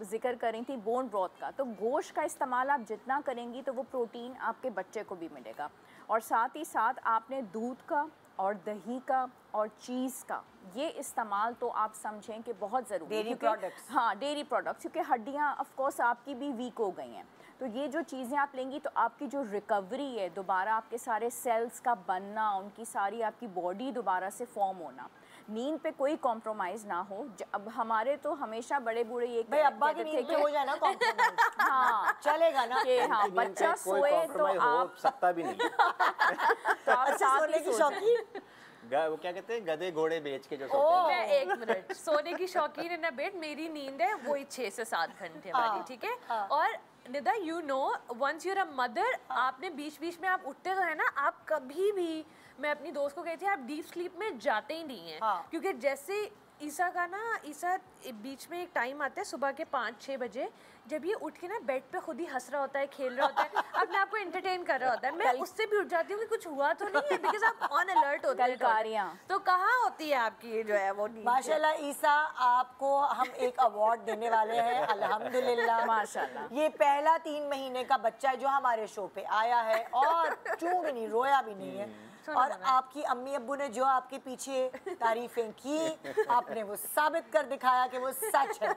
जिक्र कर रही थी बोन ब्रॉथ का, तो गोश्त का इस्तेमाल आप जितना करेंगी तो वो प्रोटीन आपके बच्चे को भी मिलेगा। और साथ ही साथ आपने दूध का और दही का और चीज़ का ये इस्तेमाल तो आप समझें कि बहुत ज़रूरी है। Dairy products. हाँ, डेयरी प्रोडक्ट्स, क्योंकि हड्डियाँ ऑफ कोर्स आपकी भी वीक हो गई हैं, तो ये जो चीज़ें आप लेंगी तो आपकी जो रिकवरी है, दोबारा आपके सारे सेल्स का बनना, उनकी सारी आपकी बॉडी दोबारा से फॉर्म होना, नींद पे कोई कॉम्प्रोमाइज़ ना हो। अब हमारे तो हमेशा बड़े बूढ़े ये भाई अब्बा की नींद पे हो जाए ना कॉम्प्रोमाइज, हाँ चलेगा ना कि हाँ बच्चा सोए तो हो आप सकता भी नहीं है। तो आप अच्छा साथ सोने ही की सो जाएं। शौकीन। वो क्या कहते हैं, गधे घोड़े बेच के जो सोते हैं। मैं 1 मिनट, सोने की शौकीन है ना बेट, मेरी नींद है वही 6 से 7 घंटे वाली, ठीक है। और Nida you know once you're a mother, आपने बीच बीच में आप उठते तो है ना, आप कभी भी, मैं अपनी दोस्त को कहती थी आप डीप स्लीप में जाते ही नहीं है, क्योंकि जैसे ईसा का ना, ईसा बीच में एक टाइम आता है सुबह के 5-6 बजे, जब ये उठ के ना बेड पे खुद ही हंस रहा होता है, खेल रहा होता है, अपने आप को एंटरटेन कर रहा होता है। मैं उससे भी उठ जाती हूँ कि कुछ हुआ तो नहीं है, बिकॉज आप ऑन अलर्ट होते हैं। कलकारियाँ। तो कहाँ होती है आपकी जो है वो नींद? माशाल्लाह ईसा, आपको हम एक अवार्ड देने वाले हैं, अल्हम्दुलिल्लाह। माशाल्लाह। ये पहला 3 महीने का बच्चा है जो हमारे शो पे आया है और चूं भी नहीं, रोया भी नहीं है। और आपकी अम्मी अब्बू ने जो आपके पीछे तारीफें की, आपने वो साबित कर दिखाया कि वो सच है।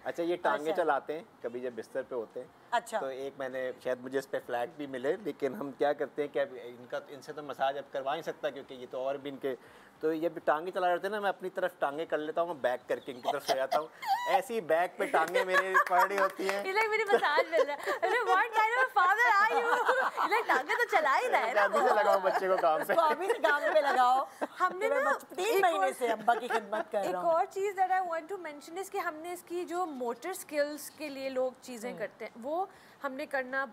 अच्छा, ये टांगे चलाते हैं कभी जब बिस्तर पे होते हैं। अच्छा। तो एक मैंने, शायद मुझे इस पे फ्लैग भी मिले, लेकिन हम क्या करते हैं कि अब इनसे तो मसाज अब करवा नहीं सकता, क्योंकि ये तो और भी इनके, तो ये भी टांगे चला रहे थे ना, मैं अपनी तरफ टांगे कर लेता हूँ, बैक करके इनकी तरफ सो जाता हूँ, ऐसी बैक पे टांगे मेरी पड़ रही होती हैं। ये मेरी मसाज मिल रहा है। अरे what kind of father are you? ये टांगे तो चला ही रहा है ना। अभी से लगाओ बच्चे को काम पे। तो अभी से काम पे लगाओ। हमने मैं ना 3 महीने से अब्बा की खिदमत कर एक रहा हूँ। और चीज़ that I want to mention is कि हमने इसकी जो मोटर स्किल्स के लिए लोग चीज़ें करते हैं, वो हमने करना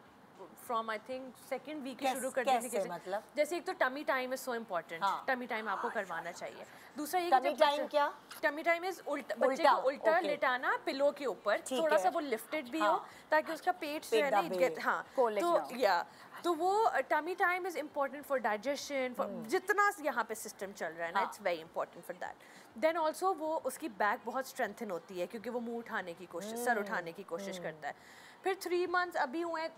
from I think 2nd week शुरू कर देने कैसे मतलब? जैसे एक तो tummy time is so important, tummy time आपको करवाना चाहिए। दूसरा ये टमी टाइम क्या? टमी टाइम इज बच्चे को उल्टा लिटाना पिलो के ऊपर, थोड़ा सा वो लिफ्टेड भी हो ताकि उसका पेट जो है ना, हाँ तो या तो वो tummy time is important for digestion, for जितना यहाँ पे सिस्टम चल रहा है ना, it's very important for that. Then also वो उसकी बैक बहुत स्ट्रेंथन होती है, क्योंकि वो मुंह उठाने की कोशिश, सर उठाने की कोशिश करता है। फिर 3 मंथ्स अभी हुए,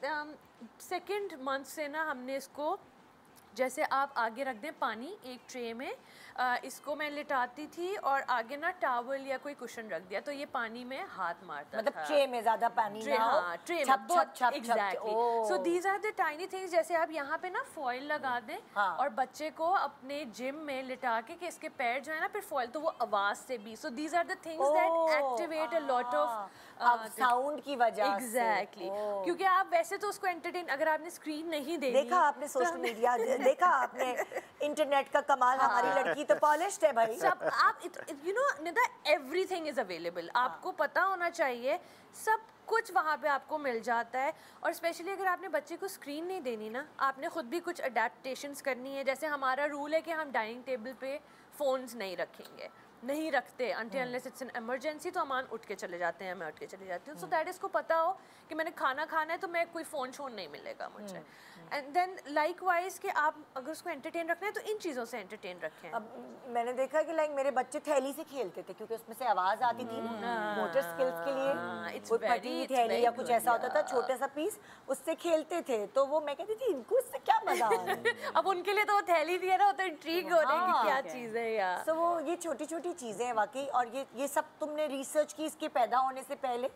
2nd मंथ से ना हमने इसको, जैसे आप आगे रख दें पानी एक ट्रे में, इसको मैं लिटाती थी और आगे ना टॉवल या कोई कुशन रख दिया, तो ये पानी में हाथ मारता मतलब था। ट्रे में ज्यादा पानी ना हो, हाँ, ट्रे छप छप छप exactly. So these are the tiny things. जैसे आप यहाँ पे ना फॉइल लगा दें और बच्चे को अपने जिम में लिटा के कि इसके पैर जो है ना फिर फॉइल, तो वो आवाज से भी, so these are the things that activate a lot of sound की वजह से। एग्जैक्टली, क्योंकि आप वैसे तो उसको एंटरटेन, अगर आपने स्क्रीन नहीं देखी, देखा आपने सोशल मीडिया, देखा आपने इंटरनेट का कमाल, हमारी लड़की तो पॉलिश्ड है भाई। सब आप you know Nida, everything is available, आपको पता होना चाहिए, सब कुछ वहाँ पे आपको मिल जाता है। और स्पेशली अगर आपने बच्चे को स्क्रीन नहीं देनी ना, आपने खुद भी कुछ अडेप्टेशंस करनी है। जैसे हमारा रूल है कि हम डाइनिंग टेबल पे फ़ोन्स नहीं रखेंगे, नहीं रखते until unless it's an emergency, तो अमान उठ के चले जाते हैं, मैं उठ के चली जाती हूँ, सो दैट इसको पता हो कि मैंने खाना खाना है तो मैं कोई फ़ोन शोन नहीं मिलेगा मुझे। एंड देन लाइक वाइज कि आप अगर उसको एंटरटेन रखना है तो इन चीज़ों से एंटरटेन रखें। अब मैंने देखा कि लाइक मेरे बच्चे थैली से खेलते थे, क्योंकि उसमें से आवाज आती थी मोटर स्किल्स के लिए, कोई फटी हुई थैली या कुछ ऐसा होता था, छोटा सा पीस, उससे खेलते थे। तो वो मैं कहती थी इनको इससे क्या मजा आ अब उनके लिए तो वो थैली दिया ना, वो तो इंट्रीग हो रही है कि क्या चीज़ है यार। तो वो ये छोटी छोटी चीजें हैं वाकई। और ये सब तुमने रिसर्च की इसके पैदा होने से पहले,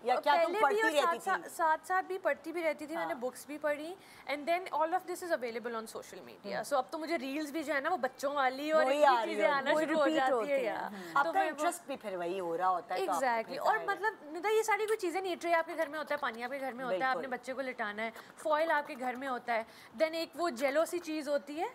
या क्या तुम पढ़ती रहती थी? साथ साथ भी पढ़ती भी रहती थी, मैंने बुक्स भी पढ़ी, and then all of this is available on social media. So अब तो मुझे रील्स भी जो है ना वो बच्चों वाली और इतनी चीजें आना शुरू हो जाती है यार, आपका इंटरेस्ट भी फिर वही हो रहा होता है। एग्जैक्टली। और मतलब निदा ये सारी कोई चीज़ें नहीं, ट्रे आपके घर में होता है, पानी आपके घर में होता है, आपने बच्चे को लिटाना है, फॉइल आपके घर में होता है, देन एक वो जेलो सी चीज़ होती है,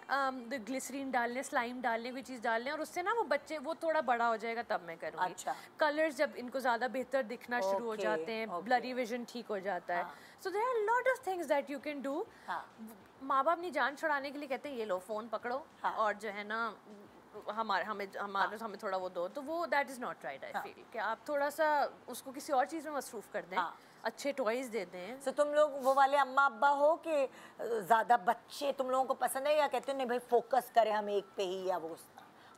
ग्लिसरीन डालने, स्लाइम डालने, कोई चीज़ डालने, और उससे ना वो बच्चे वो थोड़ा बड़ा हो जाएगा तब मैं करूँगी। अच्छा। कलर्स जब इनको ज़्यादा बेहतर दिखना शुरू हो जाते हैं, ब्लरी विजन ठीक हो जाता है, so there are lot of things that you can do. माँ बाप अपनी जान छुड़ाने के लिए कहते हैं ये लो फ़ोन पकड़ो और जो है ना हमें थोड़ा वो दो, तो वो that is not right. I feel कि आप थोड़ा सा उसको किसी और चीज़ में मसरूफ़ कर दें, अच्छे टॉयज दे दें। तो तुम लोग वो वाले अम्मा अब्बा हो कि ज़्यादा बच्चे तुम लोगों को पसंद है, या कहते हो नहीं भाई फोकस करें हम एक पे ही, या वो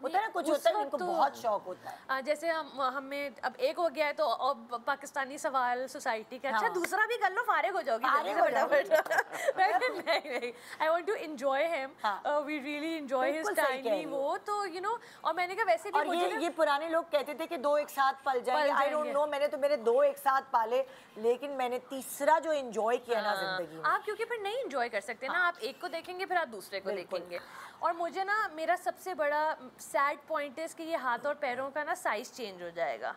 होता है ना, कुछ होता है इनको बहुत शौक होता है। जैसे हमें अब एक हो गया है तो अब पाकिस्तानी सवाल सोसाइटी का, अच्छा हाँ। दूसरा भी कर लो, फारिग हो जाओगी फारिग हो नहीं नहीं, I want to enjoy him, we really enjoy his बिल्कुल सही कह टाइनी रही हो। वो तो यू नो। और मैंने कहा वैसे भी और मुझे ये पुराने लोग कहते थे कि 2 एक साथ पल जाएंगे, आई डोंट नो, मैंने तो मेरे 2 एक साथ पाले, लेकिन मैंने तीसरा जो एंजॉय किया ना जिंदगी में। आप क्योंकि फिर नहीं एंजॉय कर सकते ना, आप एक को देखेंगे फिर आप दूसरे को देखेंगे। और मुझे ना मेरा सबसे बड़ा सैड पॉइंट है कि ये हाथ और पैरों का ना साइज चेंज हो जाएगा।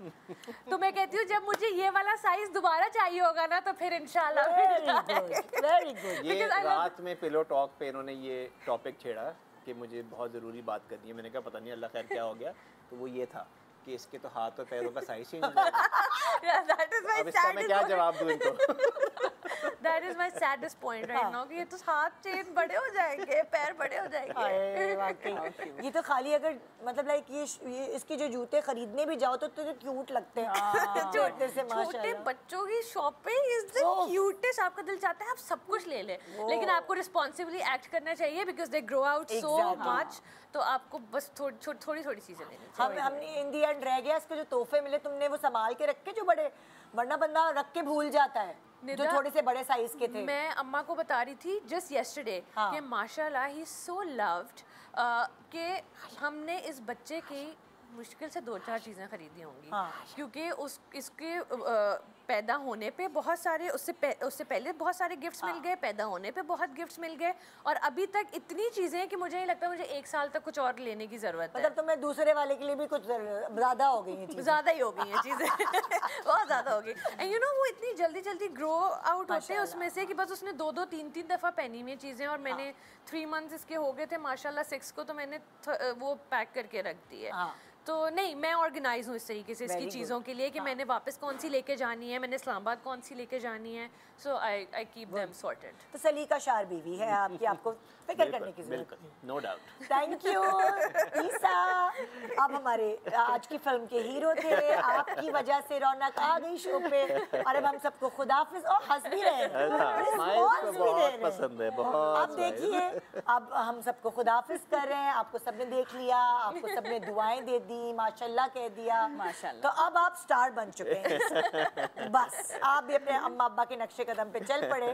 तो मैं कहती हूँ जब मुझे ये वाला साइज दोबारा चाहिए होगा ना तो फिर इंशाल्लाह वेरी गुड। ये रात में पिलो टॉक पे इन्होंने ये टॉपिक छेड़ा कि मुझे बहुत ज़रूरी बात करनी है। मैंने कहा पता नहीं अल्लाह खैर क्या हो गया, तो वो ये था कि इसके तो हाथ और पैरों का साइज चेंज हो जाएगा। अब इसका मैं क्या जवाब दूं इनको? That is my saddest point right now कि ये तो हाथ चेन बड़े हो जाएंगे, पैर बड़े हो जाएंगे। वाकई ये तो खाली अगर मतलब लाइक ये इसके जो जूते खरीदने भी जाओ तो क्यूट लगते हैं छोटे से, छोटे माशाल्लाह। बच्चों की शॉपिंग इज द क्यूटेस्ट। आपका दिल चाहता है आप सब कुछ ले लें, लेकिन आपको रिस्पॉन्सिबली एक्ट करना चाहिए because they grow out so much. तो आपको बस थोड़ी थोड़ी चीजें लेनी चाहिए। हमने इन दी एंड रह गया, इसके जो तोहफे मिले तुमने वो संभाल के रखे जो बड़े, वरना बंदा रख के भूल जाता है जो थोड़े से बड़े साइज के थे। मैं अम्मा को बता रही थी जस्ट येस्टरडे कि माशाल्लाह ही सो लव्ड कि हमने इस बच्चे की मुश्किल से 2-4 चीज़ें खरीदी होंगी, क्योंकि इसके पैदा होने पे बहुत सारे उससे पहले बहुत सारे गिफ्ट्स मिल गए, पैदा होने पे बहुत गिफ्ट्स मिल गए, और अभी तक इतनी चीज़ें हैं कि मुझे नहीं लगता मुझे 1 साल तक कुछ और लेने की ज़रूरत है। मतलब तो मैं दूसरे वाले के लिए भी कुछ ज़्यादा हो गई हैं चीज़ें। ज़्यादा ही हो गई हैं चीज़ें बहुत ज़्यादा हो गई। एंड यू नो वो इतनी जल्दी जल्दी ग्रो आउट होते हैं उसमें से कि बस उसने 2-2 3-3 दफ़ा पहनी हुई चीज़ें, और मैंने 3 मंथ्स इसके हो गए थे माशाल्लाह, 6 को तो मैंने वो पैक करके रख दी है। तो नहीं, मैं ऑर्गेनाइज हूँ इस तरीके से इसकी चीज़ों के लिए कि मैंने वापस कौन सी लेके जानी है, मैंने इस्लामाबाद कौन सी लेके जानी है, so I keep them sorted. तो सलीका शार बीवी है आपकी, आपको फिक्र करने की जरूरत नहीं। No doubt. Thank you Isa, आप हमारे आज की फिल्म के हीरो थे, आपकी वजह से रौनक आ गई शो पे, और अब हम सबको खुदाफिज, और हंस भी रहे हैं, रिस्पॉन्स भी दे रहे हैं। पसंद है बहुत। अब देखिए अब हम सबको खुदाफिज कर रहे हैं, आपको सबने देख लिया, आपको सबने दुआएं दे दी, माशाल्लाह कह दिया, माशाल्लाह। तो अब आप स्टार बन चुके हैं। बस आप भी अपने अम्मा अब्बा के नक्शे कदम पे चल पड़े,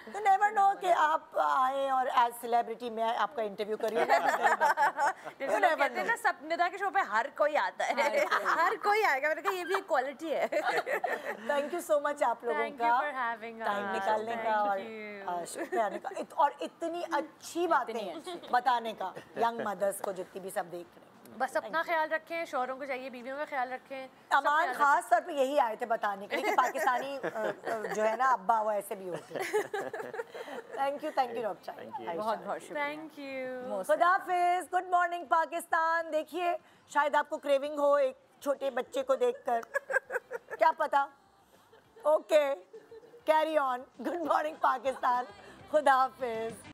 तो नेवर नो कि आप आए और एज सेलिब्रिटी मैं आपका इंटरव्यू करिए। जैसे लोग कहते हैं ना सपनेदा के शो पे हर कोई आता है, हर कोई आएगा, मैंने कहा ये भी एक क्वालिटी है। थैंक यू सो मच आप लोगों Thank का you for having us. Time निकालने का Thank you. और शो पे आने का, और इतनी अच्छी बातें बताने का यंग मदर्स को जितनी भी सब देख रहे हैं। बस अपना ख्याल रखें, शौहरों को चाहिए बीवियों का ख्याल रखें। अमान खास तौर पे यही आए थे बताने के लिए कि पाकिस्तानी जो है ना अब्बा वो ऐसे भी होते हैं। थैंक यू डॉक्टर, बहुत बहुत शुक्रिया। Thank you. खुदाफिज, गुड मॉर्निंग पाकिस्तान। देखिए शायद आपको क्रेविंग हो एक छोटे बच्चे को देखकर, क्या पता। Okay, carry on. Good morning Pakistan, खुदाफिज।